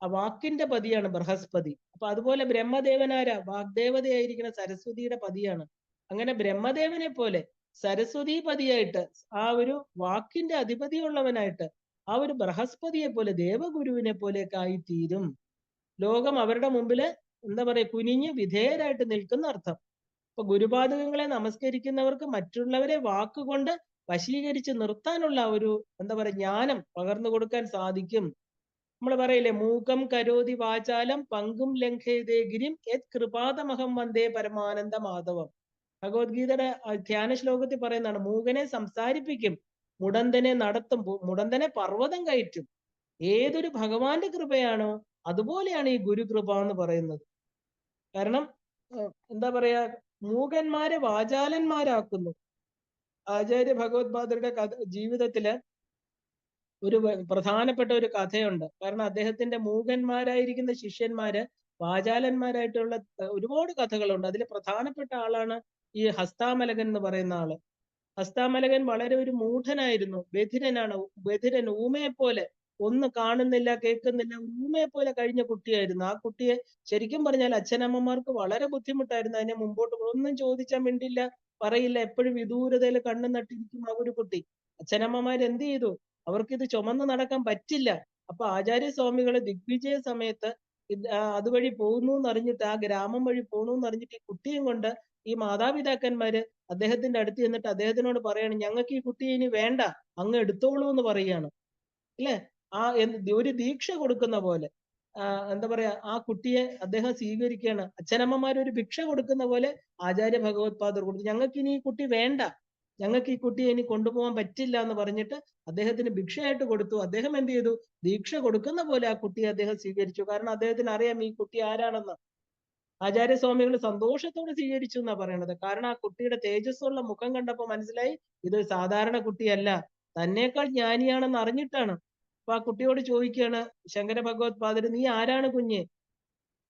ആ വാക്കിന്റെ പതിയാണ് ബൃഹസ്പതി. അപ്പൊ അതുപോലെ ബ്രഹ്മദേവൻ ആരാ? വാഗ്ദേവതയായിരിക്കുന്ന സരസ്വതിയുടെ പതിയാണ്. അങ്ങനെ ബ്രഹ്മദേവനെ പോലെ സരസ്വതി പതിയായിട്ട്, ആ ഒരു വാക്കിന്റെ അധിപതിയുള്ളവനായിട്ട്, ആ ഒരു ബൃഹസ്പതിയെ പോലെ ദേവഗുരുവിനെ പോലെയൊക്കെ ആയിത്തീരും. ലോകം അവരുടെ മുമ്പില് എന്താ പറയാ, കുനിഞ്ഞ് വിധേയരായിട്ട് നിൽക്കുന്ന അർത്ഥം. അപ്പൊ ഗുരുപാദകങ്ങളെ നമസ്കരിക്കുന്നവർക്ക് മറ്റുള്ളവരെ വാക്കുകൊണ്ട് വശീകരിച്ച് നിർത്താനുള്ള ഒരു എന്താ പറയാ ജ്ഞാനം പകർന്നു കൊടുക്കാൻ സാധിക്കും. നമ്മൾ പറയില്ലേ, മൂകം കരോതി വാചാലം പങ്കും ലംഘയതേ ഗിരിം യത് കൃപാതമഹം വന്ദേ പരമാനന്ദ മാധവം. ഭഗവത്ഗീതയുടെ ധ്യാന ശ്ലോകത്തിൽ പറയുന്നതാണ്, മൂകനെ സംസാരിപ്പിക്കും, മുടന്തനെ നടത്തും, മുടന്തനെ പർവ്വതം കയറ്റും. ഏതൊരു ഭഗവാന്റെ കൃപയാണോ അതുപോലെയാണ് ഈ ഗുരുകൃപ എന്ന് പറയുന്നത്. കാരണം എന്താ പറയാ, മൂകന്മാരെ വാചാലന്മാരാക്കുന്നു. ആചാര്യ ഭഗവത്പാദരുടെ ജീവിതത്തില് ഒരു പ്രധാനപ്പെട്ട ഒരു കഥയുണ്ട്. കാരണം അദ്ദേഹത്തിന്റെ മൂകന്മാരായിരിക്കുന്ന ശിഷ്യന്മാര് വാചാലന്മാരായിട്ടുള്ള ഒരുപാട് കഥകളുണ്ട്. അതിൽ പ്രധാനപ്പെട്ട ആളാണ് ഈ ഹസ്താമലകൻ എന്ന് പറയുന്ന ആള്. ഹസ്താമലകൻ വളരെ ഒരു മൂഢനായിരുന്നു, ബധിരനാണ്. ബധിരൻ, ഊമയെ പോലെ, ഒന്ന് കാണുന്നില്ല കേൾക്കുന്നില്ല, ഊമയെ പോലെ കഴിഞ്ഞ കുട്ടിയായിരുന്നു. ആ കുട്ടിയെ ശരിക്കും പറഞ്ഞാൽ അച്ഛനമ്മമാർക്ക് വളരെ ബുദ്ധിമുട്ടായിരുന്നു അതിനെ മുമ്പോട്ട്. ഒന്നും ചോദിച്ചാൽ മിണ്ടില്ല, പറയില്ല, എപ്പോഴും വിദൂരതയിൽ കണ്ണു നട്ടിരിക്കും ആ ഒരു കുട്ടി. അച്ഛനമ്മമാർ എന്ത് ചെയ്തു? അവർക്കിത് ചുമന്ന് നടക്കാൻ പറ്റില്ല. അപ്പൊ ആചാര്യസ്വാമികള് ദിഗ്വിജയ സമയത്ത് അതുവഴി പോകുന്നു എന്നറിഞ്ഞിട്ട്, ആ ഗ്രാമം വഴി പോകുന്നു എന്നറിഞ്ഞിട്ട് ഈ കുട്ടിയും കൊണ്ട് ഈ മാതാപിതാക്കന്മാര് അദ്ദേഹത്തിന്റെ അടുത്ത് ചെന്നിട്ട് അദ്ദേഹത്തിനോട് പറയാണ്, ഞങ്ങൾക്ക് ഈ കുട്ടിയെ ഇനി വേണ്ട, അങ്ങ് എടുത്തോളൂ എന്ന് പറയുകയാണ്. ഇല്ലേ? ഒരു ദീക്ഷ കൊടുക്കുന്ന പോലെ എന്താ പറയാ, ആ കുട്ടിയെ അദ്ദേഹം സ്വീകരിക്കുകയാണ്. അച്ഛനമ്മമാർ ഒരു ഭിക്ഷ കൊടുക്കുന്ന പോലെ ആചാര്യ ഭഗവത്പാദർ കൊടുത്തു. ഞങ്ങൾക്ക് ഇനി ഈ കുട്ടി വേണ്ട, ഞങ്ങൾക്ക് ഈ കുട്ടിയെ ഇനി കൊണ്ടുപോകാൻ പറ്റില്ല എന്ന് പറഞ്ഞിട്ട് അദ്ദേഹത്തിന് ഭിക്ഷയായിട്ട് കൊടുത്തു. അദ്ദേഹം എന്ത് ചെയ്തു? ദീക്ഷ കൊടുക്കുന്ന പോലെ ആ കുട്ടിയെ അദ്ദേഹം സ്വീകരിച്ചു. കാരണം അദ്ദേഹത്തിന് അറിയാം ഈ കുട്ടി ആരാണെന്ന്. ആചാര്യസ്വാമികൾ സന്തോഷത്തോടെ സ്വീകരിച്ചു എന്നാ പറയണത്. കാരണം ആ കുട്ടിയുടെ തേജസ്സുള്ള മുഖം കണ്ടപ്പോൾ മനസ്സിലായി ഇത് സാധാരണ കുട്ടിയല്ല, തന്നേക്കാൾ ജ്ഞാനിയാണെന്ന് അറിഞ്ഞിട്ടാണ്. അപ്പൊ ആ കുട്ടിയോട് ചോദിക്കുകയാണ് ശങ്കര ഭഗവത് പാദര്, നീ ആരാണ് കുഞ്ഞ്?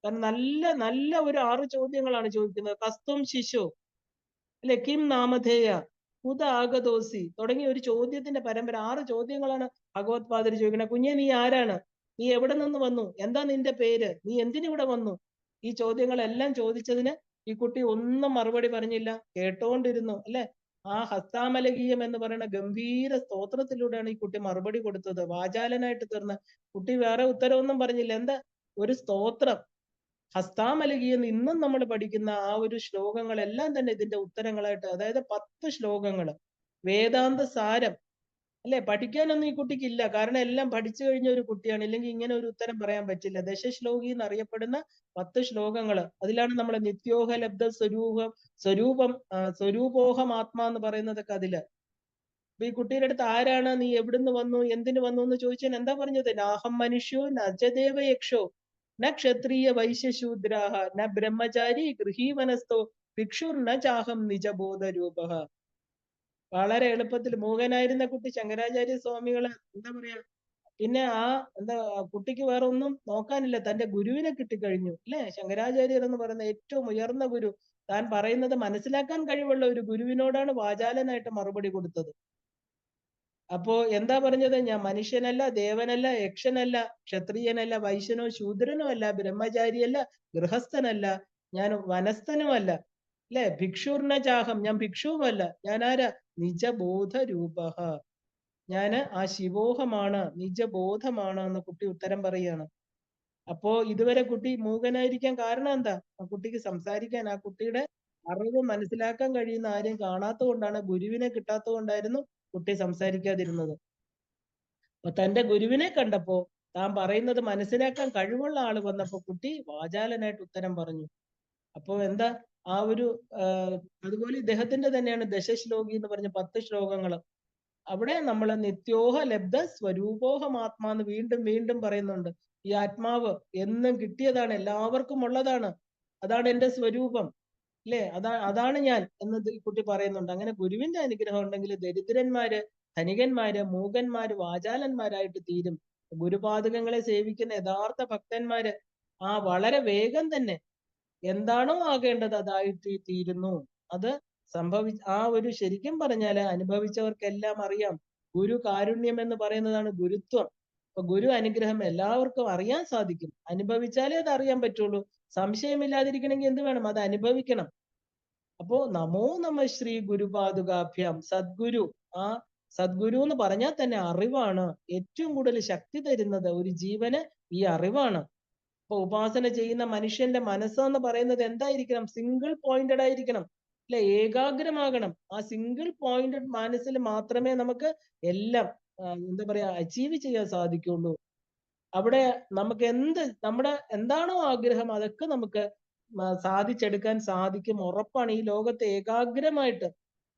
കാരണം നല്ല നല്ല ഒരു 6 ചോദ്യങ്ങളാണ് ചോദിക്കുന്നത്. കസ്ത്വം ശിശു, അല്ലെ, കിം നാമധേയ, കുത ആഗതോസി തുടങ്ങിയ ഒരു ചോദ്യത്തിന്റെ പരമ്പര 6 ചോദ്യങ്ങളാണ് ഭഗവത് പാദര് ചോദിക്കുന്നത്. കുഞ്ഞെ, നീ ആരാണ്? നീ എവിടെ നിന്ന് വന്നു? എന്താ നിന്റെ പേര്? നീ എന്തിനിവിടെ വന്നു? ഈ ചോദ്യങ്ങളെല്ലാം ചോദിച്ചതിന് ഈ കുട്ടി ഒന്നും മറുപടി പറഞ്ഞില്ല, കേട്ടോണ്ടിരുന്നു. അല്ലെ? ആ ഹസ്താമലകീയം എന്ന് പറയുന്ന ഗംഭീര സ്തോത്രത്തിലൂടെയാണ് ഈ കുട്ടി മറുപടി കൊടുത്തത്. വാചാലനായിട്ട് തീർന്ന കുട്ടി വേറെ ഉത്തരവൊന്നും പറഞ്ഞില്ല. എന്താ? ഒരു സ്തോത്രം. ഹസ്താമലകീയം ഇന്നും നമ്മൾ പഠിക്കുന്ന ആ ഒരു ശ്ലോകങ്ങളെല്ലാം തന്നെ ഇതിന്റെ ഉത്തരങ്ങളായിട്ട്, അതായത് 10 ശ്ലോകങ്ങൾ വേദാന്ത സാരം. അല്ലെ? പഠിക്കാനൊന്നും ഈ കുട്ടിക്ക് ഇല്ല, കാരണം എല്ലാം പഠിച്ചു കഴിഞ്ഞ ഒരു കുട്ടിയാണ്. ഇല്ലെങ്കിൽ ഇങ്ങനെ ഒരു ഉത്തരം പറയാൻ പറ്റില്ല. ദശശ്ലോകി എന്നറിയപ്പെടുന്ന 10 ശ്ലോകങ്ങൾ. അതിലാണ് നമ്മൾ നിത്യോഹ ലബ്ധ സ്വരൂപം സ്വരൂപോഹം ആത്മാ എന്ന് പറയുന്നതൊക്കെ അതില്. അപ്പൊ ഈ കുട്ടിയുടെ അടുത്ത് ആരാണ്, നീ എവിടുന്ന് വന്നു, എന്തിനു വന്നു എന്ന് ചോദിച്ചാൽ എന്താ പറഞ്ഞത്? നാഹം മനുഷ്യോ നജദേവ യക്ഷോ ന ക്ഷത്രിയ വൈശ്യശൂദ്രാഹ ന ബ്രഹ്മചാരി ഗൃഹീവനസ്ഥോ ഭിക്ഷുർ ന ചാഹം നിജബോധരൂപ. വളരെ എളുപ്പത്തിൽ മൂകനായിരുന്ന കുട്ടി ശങ്കരാചാര്യ സ്വാമികളെ എന്താ പറയാ, പിന്നെ കുട്ടിക്ക് വേറെ ഒന്നും നോക്കാനില്ല, തന്റെ ഗുരുവിനെ കിട്ടിക്കഴിഞ്ഞു. അല്ലെ? ശങ്കരാചാര്യർ എന്ന് പറയുന്ന ഏറ്റവും ഉയർന്ന ഗുരു, താൻ പറയുന്നത് മനസ്സിലാക്കാൻ കഴിവുള്ള ഒരു ഗുരുവിനോടാണ് വാചാലനായിട്ട് മറുപടി കൊടുത്തത്. അപ്പോ എന്താ പറഞ്ഞത്? ഞാൻ മനുഷ്യനല്ല, ദേവനല്ല, യക്ഷനല്ല, ക്ഷത്രിയനല്ല, വൈശ്യനോ ശൂദ്രനോ അല്ല, ബ്രഹ്മചാരിയല്ല, ഗൃഹസ്ഥനല്ല, ഞാൻ വനസ്ഥനുമല്ല. അല്ലെ? ഭിക്ഷുർണ ചാഹം, ഞാൻ ഭിക്ഷുവുമല്ല. ഞാൻ ആരാ? നിജബോധ രൂപ, ഞാന് ആ ശിവോഹമാണ്, നിജബോധമാണ് എന്ന് കുട്ടി ഉത്തരം പറയുകയാണ്. അപ്പോ ഇതുവരെ കുട്ടി മൂകനായിരിക്കാൻ കാരണം എന്താ? ആ കുട്ടിക്ക് സംസാരിക്കാൻ, ആ കുട്ടിയുടെ അറിവ് മനസ്സിലാക്കാൻ കഴിയുന്ന ആരെയും കാണാത്തത് കൊണ്ടാണ്, ഗുരുവിനെ കിട്ടാത്തത് കൊണ്ടായിരുന്നു കുട്ടി സംസാരിക്കാതിരുന്നത്. അപ്പൊ തന്റെ ഗുരുവിനെ കണ്ടപ്പോ, താൻ പറയുന്നത് മനസ്സിലാക്കാൻ കഴിവുള്ള ആള് വന്നപ്പോ കുട്ടി വാചാലനായിട്ട് ഉത്തരം പറഞ്ഞു. അപ്പോ എന്താ ആ ഒരു അതുപോലെ ഇദ്ദേഹത്തിന്റെ തന്നെയാണ് ദശശ്ലോകി എന്ന് പറഞ്ഞ 10 ശ്ലോകങ്ങൾ. അവിടെ നമ്മൾ നിത്യോഹ ലബ്ധ സ്വരൂപോഹം ആത്മാന്ന് വീണ്ടും വീണ്ടും പറയുന്നുണ്ട്. ഈ ആത്മാവ് എന്നും കിട്ടിയതാണ്, എല്ലാവർക്കും ഉള്ളതാണ്, അതാണ് എന്റെ സ്വരൂപം. അല്ലേ? അതാണ് ഞാൻ എന്ന് ഈ കുട്ടി പറയുന്നുണ്ട്. അങ്ങനെ ഗുരുവിന്റെ അനുഗ്രഹം ഉണ്ടെങ്കിൽ ദരിദ്രന്മാര്, ധനികന്മാര്, മൂകന്മാര്, വാചാലന്മാരായിട്ട് തീരും. ഗുരുപാദകങ്ങളെ സേവിക്കുന്ന യഥാർത്ഥ ഭക്തന്മാര് വളരെ വേഗം തന്നെ എന്താണോ ആകേണ്ടത് അതായിട്ട് തീരുന്നു. അത് ഒരു ശരിക്കും പറഞ്ഞാല് അനുഭവിച്ചവർക്കെല്ലാം അറിയാം. ഗുരു കാരുണ്യം എന്ന് പറയുന്നതാണ് ഗുരുത്വം. അപ്പൊ ഗുരു അനുഗ്രഹം എല്ലാവർക്കും അറിയാൻ സാധിക്കും. അനുഭവിച്ചാലേ അത് അറിയാൻ പറ്റുള്ളൂ. സംശയമില്ലാതിരിക്കണമെങ്കിൽ എന്ത് വേണം? അത് അനുഭവിക്കണം. അപ്പോ നമോ നമ ശ്രീ ഗുരുപാദുകാഭ്യാം. സദ്ഗുരു, ആ സദ്ഗുരു എന്ന് പറഞ്ഞാൽ തന്നെ അറിവാണ്. ഏറ്റവും കൂടുതൽ ശക്തി തരുന്നത് ഒരു ജീവന് ഈ അറിവാണ്. അപ്പൊ ഉപാസന ചെയ്യുന്ന മനുഷ്യന്റെ മനസ്സ് എന്ന് പറയുന്നത് എന്തായിരിക്കണം? സിംഗിൾ പോയിന്റഡ് ആയിരിക്കണം. അല്ലെ? ഏകാഗ്രമാകണം. ആ സിംഗിൾ പോയിന്റഡ് മനസ്സിൽ മാത്രമേ നമുക്ക് എല്ലാം എന്താ പറയാ അച്ചീവ് ചെയ്യാൻ സാധിക്കുള്ളൂ. അവിടെ നമുക്ക് നമ്മുടെ എന്താണോ ആഗ്രഹം അതൊക്കെ നമുക്ക് സാധിച്ചെടുക്കാൻ സാധിക്കും, ഉറപ്പാണ്. ഈ ലോകത്ത് ഏകാഗ്രമായിട്ട്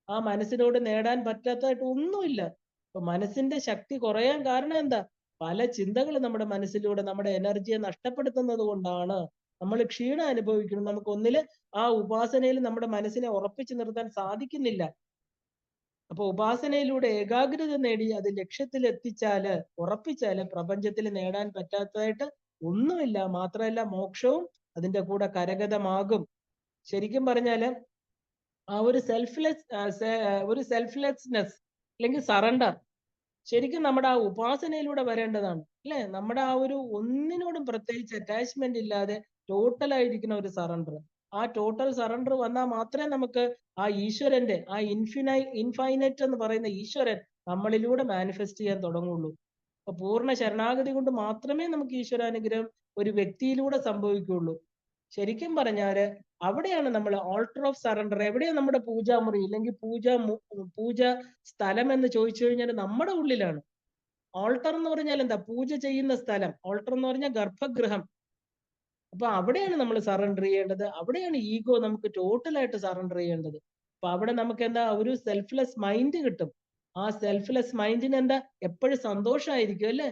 ആ മനസ്സിനോട് നേടാൻ പറ്റാത്തതായിട്ട് ഒന്നുമില്ല. അപ്പൊ മനസ്സിന്റെ ശക്തി കുറയാൻ കാരണം എന്താ? പല ചിന്തകൾ നമ്മുടെ മനസ്സിലൂടെ നമ്മുടെ എനർജിയെ നഷ്ടപ്പെടുത്തുന്നത് കൊണ്ടാണ് നമ്മൾ ക്ഷീണം അനുഭവിക്കുന്നത്. നമുക്ക് ഒന്നില് ആ ഉപാസനയിൽ നമ്മുടെ മനസ്സിനെ ഉറപ്പിച്ചു നിർത്താൻ സാധിക്കുന്നില്ല. അപ്പൊ ഉപാസനയിലൂടെ ഏകാഗ്രത നേടി അത് ലക്ഷ്യത്തിൽ എത്തിച്ചാല്, ഉറപ്പിച്ചാല് പ്രപഞ്ചത്തിൽ നേടാൻ പറ്റാത്തതായിട്ട് ഒന്നുമില്ല. മാത്രമല്ല മോക്ഷവും അതിന്റെ കൂടെ കരഗതമാകും. ശരിക്കും പറഞ്ഞാല് ആ ഒരു സെൽഫ്ലെസ്നെസ് അല്ലെങ്കിൽ സറണ്ടർ ശരിക്കും നമ്മുടെ ആ ഉപാസനയിലൂടെ വരേണ്ടതാണ്. അല്ലെ? നമ്മുടെ ആ ഒരു ഒന്നിനോടും പ്രത്യേകിച്ച് അറ്റാച്ച്മെന്റ് ഇല്ലാതെ ടോട്ടൽ ആയിരിക്കുന്ന ഒരു സറണ്ടർ. ആ ടോട്ടൽ സറണ്ടർ വന്നാൽ മാത്രമേ നമുക്ക് ആ ഈശ്വരന്റെ ആ ഇൻഫൈനൈറ്റ് എന്ന് പറയുന്ന ഈശ്വരൻ നമ്മളിലൂടെ മാനിഫെസ്റ്റ് ചെയ്യാൻ തുടങ്ങുള്ളൂ. അപ്പൊ പൂർണ്ണ ശരണാഗതി കൊണ്ട് മാത്രമേ നമുക്ക് ഈശ്വരാനുഗ്രഹം ഒരു വ്യക്തിയിലൂടെ സംഭവിക്കുള്ളൂ. ശരിക്കും പറഞ്ഞാല് അവിടെയാണ് നമ്മൾ ഓൾട്ടർ ഓഫ് സറണ്ടർ. എവിടെയാണ് നമ്മുടെ പൂജാമുറി ഇല്ലെങ്കിൽ പൂജ സ്ഥലം എന്ന് ചോദിച്ചു കഴിഞ്ഞാൽ നമ്മുടെ ഉള്ളിലാണ്. ഓൾട്ടർ എന്ന് പറഞ്ഞാൽ എന്താ? പൂജ ചെയ്യുന്ന സ്ഥലം. ഓൾട്ടർ എന്ന് പറഞ്ഞാൽ ഗർഭഗൃഹം. അപ്പൊ അവിടെയാണ് നമ്മൾ സറണ്ടർ ചെയ്യേണ്ടത്. അവിടെയാണ് ഈഗോ നമുക്ക് ടോട്ടലായിട്ട് സറണ്ടർ ചെയ്യേണ്ടത്. അപ്പൊ അവിടെ നമുക്ക് എന്താ? ഒരു സെൽഫ്ലെസ് മൈൻഡ് കിട്ടും. ആ സെൽഫ്ലെസ് മൈൻഡിന് എന്താ? എപ്പോഴും സന്തോഷമായിരിക്കും അല്ലെ?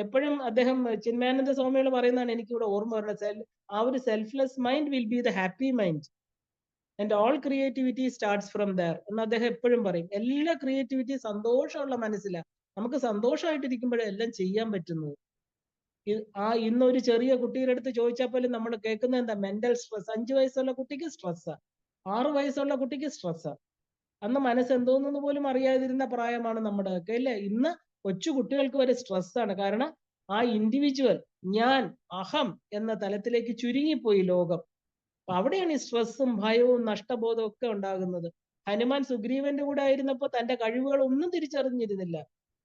എപ്പോഴും അദ്ദേഹം ചിന്മയാനന്ദ സ്വാമികൾ പറയുന്നതാണ് എനിക്കിവിടെ ഓർമ്മ വരുന്നത്. ആ ഒരു selfless mind will be the happy mind and all creativity starts from there എന്ന് അദ്ദേഹം എപ്പോഴും പറയും. എല്ലാ ക്രിയേറ്റിവിറ്റി സന്തോഷമുള്ള മനസ്സിലാണ്. നമുക്ക് സന്തോഷമായിട്ടിരിക്കുമ്പോഴേ എല്ലാം ചെയ്യാൻ പറ്റുന്നത്. ഇന്നൊരു ചെറിയ കുട്ടിയുടെ അടുത്ത് ചോദിച്ചാൽ പോലും നമ്മൾ കേൾക്കുന്നത് എന്താ? Mental stress. 5 വയസ്സുള്ള കുട്ടിക്ക് സ്ട്രെസ്സാ, 6 വയസ്സുള്ള കുട്ടിക്ക് സ്ട്രെസ്സാ. അന്ന് മനസ്സ് എന്തോന്നു പോലും അറിയാതിരുന്ന പ്രായമാണ് നമ്മുടെയൊക്കെ അല്ലേ? ഇന്ന് കൊച്ചു കുട്ടികൾക്ക് വരെ സ്ട്രെസ്സാണ്. കാരണം ആ ഇൻഡിവിജ്വൽ, ഞാൻ, അഹം എന്ന തലത്തിലേക്ക് ചുരുങ്ങിപ്പോയി ലോകം. അപ്പൊ അവിടെയാണ് ഈ സ്ട്രെസ്സും ഭയവും നഷ്ടബോധവും ഒക്കെ ഉണ്ടാകുന്നത്. ഹനുമാൻ സുഗ്രീവന്റെ കൂടെ ആയിരുന്നപ്പോ തന്റെ കഴിവുകൾ ഒന്നും തിരിച്ചറിഞ്ഞിരുന്നില്ല.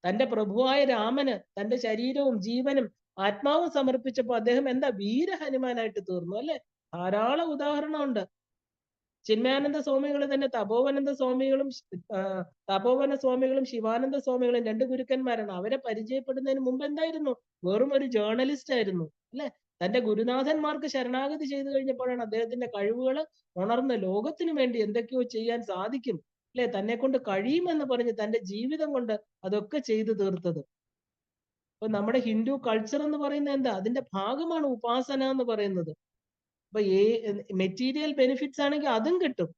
തന്റെ പ്രഭുവായ രാമന് തന്റെ ശരീരവും ജീവനും ആത്മാവും സമർപ്പിച്ചപ്പോ അദ്ദേഹം എന്താ? വീര ഹനുമാനായിട്ട് തീർന്നു അല്ലെ? ധാരാളം ഉദാഹരണമുണ്ട്. ചിന്മയാനന്ദ സ്വാമികൾ തന്നെ തപോവന സ്വാമികളും ശിവാനന്ദ സ്വാമികളും 2 ഗുരുക്കന്മാരാണ്. അവരെ പരിചയപ്പെടുന്നതിന് മുമ്പ് എന്തായിരുന്നു? വെറും ഒരു ജേർണലിസ്റ്റ് ആയിരുന്നു അല്ലെ? തന്റെ ഗുരുനാഥന്മാർക്ക് ശരണാഗതി ചെയ്തു കഴിഞ്ഞപ്പോഴാണ് അദ്ദേഹത്തിന്റെ കഴിവുകൾ ഉണർന്ന് ലോകത്തിനു വേണ്ടി എന്തൊക്കെയോ ചെയ്യാൻ സാധിക്കും അല്ലെ? തന്നെ കൊണ്ട് കഴിയുമെന്ന് പറഞ്ഞ് തന്റെ ജീവിതം കൊണ്ട് അതൊക്കെ ചെയ്തു തീർത്തത്. അപ്പൊ നമ്മുടെ ഹിന്ദു കൾച്ചർ എന്ന് പറയുന്നത് എന്താ? അതിന്റെ ഭാഗമാണ് ഉപാസന എന്ന് പറയുന്നത്. അപ്പൊ മെറ്റീരിയൽ ബെനിഫിറ്റ്സ് ആണെങ്കിൽ അതും കിട്ടും.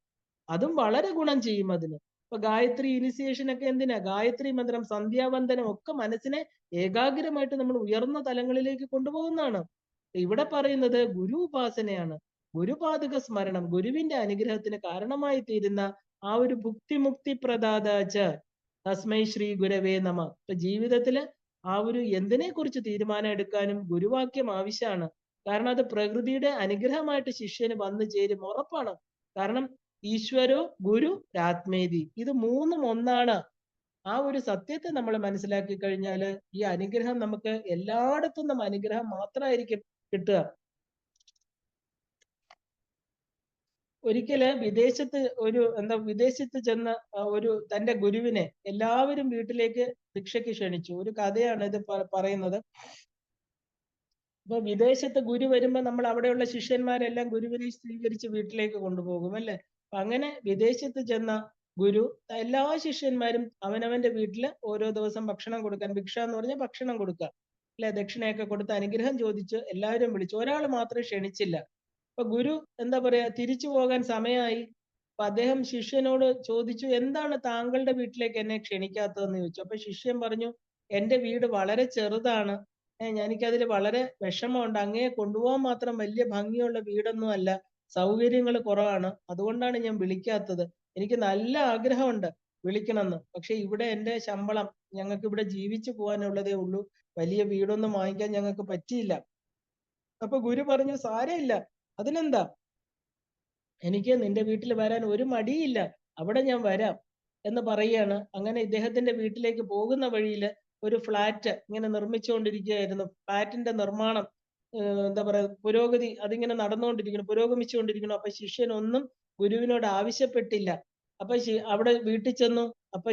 അതും വളരെ ഗുണം ചെയ്യും അതിന്. ഇപ്പൊ ഗായത്രി ഇനിസിയേഷൻ ഒക്കെ എന്തിനാ? ഗായത്രി മന്ത്രം, സന്ധ്യാവന്ദനം ഒക്കെ മനസ്സിനെ ഏകാഗ്രമായിട്ട് നമ്മൾ ഉയർന്ന തലങ്ങളിലേക്ക് കൊണ്ടുപോകുന്നതാണ്. ഇവിടെ പറയുന്നത് ഗുരു ഉപാസനയാണ്. ഗുരുപാദക സ്മരണം, ഗുരുവിന്റെ അനുഗ്രഹത്തിന് കാരണമായി തീരുന്ന ആ ഒരു ഭുക്തിമുക്തി പ്രദാതാച തസ്മൈ ശ്രീ ഗുരവേ നമ. ഇപ്പൊ ജീവിതത്തില് ആ ഒരു എന്തിനെ കുറിച്ച് തീരുമാനം എടുക്കാനും ഗുരുവാക്യം ആവശ്യമാണ്. കാരണം അത് പ്രകൃതിയുടെ അനുഗ്രഹമായിട്ട് ശിഷ്യന് വന്നു ചേരും, ഉറപ്പാണ്. കാരണം ഈശ്വരോ ഗുരു രാത്മേതി, ഇത് മൂന്നും ഒന്നാണ്. ആ ഒരു സത്യത്തെ നമ്മൾ മനസ്സിലാക്കി കഴിഞ്ഞാൽ ഈ അനുഗ്രഹം നമുക്ക് എല്ലായിടത്തു നിന്നും അനുഗ്രഹം മാത്രമായിരിക്കും കിട്ടുക. ഒരിക്കല് വിദേശത്ത് ചെന്ന ഒരു തന്റെ ഗുരുവിനെ എല്ലാവരും വീട്ടിലേക്ക് ഭിക്ഷയ്ക്ക് ക്ഷണിച്ചു. ഒരു കഥയാണ് ഇത് പറയുന്നത്. അപ്പൊ വിദേശത്ത് ഗുരു വരുമ്പോ നമ്മൾ അവിടെയുള്ള ശിഷ്യന്മാരെല്ലാം ഗുരുവിനെ സ്വീകരിച്ച് വീട്ടിലേക്ക് കൊണ്ടുപോകും അല്ലെ? അപ്പൊ അങ്ങനെ വിദേശത്ത് ചെന്ന ഗുരു എല്ലാ ശിഷ്യന്മാരും അവനവന്റെ വീട്ടില് ഓരോ ദിവസം ഭക്ഷണം കൊടുക്കാൻ, ഭിക്ഷ എന്ന് പറഞ്ഞാൽ ഭക്ഷണം കൊടുക്കുക അല്ലെ, ദക്ഷിണയൊക്കെ കൊടുത്ത് അനുഗ്രഹം ചോദിച്ച് എല്ലാവരും വിളിച്ചു. ഒരാൾ മാത്രം ക്ഷണിച്ചില്ല. അപ്പൊ ഗുരു എന്താ പറയാ, തിരിച്ചു പോകാൻ സമയമായി. അപ്പൊ അദ്ദേഹം ശിഷ്യനോട് ചോദിച്ചു, എന്താണ് താങ്കളുടെ വീട്ടിലേക്ക് എന്നെ ക്ഷണിക്കാത്തതെന്ന് ചോദിച്ചു. അപ്പൊ ശിഷ്യൻ പറഞ്ഞു, എന്റെ വീട് വളരെ ചെറുതാണ്, എനിക്കതിൽ വളരെ വിഷമമുണ്ട്, അങ്ങയെ കൊണ്ടുപോകാൻ മാത്രം വലിയ ഭംഗിയുള്ള വീടൊന്നും അല്ല, സൗകര്യങ്ങൾ കുറവാണ്, അതുകൊണ്ടാണ് ഞാൻ വിളിക്കാത്തത്. എനിക്ക് നല്ല ആഗ്രഹമുണ്ട് വിളിക്കണമെന്ന്, പക്ഷെ ഇവിടെ എന്റെ ശമ്പളം, ഞങ്ങൾക്ക് ഇവിടെ ജീവിച്ചു പോകാനുള്ളതേ ഉള്ളൂ, വലിയ വീടൊന്നും വാങ്ങിക്കാൻ ഞങ്ങൾക്ക് പറ്റിയില്ല. അപ്പൊ ഗുരു പറഞ്ഞു, സാരമില്ല, അതിനെന്താ, എനിക്ക് നിന്റെ വീട്ടിൽ വരാൻ ഒരു മടിയില്ല, അവിടെ ഞാൻ വരാം എന്ന് പറയാണ്. അങ്ങനെ ഇദ്ദേഹത്തിന്റെ വീട്ടിലേക്ക് പോകുന്ന വഴിയിൽ ഒരു ഫ്ലാറ്റ് ഇങ്ങനെ നിർമ്മിച്ചുകൊണ്ടിരിക്കുകയായിരുന്നു. ഫ്ലാറ്റിന്റെ നിർമ്മാണം എന്താ പറയാ, പുരോഗതി അതിങ്ങനെ പുരോഗമിച്ചുകൊണ്ടിരിക്കണം. അപ്പൊ ശിഷ്യനൊന്നും ഗുരുവിനോട് ആവശ്യപ്പെട്ടില്ല. അപ്പൊ അവിടെ വീട്ടിൽ ചെന്നു. അപ്പൊ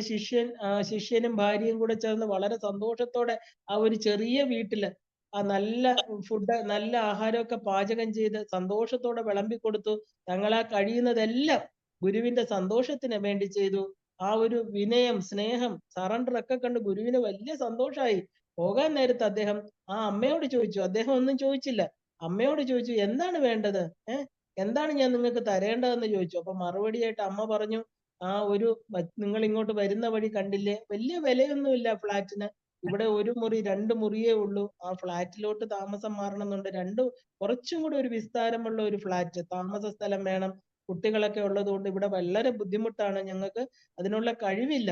ശിഷ്യനും ഭാര്യയും കൂടെ ചേർന്ന് വളരെ സന്തോഷത്തോടെ ആ ഒരു ചെറിയ വീട്ടില് ആ നല്ല ഫുഡ്, നല്ല ആഹാരമൊക്കെ പാചകം ചെയ്ത് സന്തോഷത്തോടെ വിളമ്പി കൊടുത്തു. തങ്ങളാ കഴിയുന്നതെല്ലാം ഗുരുവിന്റെ സന്തോഷത്തിന് വേണ്ടി ചെയ്തു. ആ ഒരു വിനയം, സ്നേഹം, സറണ്ടർ ഒക്കെ കണ്ട് ഗുരുവിന് വലിയ സന്തോഷമായി. പോകാൻ നേരത്ത് അദ്ദേഹം ആ അമ്മയോട് ചോദിച്ചു, അദ്ദേഹം ഒന്നും ചോദിച്ചില്ല, അമ്മയോട് ചോദിച്ചു, എന്താണ് വേണ്ടത്, എന്താണ് ഞാൻ നിങ്ങൾക്ക് തരേണ്ടതെന്ന് ചോദിച്ചു. അപ്പൊ മറുപടിയായിട്ട് അമ്മ പറഞ്ഞു, നിങ്ങൾ ഇങ്ങോട്ട് വരുന്ന വഴി കണ്ടില്ലേ, വലിയ വിലയൊന്നുമില്ല ഫ്ലാറ്റിന്, ഇവിടെ ഒരു മുറി 2 മുറിയേ ഉള്ളൂ, ആ ഫ്ലാറ്റിലോട്ട് താമസം മാറണമെന്നുണ്ട്, കുറച്ചും കൂടി ഒരു വിസ്താരമുള്ള ഒരു ഫ്ലാറ്റ്, താമസ സ്ഥലം വേണം, കുട്ടികളൊക്കെ ഉള്ളത് കൊണ്ട് ഇവിടെ വളരെ ബുദ്ധിമുട്ടാണ്, ഞങ്ങൾക്ക് അതിനുള്ള കഴിവില്ല,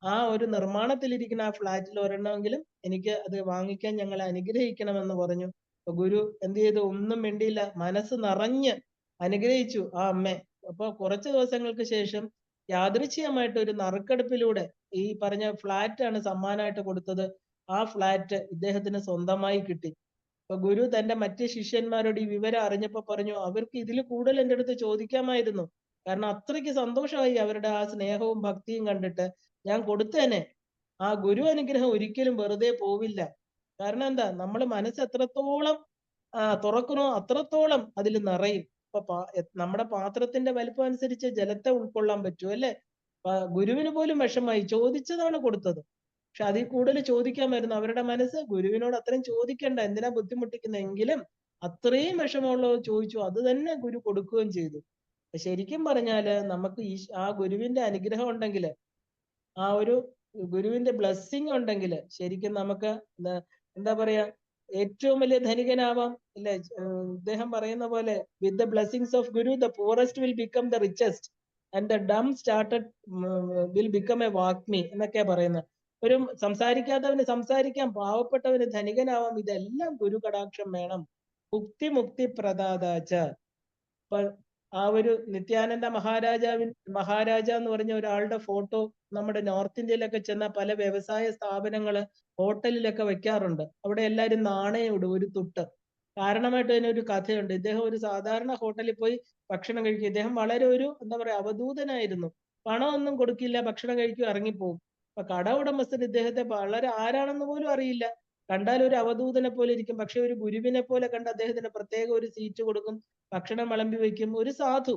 ആ ഒരു നിർമ്മാണത്തിലിരിക്കുന്ന ആ ഫ്ലാറ്റിൽ ഒരെണ്ണമെങ്കിലും എനിക്ക് അത് വാങ്ങിക്കാൻ ഞങ്ങളെ അനുഗ്രഹിക്കണമെന്ന് പറഞ്ഞു. അപ്പൊ ഗുരു എന്ത് ചെയ്തു, ഒന്നും മിണ്ടിയില്ല, മനസ്സ് നിറഞ്ഞ് അനുഗ്രഹിച്ചു ആ അമ്മയെ. അപ്പൊ കുറച്ച് ദിവസങ്ങൾക്ക് ശേഷം യാദൃച്ഛികമായിട്ട് ഒരു നറുക്കെടുപ്പിലൂടെ ഈ പറഞ്ഞ ഫ്ലാറ്റ് ആണ് സമ്മാനമായിട്ട് കൊടുത്തത്. ആ ഫ്ലാറ്റ് ഇദ്ദേഹത്തിന് സ്വന്തമായി കിട്ടി. അപ്പൊ ഗുരു തന്റെ മറ്റ് ശിഷ്യന്മാരോട് ഈ വിവരം അറിഞ്ഞപ്പോ പറഞ്ഞു, അവർക്ക് ഇതിൽ കൂടുതൽ എൻ്റെ അടുത്ത് ചോദിക്കാമായിരുന്നു. കാരണം അത്രയ്ക്ക് സന്തോഷമായി അവരുടെ ആ സ്നേഹവും ഭക്തിയും കണ്ടിട്ട്. ഞാൻ കൊടുത്തേനെ. ആ ഗുരു അനുഗ്രഹം ഒരിക്കലും വെറുതെ പോവില്ല. കാരണം എന്താ, നമ്മൾ മനസ്സ് എത്രത്തോളം തുറക്കണോ അത്രത്തോളം അതിൽ നിറയും. അപ്പൊ നമ്മുടെ പാത്രത്തിന്റെ വലിപ്പം അനുസരിച്ച് ജലത്തെ ഉൾക്കൊള്ളാൻ പറ്റൂ, അല്ലെ? ഗുരുവിന് പോലും വിഷമായി, ചോദിച്ചതാണ് കൊടുത്തത്. പക്ഷെ അതിൽ കൂടുതൽ ചോദിക്കാമായിരുന്നു. അവരുടെ മനസ്സ് ഗുരുവിനോട് അത്രയും ചോദിക്കണ്ട, എന്തിനാ ബുദ്ധിമുട്ടിക്കുന്നെങ്കിലും അത്രയും വിഷമമുള്ളത് ചോദിച്ചു. അത് തന്നെ ഗുരു കൊടുക്കുകയും ചെയ്തു. ശരിക്കും പറഞ്ഞാല് നമുക്ക് ആ ഗുരുവിന്റെ അനുഗ്രഹം ഉണ്ടെങ്കിൽ, ആ ഒരു ഗുരുവിന്റെ ബ്ലെസ്സിങ് ഉണ്ടെങ്കിൽ ശരിക്കും നമുക്ക് എന്താ പറയാ, ഏറ്റവും വലിയ ധനികനാവാം, അല്ലെ? ഇദ്ദേഹം പറയുന്ന പോലെ, with the blessings of guru the poorest will become the richest and the dumb started will become a walkie എന്നൊക്കെയാ പറയുന്നത്. ഒരു സംസാരിക്കാത്തവന് സംസാരിക്കാം, പാവപ്പെട്ടവന് ധനികനാവാം. ഇതെല്ലാം ഗുരു കടാക്ഷം വേണം. മുക്തി പ്രദാതാച്ച. ആ ഒരു നിത്യാനന്ദ മഹാരാജ എന്ന് പറഞ്ഞ ഒരാളുടെ ഫോട്ടോ നമ്മുടെ നോർത്ത് ഇന്ത്യയിലൊക്കെ ചെന്ന പല വ്യവസായ സ്ഥാപനങ്ങള് ഹോട്ടലിലൊക്കെ വെക്കാറുണ്ട്. അവിടെ എല്ലാവരും നാണയം ഇടും, ഒരു തുട്ട്. കാരണമായിട്ട് തന്നെ ഒരു കഥയുണ്ട്. ഇദ്ദേഹം ഒരു സാധാരണ ഹോട്ടലിൽ പോയി ഭക്ഷണം കഴിക്കും. ഇദ്ദേഹം വളരെ ഒരു എന്താ പറയാ അവധൂതനായിരുന്നു. പണമൊന്നും കൊടുക്കില്ല, ഭക്ഷണം കഴിക്കും, ഇറങ്ങിപ്പോവും. അപ്പൊ കട ഉടമസ്ഥൻ ഇദ്ദേഹത്തെ വളരെ ആരാണെന്ന് പോലും അറിയില്ല. കണ്ടാൽ ഒരു അവധൂതനെ പോലെ ഇരിക്കും. പക്ഷെ ഒരു ഗുരുവിനെ പോലെ കണ്ട് അദ്ദേഹത്തിന് പ്രത്യേക ഒരു സീറ്റ് കൊടുക്കും, ഭക്ഷണം വിളമ്പി വെക്കും. ഒരു സാധു,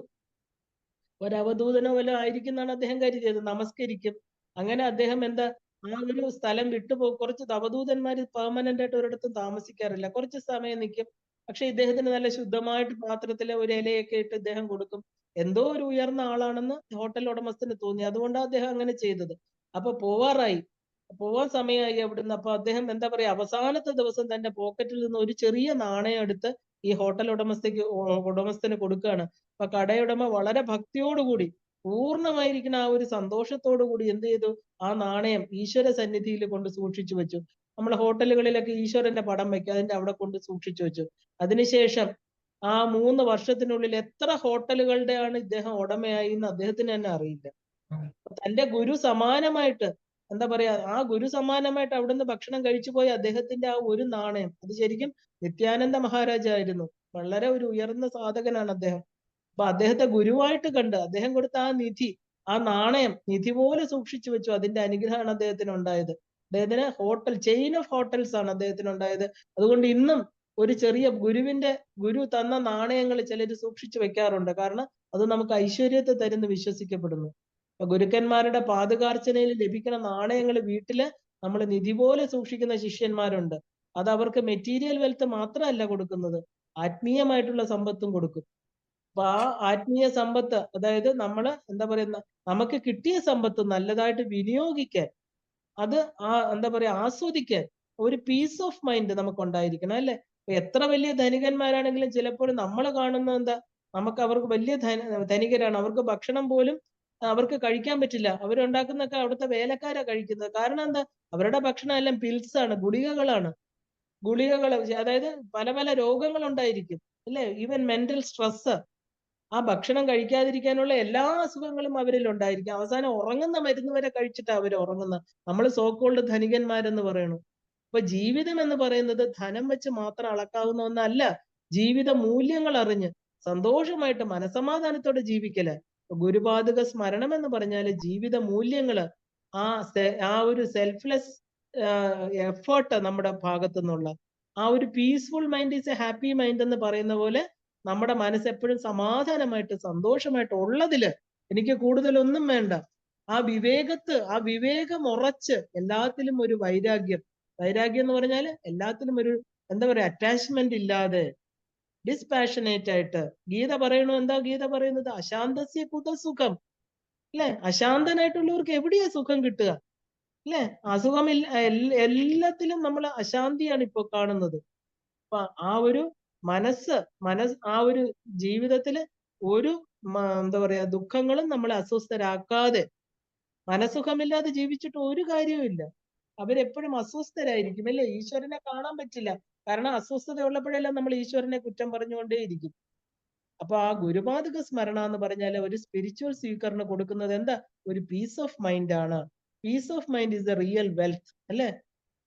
ഒരു അവധൂതനോ വല്ലതും ആയിരിക്കും എന്നാണ് അദ്ദേഹം കരുതിയത്. നമസ്കരിക്കും. അങ്ങനെ അദ്ദേഹം എന്താ, ആ ഒരു സ്ഥലം കുറച്ച് അവധൂതന്മാർ പെർമനന്റ് ആയിട്ട് ഒരിടത്തും താമസിക്കാറില്ല, കുറച്ച് സമയം നിൽക്കും. പക്ഷെ ഇദ്ദേഹത്തിന് നല്ല ശുദ്ധമായിട്ട് പാത്രത്തിലെ ഒരു ഇലയൊക്കെ ഇട്ട് ഇദ്ദേഹം കൊടുക്കും. എന്തോ ഒരു ഉയർന്ന ആളാണെന്ന് ഹോട്ടൽ ഉടമസ്ഥന് തോന്നി. അതുകൊണ്ടാണ് അദ്ദേഹം അങ്ങനെ ചെയ്തത്. അപ്പൊ പോവാൻ സമയമായി അവിടുന്ന്. അപ്പൊ അദ്ദേഹം എന്താ പറയാ, അവസാനത്തെ ദിവസം തന്റെ പോക്കറ്റിൽ നിന്ന് ഒരു ചെറിയ നാണയം എടുത്ത് ഈ ഹോട്ടൽ ഉടമസ്ഥന് കൊടുക്കുകയാണ്. അപ്പൊ കടയുടമ വളരെ ഭക്തിയോടുകൂടി, പൂർണ്ണമായിരിക്കുന്ന ആ ഒരു സന്തോഷത്തോടു കൂടി എന്ത് ചെയ്തു, ആ നാണയം ഈശ്വര സന്നിധിയിൽ കൊണ്ട് സൂക്ഷിച്ചു വെച്ചു. നമ്മൾ ഹോട്ടലുകളിലൊക്കെ ഈശ്വരന്റെ പടം വെക്കും, അതിന്റെ അവിടെ കൊണ്ട് സൂക്ഷിച്ചു വെച്ചു. അതിനുശേഷം ആ 3 വർഷത്തിനുള്ളിൽ എത്ര ഹോട്ടലുകളുടെയാണ് ഇദ്ദേഹം ഉടമയായി എന്ന് അദ്ദേഹത്തിന് തന്നെ അറിയില്ല. തന്റെ ഗുരു സമാനമായിട്ട് എന്താ പറയാ, ആ ഗുരു സമാനമായിട്ട് അവിടുന്ന് ഭക്ഷണം കഴിച്ചു പോയ അദ്ദേഹത്തിന്റെ ആ ഒരു നാണയം, അത് ശരിക്കും നിത്യാനന്ദ മഹാരാജായിരുന്നു. വളരെ ഒരു ഉയർന്ന സാധകനാണ് അദ്ദേഹം. അപ്പൊ അദ്ദേഹത്തെ ഗുരുവായിട്ട് കണ്ട് അദ്ദേഹം കൊടുത്ത ആ നിധി, ആ നാണയം നിധി പോലെ സൂക്ഷിച്ചു വെച്ചു. അതിന്റെ അനുഗ്രഹമാണ് അദ്ദേഹത്തിന് ഉണ്ടായത്. അദ്ദേഹത്തിന് ചെയിൻ ഓഫ് ഹോട്ടൽസ് ആണ് അദ്ദേഹത്തിന് ഉണ്ടായത്. അതുകൊണ്ട് ഇന്നും ഒരു ചെറിയ ഗുരു തന്ന നാണയങ്ങൾ ചിലർ സൂക്ഷിച്ചു വെക്കാറുണ്ട്. കാരണം അത് നമുക്ക് ഐശ്വര്യത്തെ തരുന്ന് വിശ്വസിക്കപ്പെടുന്നു. ഗുരുക്കന്മാരുടെ പാദകാർച്ചനയിൽ ലഭിക്കുന്ന നാണയങ്ങൾ വീട്ടില് നമ്മൾ നിധി പോലെ സൂക്ഷിക്കുന്ന ശിഷ്യന്മാരുണ്ട്. അത് അവർക്ക് മെറ്റീരിയൽ വെൽത്ത് മാത്രമല്ല കൊടുക്കുന്നത്, ആത്മീയമായിട്ടുള്ള സമ്പത്തും കൊടുക്കും. അപ്പൊ ആ ആത്മീയ സമ്പത്ത്, അതായത് നമ്മള് എന്താ പറയുന്ന, നമുക്ക് കിട്ടിയ സമ്പത്ത് നല്ലതായിട്ട് വിനിയോഗിക്കാൻ, അത് എന്താ പറയാ ആസ്വദിക്കാൻ ഒരു പീസ് ഓഫ് മൈൻഡ് നമുക്ക് ഉണ്ടായിരിക്കണം, അല്ലെ? എത്ര വലിയ ധനികന്മാരാണെങ്കിലും ചിലപ്പോൾ നമ്മൾ കാണുന്ന എന്താ, നമുക്ക് അവർക്ക് വലിയ ധനികരാണ്, അവർക്ക് ഭക്ഷണം പോലും അവർക്ക് കഴിക്കാൻ പറ്റില്ല. അവരുണ്ടാക്കുന്നൊക്കെ അവിടുത്തെ വേലക്കാരാ കഴിക്കുന്നത്. കാരണം എന്താ, അവരുടെ ഭക്ഷണം എല്ലാം പിൽസ് ആണ്, ഗുളികകളാണ്. അതായത് പല പല രോഗങ്ങൾ ഉണ്ടായിരിക്കും, അല്ലെ? Even mental stress. ആ ഭക്ഷണം കഴിക്കാതിരിക്കാനുള്ള എല്ലാ അസുഖങ്ങളും അവരിൽ ഉണ്ടായിരിക്കും. അവസാനം ഉറങ്ങുന്ന മരുന്ന് വരെ കഴിച്ചിട്ടാ അവർ ഉറങ്ങുന്ന. നമ്മൾ സോക്കോൾഡ് ധനികന്മാരെന്ന് പറയണു. അപ്പൊ ജീവിതം എന്ന് പറയുന്നത് ധനം വെച്ച് മാത്രം അളക്കാവുന്ന ഒന്നല്ല. ജീവിത മൂല്യങ്ങൾ അറിഞ്ഞ് സന്തോഷമായിട്ട് മനസമാധാനത്തോടെ ജീവിക്കല്. ഗുരുപാദുക സ്മരണം എന്ന് പറഞ്ഞാല് ജീവിത മൂല്യങ്ങള്, ആ ഒരു സെൽഫ്ലെസ് എഫേർട്ട് നമ്മുടെ ഭാഗത്തു നിന്നുള്ള ആ ഒരു peaceful mind is A happy mind എന്ന് പറയുന്ന പോലെ, നമ്മുടെ മനസ്സ് എപ്പോഴും സമാധാനമായിട്ട് സന്തോഷമായിട്ട് ഉള്ളതില് എനിക്ക് കൂടുതലൊന്നും വേണ്ട. ആ വിവേകം ഉറച്ച് എല്ലാത്തിലും ഒരു വൈരാഗ്യം എന്ന് പറഞ്ഞാല് എല്ലാത്തിലും ഒരു എന്താ പറയാ അറ്റാച്ച്മെന്റ് ഇല്ലാതെ ഡിസ്പാഷനേറ്റ് ആയിട്ട്. ഗീത പറയണു, എന്താ ഗീത പറയുന്നത്? അശാന്തസ്യ കുത സുഖം, അല്ലെ? അശാന്തനായിട്ടുള്ളവർക്ക് എവിടെയാ സുഖം കിട്ടുക, അല്ലെ? അസുഖമില്ല, എല്ലാത്തിലും നമ്മൾ അശാന്തിയാണ് ഇപ്പൊ കാണുന്നത്. അപ്പൊ ആ ഒരു ആ ഒരു ജീവിതത്തില് ഒരു എന്താ പറയാ ദുഃഖങ്ങളും നമ്മളെ അസ്വസ്ഥരാക്കാതെ, മനസുഖമില്ലാതെ ജീവിച്ചിട്ട് ഒരു കാര്യവുമില്ല. അവരെപ്പോഴും അസ്വസ്ഥരായിരിക്കും, അല്ലെ? ഈശ്വരനെ കാണാൻ പറ്റില്ല. കാരണം അസ്വസ്ഥത ഉള്ളപ്പോഴെല്ലാം നമ്മൾ ഈശ്വരനെ കുറ്റം പറഞ്ഞുകൊണ്ടേയിരിക്കും. അപ്പൊ ആ ഗുരുപാദുക സ്മരണ എന്ന് പറഞ്ഞാൽ ഒരു സ്പിരിച്വൽ സീക്കറിന് കൊടുക്കുന്നത് എന്താ? ഒരു പീസ് ഓഫ് മൈൻഡ് ആണ്. Peace of mind is the real wealth, അല്ലെ?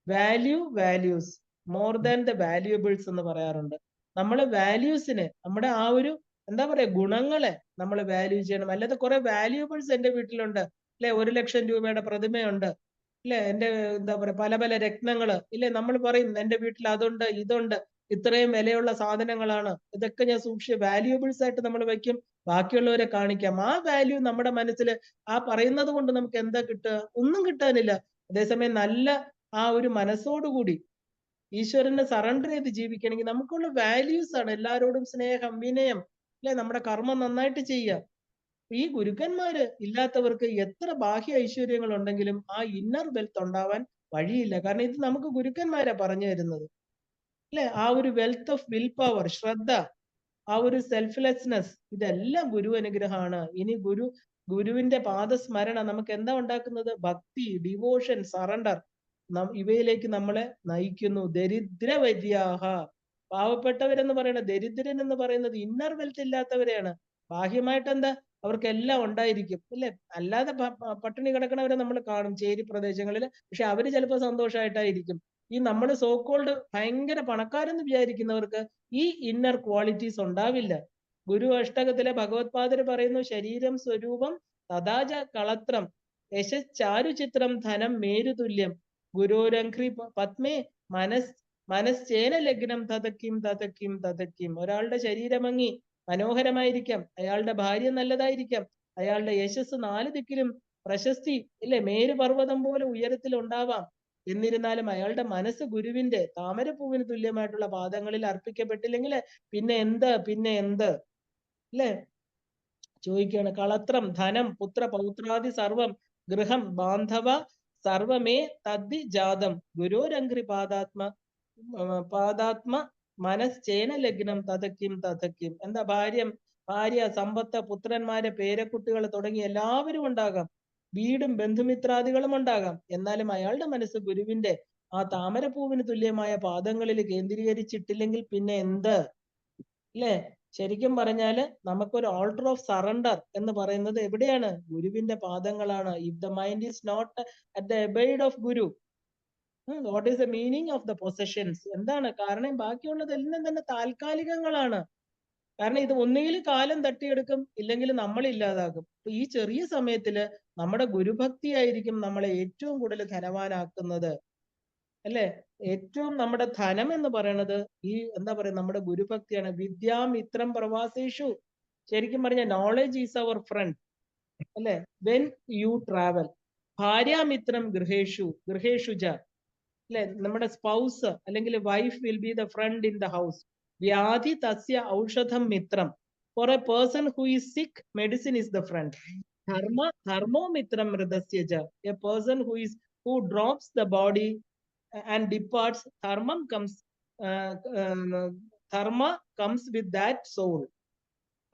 Values. More than the valuables എന്ന് പറയാറുണ്ട്. നമ്മളെ വാല്യൂസിനെ, നമ്മുടെ ആ ഒരു എന്താ പറയാ ഗുണങ്ങളെ നമ്മൾ വാല്യൂ ചെയ്യണം. അല്ലാതെ കുറെ വാല്യൂബിൾസ് എന്റെ വീട്ടിലുണ്ട്, അല്ലെ, 1,00,000 രൂപയുടെ പ്രതിമയുണ്ട്, ഇല്ലേ, എന്റെ എന്താ പറയാ പല പല രത്നങ്ങള്, ഇല്ലേ, നമ്മൾ പറയും എന്റെ വീട്ടിൽ അതുണ്ട് ഇതുണ്ട്, ഇത്രയും വിലയുള്ള സാധനങ്ങളാണ്, ഇതൊക്കെ ഞാൻ സൂക്ഷിച്ച് വാല്യൂബിൾസ് ആയിട്ട് നമ്മൾ വെക്കും, ബാക്കിയുള്ളവരെ കാണിക്കാം. ആ വാല്യൂ നമ്മുടെ മനസ്സിൽ ആ പറയുന്നത് കൊണ്ട് നമുക്ക് എന്താ കിട്ടുക? ഒന്നും കിട്ടാനില്ല. അതേസമയം നല്ല ആ ഒരു മനസ്സോടുകൂടി ഈശ്വരനെ സറണ്ടർ ചെയ്ത് ജീവിക്കണമെങ്കിൽ നമുക്കുള്ള വാല്യൂസ് ആണ് എല്ലാവരോടും സ്നേഹം, വിനയം, അല്ലെ, നമ്മുടെ കർമ്മം നന്നായിട്ട് ചെയ്യുക. ഈ ഗുരുക്കന്മാര് ഇല്ലാത്തവർക്ക് എത്ര ബാഹ്യ ഐശ്വര്യങ്ങൾ ഉണ്ടെങ്കിലും ആ ഇന്നർ വെൽത്ത് ഉണ്ടാവാൻ വഴിയില്ല. കാരണം ഇത് നമുക്ക് ഗുരുക്കന്മാരാ പറഞ്ഞു തരുന്നത്, അല്ലെ. ആ ഒരു വെൽത്ത് ഓഫ് വിൽ പവർ, ശ്രദ്ധ, ആ ഒരു സെൽഫ്ലെസ്നെസ്, ഇതെല്ലാം ഗുരു അനുഗ്രഹമാണ്. ഇനി ഗുരുവിന്റെ പാദസ്മരണ നമുക്ക് എന്താ ഉണ്ടാക്കുന്നത്? ഭക്തി, ഡിവോഷൻ, സറണ്ടർ ഇവയിലേക്ക് നമ്മളെ നയിക്കുന്നു. ദരിദ്രവര്യാഹ, പാവപ്പെട്ടവരെന്ന് പറയുന്നത്, ദരിദ്രൻ എന്ന് പറയുന്നത് ഇന്നർ വെൽത്ത് ഇല്ലാത്തവരെയാണ്. ബാഹ്യമായിട്ട് എന്താ, അവർക്ക് എല്ലാം ഉണ്ടായിരിക്കും, അല്ലെ. അല്ലാതെ പട്ടിണി കിടക്കണവരെ നമ്മൾ കാണും ചേരി പ്രദേശങ്ങളിൽ. പക്ഷെ അവര് ചിലപ്പോൾ സന്തോഷമായിട്ടായിരിക്കും. ഈ നമ്മൾ സോക്കോൾഡ് ഭയങ്കര പണക്കാരെന്ന് വിചാരിക്കുന്നവർക്ക് ഈ ഇന്നർ ക്വാളിറ്റീസ് ഉണ്ടാവില്ല. ഗുരു അഷ്ടകത്തിലെ ഭഗവത്പാദര് പറയുന്നു, ശരീരം സ്വരൂപം തഥാച കളത്രം യശച്ചാരുചിത്രം ധനം മേരുതുല്യം ഗുരോരംഘ്രി പത്മേ മനസ്ചേന ലഗ്നം തതക്കിം തതക്കിം തതക്കിം. ഒരാളുടെ ശരീരഭംഗി മനോഹരമായിരിക്കാം, അയാളുടെ ഭാര്യ നല്ലതായിരിക്കാം, അയാളുടെ യശസ് 4 ദിക്കിലും പ്രശസ്തി, ഇല്ലേ, മേരുപർവ്വതം പോലെ ഉയരത്തിൽ ഉണ്ടാവാം. എന്നിരുന്നാലും അയാളുടെ മനസ്സ് ഗുരുവിന്റെ താമരപ്പൂവിന് തുല്യമായിട്ടുള്ള പാദങ്ങളിൽ അർപ്പിക്കപ്പെട്ടില്ലെങ്കിൽ പിന്നെ എന്ത്, അല്ലേ. ചോദിക്കുകയാണ്, കളത്രം ധനം പുത്ര പൗത്രാദി സർവം ഗൃഹം ബാന്ധവ സർവമേ തദ്ദി ജാതം ഗുരോരംഘ്രി പാദാത്മ മനശ്ചേന ലഗ്നം തതക്കിം. എന്താ, ഭാര്യ, സമ്പത്ത്, പുത്രന്മാര്, പേരക്കുട്ടികൾ തുടങ്ങി എല്ലാവരും ഉണ്ടാകാം, വീടും ബന്ധുമിത്രാദികളും ഉണ്ടാകാം. എന്നാലും അയാളുടെ മനസ്സ് ഗുരുവിന്റെ ആ താമരപ്പൂവിന് തുല്യമായ പാദങ്ങളിൽ കേന്ദ്രീകരിച്ചിട്ടില്ലെങ്കിൽ പിന്നെ എന്ത്, അല്ലേ. ശരിക്കും പറഞ്ഞാല് നമുക്കൊരു ഓൾട്ടർ ഓഫ് സറണ്ടർ എന്ന് പറയുന്നത് എവിടെയാണ്? ഗുരുവിന്റെ പാദങ്ങളാണ്. If the mind is not at the abide of guru, what is the meaning of the possessions? എന്താണ് കാരണം? ബാക്കിയുള്ളതെല്ലാം തന്നെ താൽക്കാലികങ്ങളാണ്. കാരണം ഇത് ഒന്നുകിൽ കാലം തട്ടിയെടുക്കും, ഇല്ലെങ്കിൽ നമ്മൾ ഇല്ലാതാകും. അപ്പൊ ഈ ചെറിയ സമയത്തില് നമ്മുടെ ഗുരുഭക്തി ആയിരിക്കും നമ്മളെ ഏറ്റവും കൂടുതൽ ധനവാനാക്കുന്നത്, അല്ലെ. ഏറ്റവും നമ്മുടെ ധനം എന്ന് പറയുന്നത് ഈ എന്താ പറയുക നമ്മുടെ ഗുരുഭക്തിയാണ്. വിദ്യാമിത്രം പ്രവാസേഷു, ശരിക്കും പറഞ്ഞ നോളജ് ഈസ് അവർ ഫ്രണ്ട്, അല്ലെ. When you travel. ഭാര്യാമിത്രം ഗൃഹേഷുജ, അല്ലെ. നമ്മുടെ സ്പൗസ് അല്ലെങ്കിൽ wife will be the friend in the house. വ്യാധി തസ്യ ഔഷധം മിത്രം. For a person who is sick, medicine is the friend. ധർമ്മോ മിത്രം മൃതസ്യജ. A person who drops the body and departs, dharma comes with that soul.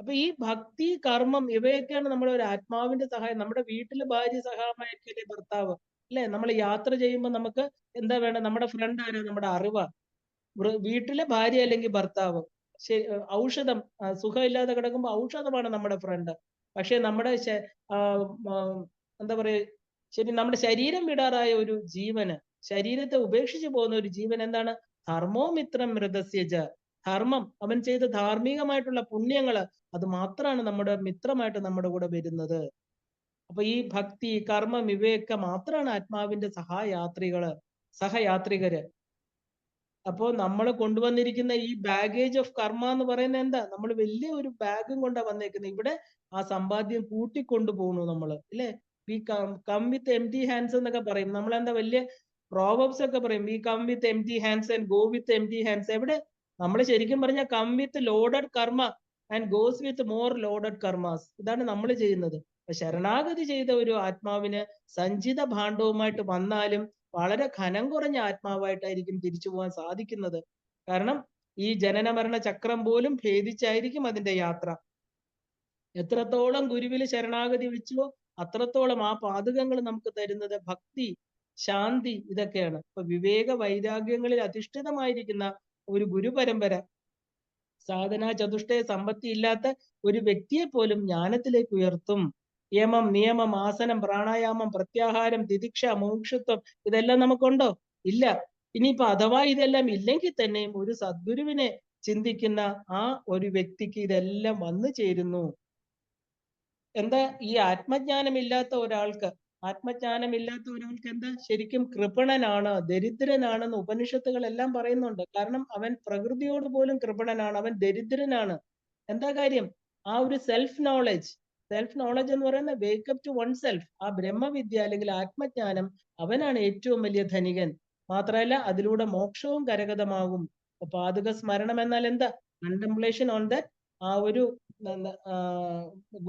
അപ്പൊ ഈ ഭക്തി, കർമ്മം, ഇവയൊക്കെയാണ് നമ്മുടെ ഒരു ആത്മാവിന്റെ സഹായം. നമ്മുടെ വീട്ടില് ഭാര്യ സഹായമായിരിക്കില്ലേ ഭർത്താവ്, അല്ലെ. നമ്മൾ യാത്ര ചെയ്യുമ്പോൾ നമുക്ക് എന്താ വേണം? നമ്മുടെ ഫ്രണ്ട് ആരാ? നമ്മുടെ അറിവ്. വീട്ടിലെ ഭാര്യ അല്ലെങ്കിൽ ഭർത്താവ്. ഔഷധം, സുഖമില്ലാതെ കിടക്കുമ്പോൾ ഔഷധമാണ് നമ്മുടെ ഫ്രണ്ട്. പക്ഷെ നമ്മുടെ എന്താ പറയാ, ശരി, നമ്മുടെ ശരീരം വിടാറായ ഒരു ജീവന്, ശരീരത്തെ ഉപേക്ഷിച്ചു പോകുന്ന ഒരു ജീവൻ എന്താണ്? ധർമ്മോമിത്രം മൃതസ്യജ. ധർമ്മം, അവൻ ചെയ്ത ധാർമ്മികമായിട്ടുള്ള പുണ്യങ്ങള്, അത് മാത്രമാണ് നമ്മുടെ മിത്രമായിട്ട് നമ്മുടെ കൂടെ വരുന്നത്. അപ്പൊ ഈ ഭക്തി, കർമ്മം, ഇവയൊക്കെ മാത്രമാണ് ആത്മാവിന്റെ സഹയാത്രികര്. അപ്പോ നമ്മൾ കൊണ്ടുവന്നിരിക്കുന്ന ഈ ബാഗേജ് ഓഫ് കർമ്മ എന്ന് പറയുന്നത് എന്താ? നമ്മൾ വലിയ ഒരു ബാഗും കൊണ്ടാ വന്നേക്കുന്നത്. ഇവിടെ ആ സമ്പാദ്യം കൂട്ടിക്കൊണ്ടു പോകുന്നു നമ്മള്, അല്ലെ. We come with empty hands എന്നൊക്കെ പറയും. നമ്മൾ എന്താ വലിയ പ്രോവർബ്സ് ഒക്കെ പറയും, we come with empty hands and go with empty hands. എവിടെ? നമ്മൾ ശരിക്കും പറഞ്ഞാൽ come with loaded karma and goes with more loaded karmas. ഇതാണ് നമ്മൾ ചെയ്യുന്നത്. ശരണാഗതി ചെയ്ത ഒരു ആത്മാവിന് സഞ്ചിത ഭാണ്ഡവുമായിട്ട് വന്നാലും വളരെ ഘനം കുറഞ്ഞ ആത്മാവായിട്ടായിരിക്കും തിരിച്ചു പോകാൻ സാധിക്കുന്നത്. കാരണം ഈ ജനന മരണ ചക്രം പോലും ഭേദിച്ചായിരിക്കും അതിന്റെ യാത്ര. എത്രത്തോളം ഗുരുവിൽ ശരണാഗതി വിളിച്ചുവോ അത്രത്തോളം ആ പാതകങ്ങൾ നമുക്ക് തരുന്നത് ഭക്തി, ശാന്തി, ഇതൊക്കെയാണ്. അപ്പൊ വിവേക വൈരാഗ്യങ്ങളിൽ അധിഷ്ഠിതമായിരിക്കുന്ന ഒരു ഗുരുപരമ്പര സാധന ചതുഷ്ടയ സമ്പത്തി ഇല്ലാത്ത ഒരു വ്യക്തിയെ പോലും ജ്ഞാനത്തിലേക്ക് ഉയർത്തും. യമം, നിയമം, ആസനം, പ്രാണായാമം, പ്രത്യാഹാരം, തിതിക്ഷ, മോക്ഷത്വം, ഇതെല്ലാം നമുക്കുണ്ടോ? ഇല്ല. ഇനിയിപ്പോ അഥവാ ഇതെല്ലാം ഇല്ലെങ്കിൽ തന്നെയും ഒരു സദ്ഗുരുവിനെ ചിന്തിക്കുന്ന ആ ഒരു വ്യക്തിക്ക് ഇതെല്ലാം വന്നു ചേരുന്നു. എന്താ ഈ ആത്മജ്ഞാനമില്ലാത്ത ഒരാൾക്ക് എന്താ ശരിക്കും കൃപണനാണ്, ദരിദ്രനാണെന്ന് ഉപനിഷത്തുകളെല്ലാം പറയുന്നുണ്ട്. കാരണം അവൻ പ്രകൃതിയോട് പോലും കൃപണനാണ്, അവൻ ദരിദ്രനാണ്. എന്താ കാര്യം? ആ ഒരു സെൽഫ് നോളജ് എന്ന് പറയുന്ന വേക്കപ്പ് ടു വൺ സെൽഫ്, ആ ബ്രഹ്മവിദ്യ അല്ലെങ്കിൽ ആത്മജ്ഞാനം, അവനാണ് ഏറ്റവും വലിയ ധനികൻ. മാത്രമല്ല അതിലൂടെ മോക്ഷവും കരഗതമാകും. പാതുക സ്മരണം എന്നാൽ എന്താ? കണ്ടംപ്ലേഷൻ ഓൺ ദ ആ ഒരു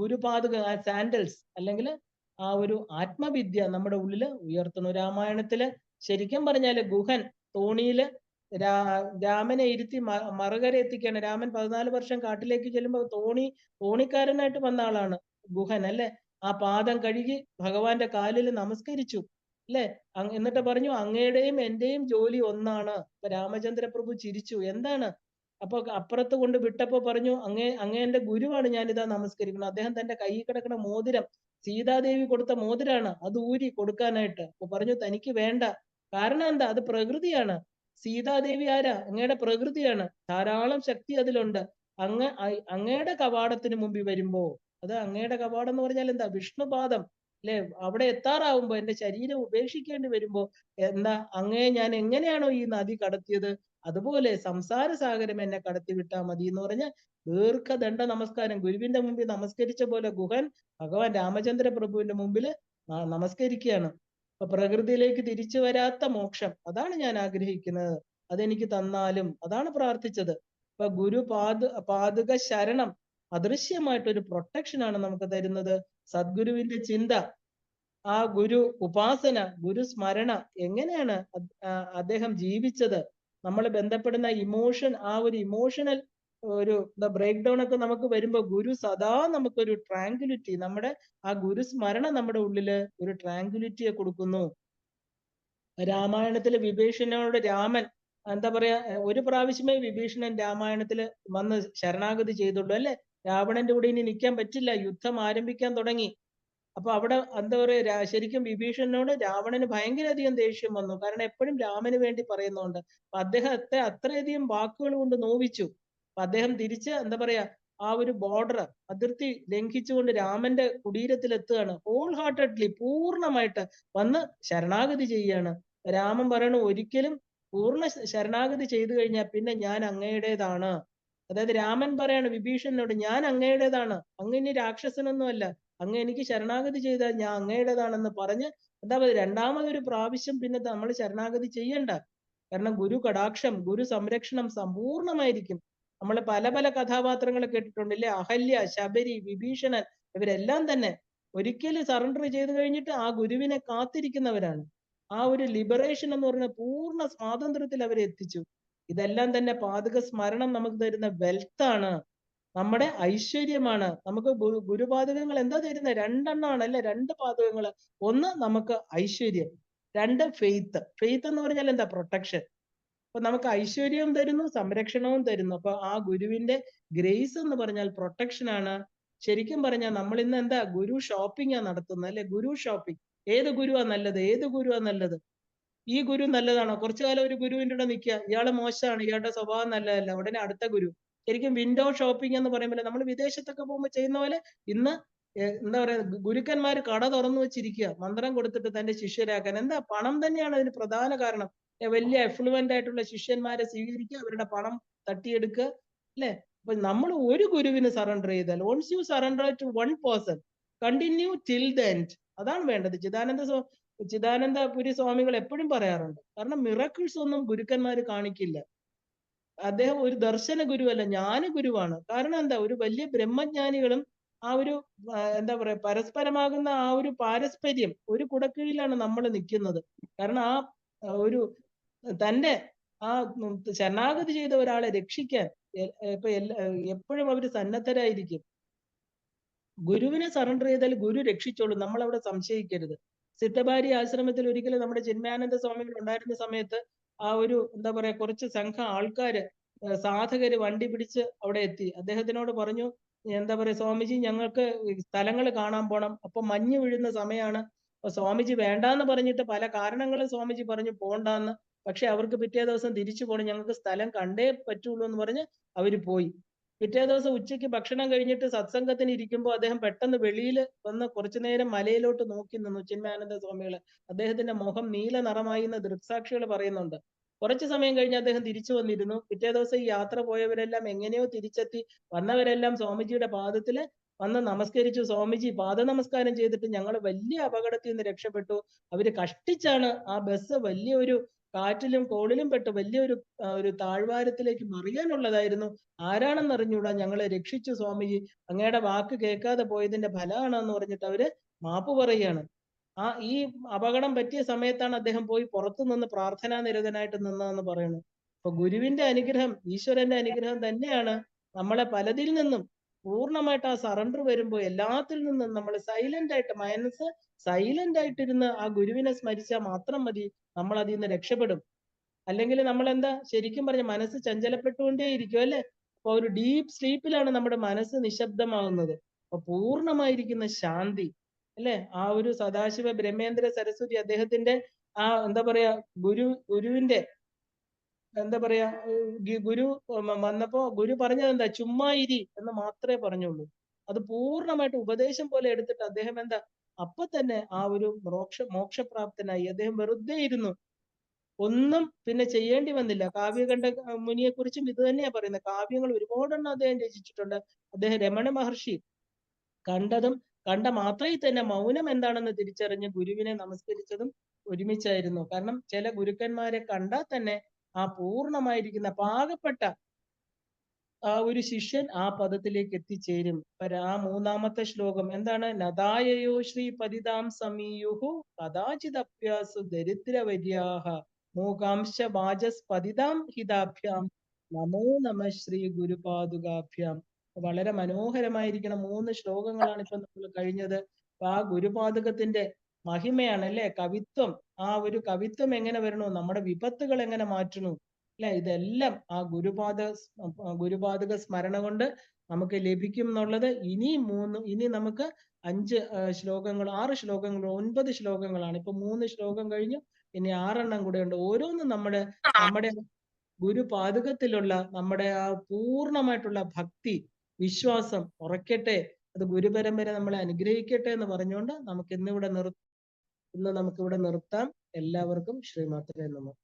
ഗുരുപാതുക സാൻഡൽസ്, അല്ലെങ്കിൽ ആ ഒരു ആത്മവിദ്യ നമ്മുടെ ഉള്ളില് ഉയർത്തുന്നു. രാമായണത്തില് ശരിക്കും പറഞ്ഞാല് ഗുഹൻ തോണിയില് രാമനെ ഇരുത്തി മറുകര എത്തിക്കുകയാണ്. രാമൻ 14 വർഷം കാട്ടിലേക്ക് ചെല്ലുമ്പോൾ തോണിക്കാരനായിട്ട് വന്ന ആളാണ് ഗുഹൻ, അല്ലെ? ആ പാദം കഴുകി ഭഗവാന്റെ കാലിൽ നമസ്കരിച്ചു, അല്ലെ? എന്നിട്ട് പറഞ്ഞു, അങ്ങയുടെയും എന്റെയും ജോലി ഒന്നാണ്. രാമചന്ദ്ര പ്രഭു ചിരിച്ചു. എന്താണ്? അപ്പൊ അപ്പുറത്ത് കൊണ്ട് വിട്ടപ്പോ പറഞ്ഞു, അങ്ങേ എന്റെ ഗുരുവാണ്, ഞാനിതാ നമസ്കരിക്കുന്നത്. അദ്ദേഹം തന്റെ കയ്യിൽ കിടക്കുന്ന മോതിരം സീതാദേവി കൊടുത്ത മോതിരാണ്, അത് ഊരി കൊടുക്കാനായിട്ട്. അപ്പൊ പറഞ്ഞു, തനിക്ക് വേണ്ട. കാരണം എന്താ? അത് പ്രകൃതിയാണ്. സീതാദേവി ആരാ? അങ്ങയുടെ പ്രകൃതിയാണ്. ധാരാളം ശക്തി അതിലുണ്ട്. അങ്ങയുടെ കവാടത്തിന് മുമ്പിൽ വരുമ്പോ, അത് അങ്ങയുടെ കവാടം എന്ന് പറഞ്ഞാൽ എന്താ? വിഷ്ണുപാദം, അല്ലെ? അവിടെ എത്താറാവുമ്പോ, എന്റെ ശരീരം ഉപേക്ഷിക്കേണ്ടി വരുമ്പോ എന്താ? അങ്ങയെ ഞാൻ എങ്ങനെയാണോ ഈ നദി കടത്തിയത്, അതുപോലെ സംസാര സാഗരം എന്നെ കടത്തി വിട്ടാൽ മതി എന്ന് പറഞ്ഞ് ദീർഘദണ്ഡ നമസ്കാരം ഗുരുവിന്റെ മുമ്പിൽ നമസ്കരിച്ച പോലെ ഗുഹൻ ഭഗവാൻ രാമചന്ദ്ര പ്രഭുവിന്റെ മുമ്പിൽ നമസ്കരിക്കുകയാണ്. അപ്പൊ പ്രകൃതിയിലേക്ക് തിരിച്ചു വരാത്ത മോക്ഷം, അതാണ് ഞാൻ ആഗ്രഹിക്കുന്നത്. അതെനിക്ക് തന്നാലും, അതാണ് പ്രാർത്ഥിച്ചത്. അപ്പൊ പാതുക ശരണം അദൃശ്യമായിട്ടൊരു പ്രൊട്ടക്ഷൻ ആണ് നമുക്ക് തരുന്നത്. സദ്ഗുരുവിന്റെ ചിന്ത, ആ ഗുരു ഉപാസന, ഗുരു സ്മരണ, എങ്ങനെയാണ് അദ്ദേഹം ജീവിച്ചത്, നമ്മൾ ബന്ധപ്പെടുന്ന ഇമോഷൻ, ആ ഒരു ഇമോഷണൽ ഒരു ബ്രേക്ക് ഡൗൺ ഒക്കെ നമുക്ക് വരുമ്പോ ഗുരു സദാ നമുക്കൊരു ട്രാങ്കുലിറ്റി, നമ്മുടെ ആ ഗുരു സ്മരണ നമ്മുടെ ഉള്ളില് ഒരു ട്രാങ്കുലിറ്റിയെ കൊടുക്കുന്നു. രാമായണത്തില് വിഭീഷണനോട് രാമൻ എന്താ പറയാ, ഒരു പ്രാവശ്യമേ വിഭീഷണൻ രാമായണത്തില് വന്ന് ശരണാഗതി ചെയ്തുള്ളൂ, അല്ലെ? രാവണന്റെ കൂടെ ഇനി നിൽക്കാൻ പറ്റില്ല, യുദ്ധം ആരംഭിക്കാൻ തുടങ്ങി. അപ്പൊ അവിടെ എന്താ പറയാ, ശരിക്കും വിഭീഷണനോട് രാവണന് ഭയങ്കരധികം ദേഷ്യം വന്നു. കാരണം എപ്പോഴും രാമന് വേണ്ടി പറയുന്നുണ്ട്. അപ്പൊ അദ്ദേഹത്തെ അത്രയധികം വാക്കുകൾ കൊണ്ട് നോവിച്ചു. അപ്പൊ അദ്ദേഹം തിരിച്ച് എന്താ പറയാ, ആ ഒരു ബോർഡർ, അതിർത്തി ലംഘിച്ചുകൊണ്ട് രാമന്റെ കുടീരത്തിൽ എത്തുകയാണ്. ഹോൾ ഹാർട്ടഡ്ലി, പൂർണ്ണമായിട്ട് വന്ന് ശരണാഗതി ചെയ്യുകയാണ്. രാമൻ പറയണ, ഒരിക്കലും പൂർണ്ണ ശരണാഗതി ചെയ്തു കഴിഞ്ഞാൽ പിന്നെ ഞാൻ അങ്ങയുടേതാണ്. അതായത് രാമൻ പറയാണ് വിഭീഷണനോട്, ഞാൻ അങ്ങയുടേതാണ്, അങ്ങ് ഇനി രാക്ഷസനൊന്നുമല്ല, അങ്ങ് എനിക്ക് ശരണാഗതി ചെയ്താൽ ഞാൻ അങ്ങയുടേതാണെന്ന് പറഞ്ഞ് എന്താ പറയുക, രണ്ടാമതൊരു പ്രാവശ്യം പിന്നെ നമ്മൾ ശരണാഗതി ചെയ്യണ്ട. കാരണം ഗുരു കടാക്ഷം, ഗുരു സംരക്ഷണം സമ്പൂർണമായിരിക്കും. നമ്മൾ പല പല കഥാപാത്രങ്ങൾ കേട്ടിട്ടുണ്ടല്ലേ, അഹല്യ, ശബരി, വിഭീഷണൻ, ഇവരെല്ലാം തന്നെ ഒരിക്കലും സറണ്ടർ ചെയ്ത് കഴിഞ്ഞിട്ട് ആ ഗുരുവിനെ കാത്തിരിക്കുന്നവരാണ്. ആ ഒരു ലിബറേഷൻ എന്ന് പറയുന്ന പൂർണ്ണ സ്വാതന്ത്ര്യത്തിൽ അവരെ എത്തിച്ചു. ഇതെല്ലാം തന്നെ പാതുക സ്മരണം നമുക്ക് തരുന്ന വെൽത്താണ്, നമ്മുടെ ഐശ്വര്യമാണ്. നമുക്ക് ഗുരുപാതകങ്ങൾ എന്താ തരുന്നത്? രണ്ടെണ്ണമാണ്, അല്ലെ? രണ്ട് പാതകങ്ങൾ. ഒന്ന് നമുക്ക് ഐശ്വര്യം, രണ്ട് ഫെയ്ത്ത് എന്ന് പറഞ്ഞാൽ എന്താ? പ്രൊട്ടക്ഷൻ. അപ്പൊ നമുക്ക് ഐശ്വര്യവും തരുന്നു, സംരക്ഷണവും തരുന്നു. അപ്പൊ ആ ഗുരുവിന്റെ ഗ്രേസ് എന്ന് പറഞ്ഞാൽ പ്രൊട്ടക്ഷൻ ആണ്. ശരിക്കും പറഞ്ഞാൽ നമ്മൾ ഇന്ന് എന്താ ഗുരു ഷോപ്പിംഗ് ആ നടത്തുന്നത്, അല്ലെ? ഗുരു ഷോപ്പിംഗ്. ഏത് ഗുരുവാ നല്ലത്? ഈ ഗുരു നല്ലതാണോ? കുറച്ചു കാലം ഒരു ഗുരുവിന്റെ കൂടെ നിൽക്കുക, ഇയാള് മോശമാണ്, ഇയാളുടെ സ്വഭാവം നല്ലതല്ല, ഉടനെ അടുത്ത ഗുരു. ശരിക്കും വിൻഡോ ഷോപ്പിംഗ് എന്ന് പറയുമ്പോൾ നമ്മൾ വിദേശത്തൊക്കെ പോകുമ്പോൾ ചെയ്യുന്ന പോലെ ഇന്ന് എന്താ പറയാ, ഗുരുക്കന്മാർ കട തുറന്നു വെച്ചിരിക്കുക, മന്ത്രം കൊടുത്തിട്ട് തന്റെ ശിഷ്യരാക്കാൻ. എന്താ? പണം തന്നെയാണ് അതിന് പ്രധാന കാരണം. വലിയ എഫ്ലുവന്റ് ആയിട്ടുള്ള ശിഷ്യന്മാരെ സ്വീകരിക്കുക, അവരുടെ പണം തട്ടിയെടുക്കുക, അല്ലെ? അപ്പൊ നമ്മൾ ഒരു ഗുരുവിന് സറണ്ടർ ചെയ്താൽ, once you surrender to one person, continue till the end. അതാണ് വേണ്ടത്. ചിദാനന്ദപുരി സ്വാമികൾ എപ്പോഴും പറയാറുണ്ട്. കാരണം മിറക്കിൾസ് ഒന്നും ഗുരുക്കന്മാർ കാണിക്കില്ല. അദ്ദേഹം ഒരു ദർശന ഗുരുവല്ല, ജ്ഞാന ഗുരുവാണ്. കാരണം എന്താ? ഒരു വലിയ ബ്രഹ്മജ്ഞാനികളും ആ ഒരു എന്താ പറയാ, പരസ്പരമാകുന്ന ആ ഒരു പാരസ്പര്യം, ഒരു കുടക്കീഴിലാണ് നമ്മൾ നിൽക്കുന്നത്. കാരണം ആ ഒരു തന്റെ ആ ശരണാഗതി ചെയ്ത ഒരാളെ രക്ഷിക്കാൻ ഇപ്പൊ എപ്പോഴും അവര് സന്നദ്ധരായിരിക്കും. ഗുരുവിനെ സറണ്ടർ ചെയ്താൽ ഗുരു രക്ഷിച്ചോളും, നമ്മൾ അവിടെ സംശയിക്കരുത്. സിദ്ധഭാരി ആശ്രമത്തിൽ ഒരിക്കലും നമ്മുടെ ചിന്മയാനന്ദ സ്വാമികൾ ഉണ്ടായിരുന്ന സമയത്ത് ആ ഒരു എന്താ പറയാ, കുറച്ച് സംഘം ആൾക്കാര്, സാധകര് വണ്ടി പിടിച്ച് അവിടെ എത്തി. അദ്ദേഹത്തിനോട് പറഞ്ഞു, എന്താ പറയാ, സ്വാമിജി ഞങ്ങൾക്ക് സ്ഥലങ്ങൾ കാണാൻ പോണം, അപ്പൊ മഞ്ഞ് വീഴുന്ന സമയമാണ്, അപ്പൊ സ്വാമിജി വേണ്ടാന്ന് പറഞ്ഞിട്ട് പല കാരണങ്ങളും സ്വാമിജി പറഞ്ഞു പോണ്ടാന്ന്. പക്ഷെ അവർക്ക് പിറ്റേ ദിവസം തിരിച്ചു പോകണം, ഞങ്ങൾക്ക് സ്ഥലം കണ്ടേ പറ്റുള്ളൂ എന്ന് പറഞ്ഞ് അവര് പോയി. പിറ്റേ ദിവസം ഉച്ചയ്ക്ക് ഭക്ഷണം കഴിഞ്ഞിട്ട് സത്സംഗത്തിന് ഇരിക്കുമ്പോൾ അദ്ദേഹം പെട്ടെന്ന് വെളിയിൽ വന്ന് കുറച്ചു നേരം മലയിലോട്ട് നോക്കി നിന്നു. ചിന്മയാനന്ദ സ്വാമികള് അദ്ദേഹത്തിന്റെ മുഖം നീല നിറമായി എന്ന് ദൃക്സാക്ഷികൾ പറയുന്നുണ്ട്. കുറച്ചു സമയം കഴിഞ്ഞ് അദ്ദേഹം തിരിച്ചു വന്നിരുന്നു. പിറ്റേ ദിവസം ഈ യാത്ര പോയവരെല്ലാം എങ്ങനെയോ തിരിച്ചെത്തി. വന്നവരെല്ലാം സ്വാമിജിയുടെ പാദത്തില് വന്ന് നമസ്കരിച്ചു. സ്വാമിജി പാദ നമസ്കാരം ചെയ്തിട്ട് ഞങ്ങൾ വലിയ അപകടത്തിൽ നിന്ന് രക്ഷപ്പെട്ടു. അവര് കഷ്ടിച്ചാണ് ആ ബസ് വലിയൊരു കാറ്റിലും കോളിലും പെട്ട് വലിയൊരു ഒരു താഴ്വാരത്തിലേക്ക് മറിയാനുള്ളതായിരുന്നു. ആരാണെന്ന് അറിഞ്ഞൂടാ, ഞങ്ങളെ രക്ഷിച്ചു സ്വാമിജി, അങ്ങയുടെ വാക്ക് കേൾക്കാതെ പോയതിന്റെ ഫലമാണെന്ന് പറഞ്ഞിട്ട് അവര് മാപ്പ് പറയുകയാണ്. ഈ അപകടം പറ്റിയ സമയത്താണ് അദ്ദേഹം പോയി പുറത്തു നിന്ന് പ്രാർത്ഥനാ നിരതനായിട്ട് നിന്നതെന്ന് പറയുന്നു. അപ്പൊ ഗുരുവിന്റെ അനുഗ്രഹം, ഈശ്വരന്റെ അനുഗ്രഹം തന്നെയാണ് നമ്മളെ പലതിൽ നിന്നും പൂർണ്ണമായിട്ട് ആ സറണ്ടർ വരുമ്പോൾ എല്ലാത്തിൽ നിന്നും നമ്മൾ സൈലന്റ് ആയിട്ട്, മനസ്സ് സൈലന്റ് ആയിട്ടിരുന്ന് ആ ഗുരുവിനെ സ്മരിച്ചാൽ മാത്രം മതി, നമ്മൾ അതിൽ നിന്ന് രക്ഷപ്പെടും. അല്ലെങ്കിൽ നമ്മൾ എന്താ ശരിക്കും പറഞ്ഞ മനസ്സ് ചഞ്ചലപ്പെട്ടുകൊണ്ടേയിരിക്കും അല്ലെ. അപ്പൊ ഒരു ഡീപ്പ് സ്ലീപ്പിലാണ് നമ്മുടെ മനസ്സ് നിശബ്ദമാകുന്നത്. അപ്പൊ പൂർണ്ണമായിരിക്കുന്ന ശാന്തി അല്ലെ. ആ ഒരു സദാശിവ ബ്രഹ്മേന്ദ്ര സരസ്വതി അദ്ദേഹത്തിന്റെ എന്താ പറയാ ഗുരുവിന്റെ എന്താ പറയാ ഗുരു വന്നപ്പോ ഗുരു പറഞ്ഞത് എന്താ, ചുമ്മാ ഇരി എന്ന് മാത്രമേ പറഞ്ഞുള്ളൂ. അത് പൂർണ്ണമായിട്ട് ഉപദേശം പോലെ എടുത്തിട്ട് അദ്ദേഹം എന്താ അപ്പൊ തന്നെ ആ ഒരു മോക്ഷപ്രാപ്തനായി. അദ്ദേഹം വെറുതെ ഇരുന്നു, ഒന്നും പിന്നെ ചെയ്യേണ്ടി വന്നില്ല. കാവ്യകണ്ഠ മുനിയെ കുറിച്ചും ഇത് തന്നെയാ പറയുന്നത്. കാവ്യങ്ങൾ ഒരുപാടെണ്ണം അദ്ദേഹം രചിച്ചിട്ടുണ്ട്. അദ്ദേഹം രമണ മഹർഷി കണ്ട മാത്രയിൽ തന്നെ മൗനം എന്താണെന്ന് തിരിച്ചറിഞ്ഞ് ഗുരുവിനെ നമസ്കരിച്ചതും ഒരുമിച്ചായിരുന്നു. കാരണം ചില ഗുരുക്കന്മാരെ കണ്ടാൽ തന്നെ ആ പൂർണ്ണമായിരിക്കുന്ന പാകപ്പെട്ട ആ ഒരു ശിഷ്യൻ ആ പദത്തിലേക്ക് എത്തിച്ചേരും. ആ മൂന്നാമത്തെ ശ്ലോകം എന്താണ്? നദായയോ ശ്രീ പതിതാം സമീയുഹു കഥാചിദഭ്യാസു ദരിദ്രവര്യാഹ മൂകാംശ വാചസ്പതിതാം ഹിതാഭ്യാം നമോ നമ ശ്രീ ഗുരുപാദുകാഭ്യാം. വളരെ മനോഹരമായിരിക്കണം 3 ശ്ലോകങ്ങളാണ് ഇപ്പൊ നമ്മൾ കഴിഞ്ഞത്. ആ ഗുരുപാദുകത്തിന്റെ മഹിമയാണ് അല്ലെ, കവിത്വം. ആ ഒരു കവിത്വം എങ്ങനെ വരണോ, നമ്മുടെ വിപത്തുകൾ എങ്ങനെ മാറ്റണു അല്ലെ, ഇതെല്ലാം ആ ഗുരുപാദുക സ്മരണ കൊണ്ട് നമുക്ക് ലഭിക്കും എന്നുള്ളത്. ഇനി നമുക്ക് 5 ശ്ലോകങ്ങൾ 6 ശ്ലോകങ്ങൾ 9 ശ്ലോകങ്ങളാണ്. ഇപ്പൊ 3 ശ്ലോകം കഴിഞ്ഞു, ഇനി 6 എണ്ണം കൂടെ ഉണ്ട്. ഓരോന്നും നമ്മുടെ ഗുരുപാദുകത്തിലുള്ള നമ്മുടെ ആ പൂർണ്ണമായിട്ടുള്ള ഭക്തി വിശ്വാസം ഉറക്കട്ടെ. അത് ഗുരുപരമ്പര നമ്മളെ അനുഗ്രഹിക്കട്ടെ എന്ന് പറഞ്ഞുകൊണ്ട് ഇന്ന് നമുക്കിവിടെ നിർത്താം. എല്ലാവർക്കും ശ്രീമാത്രേ നമഃ.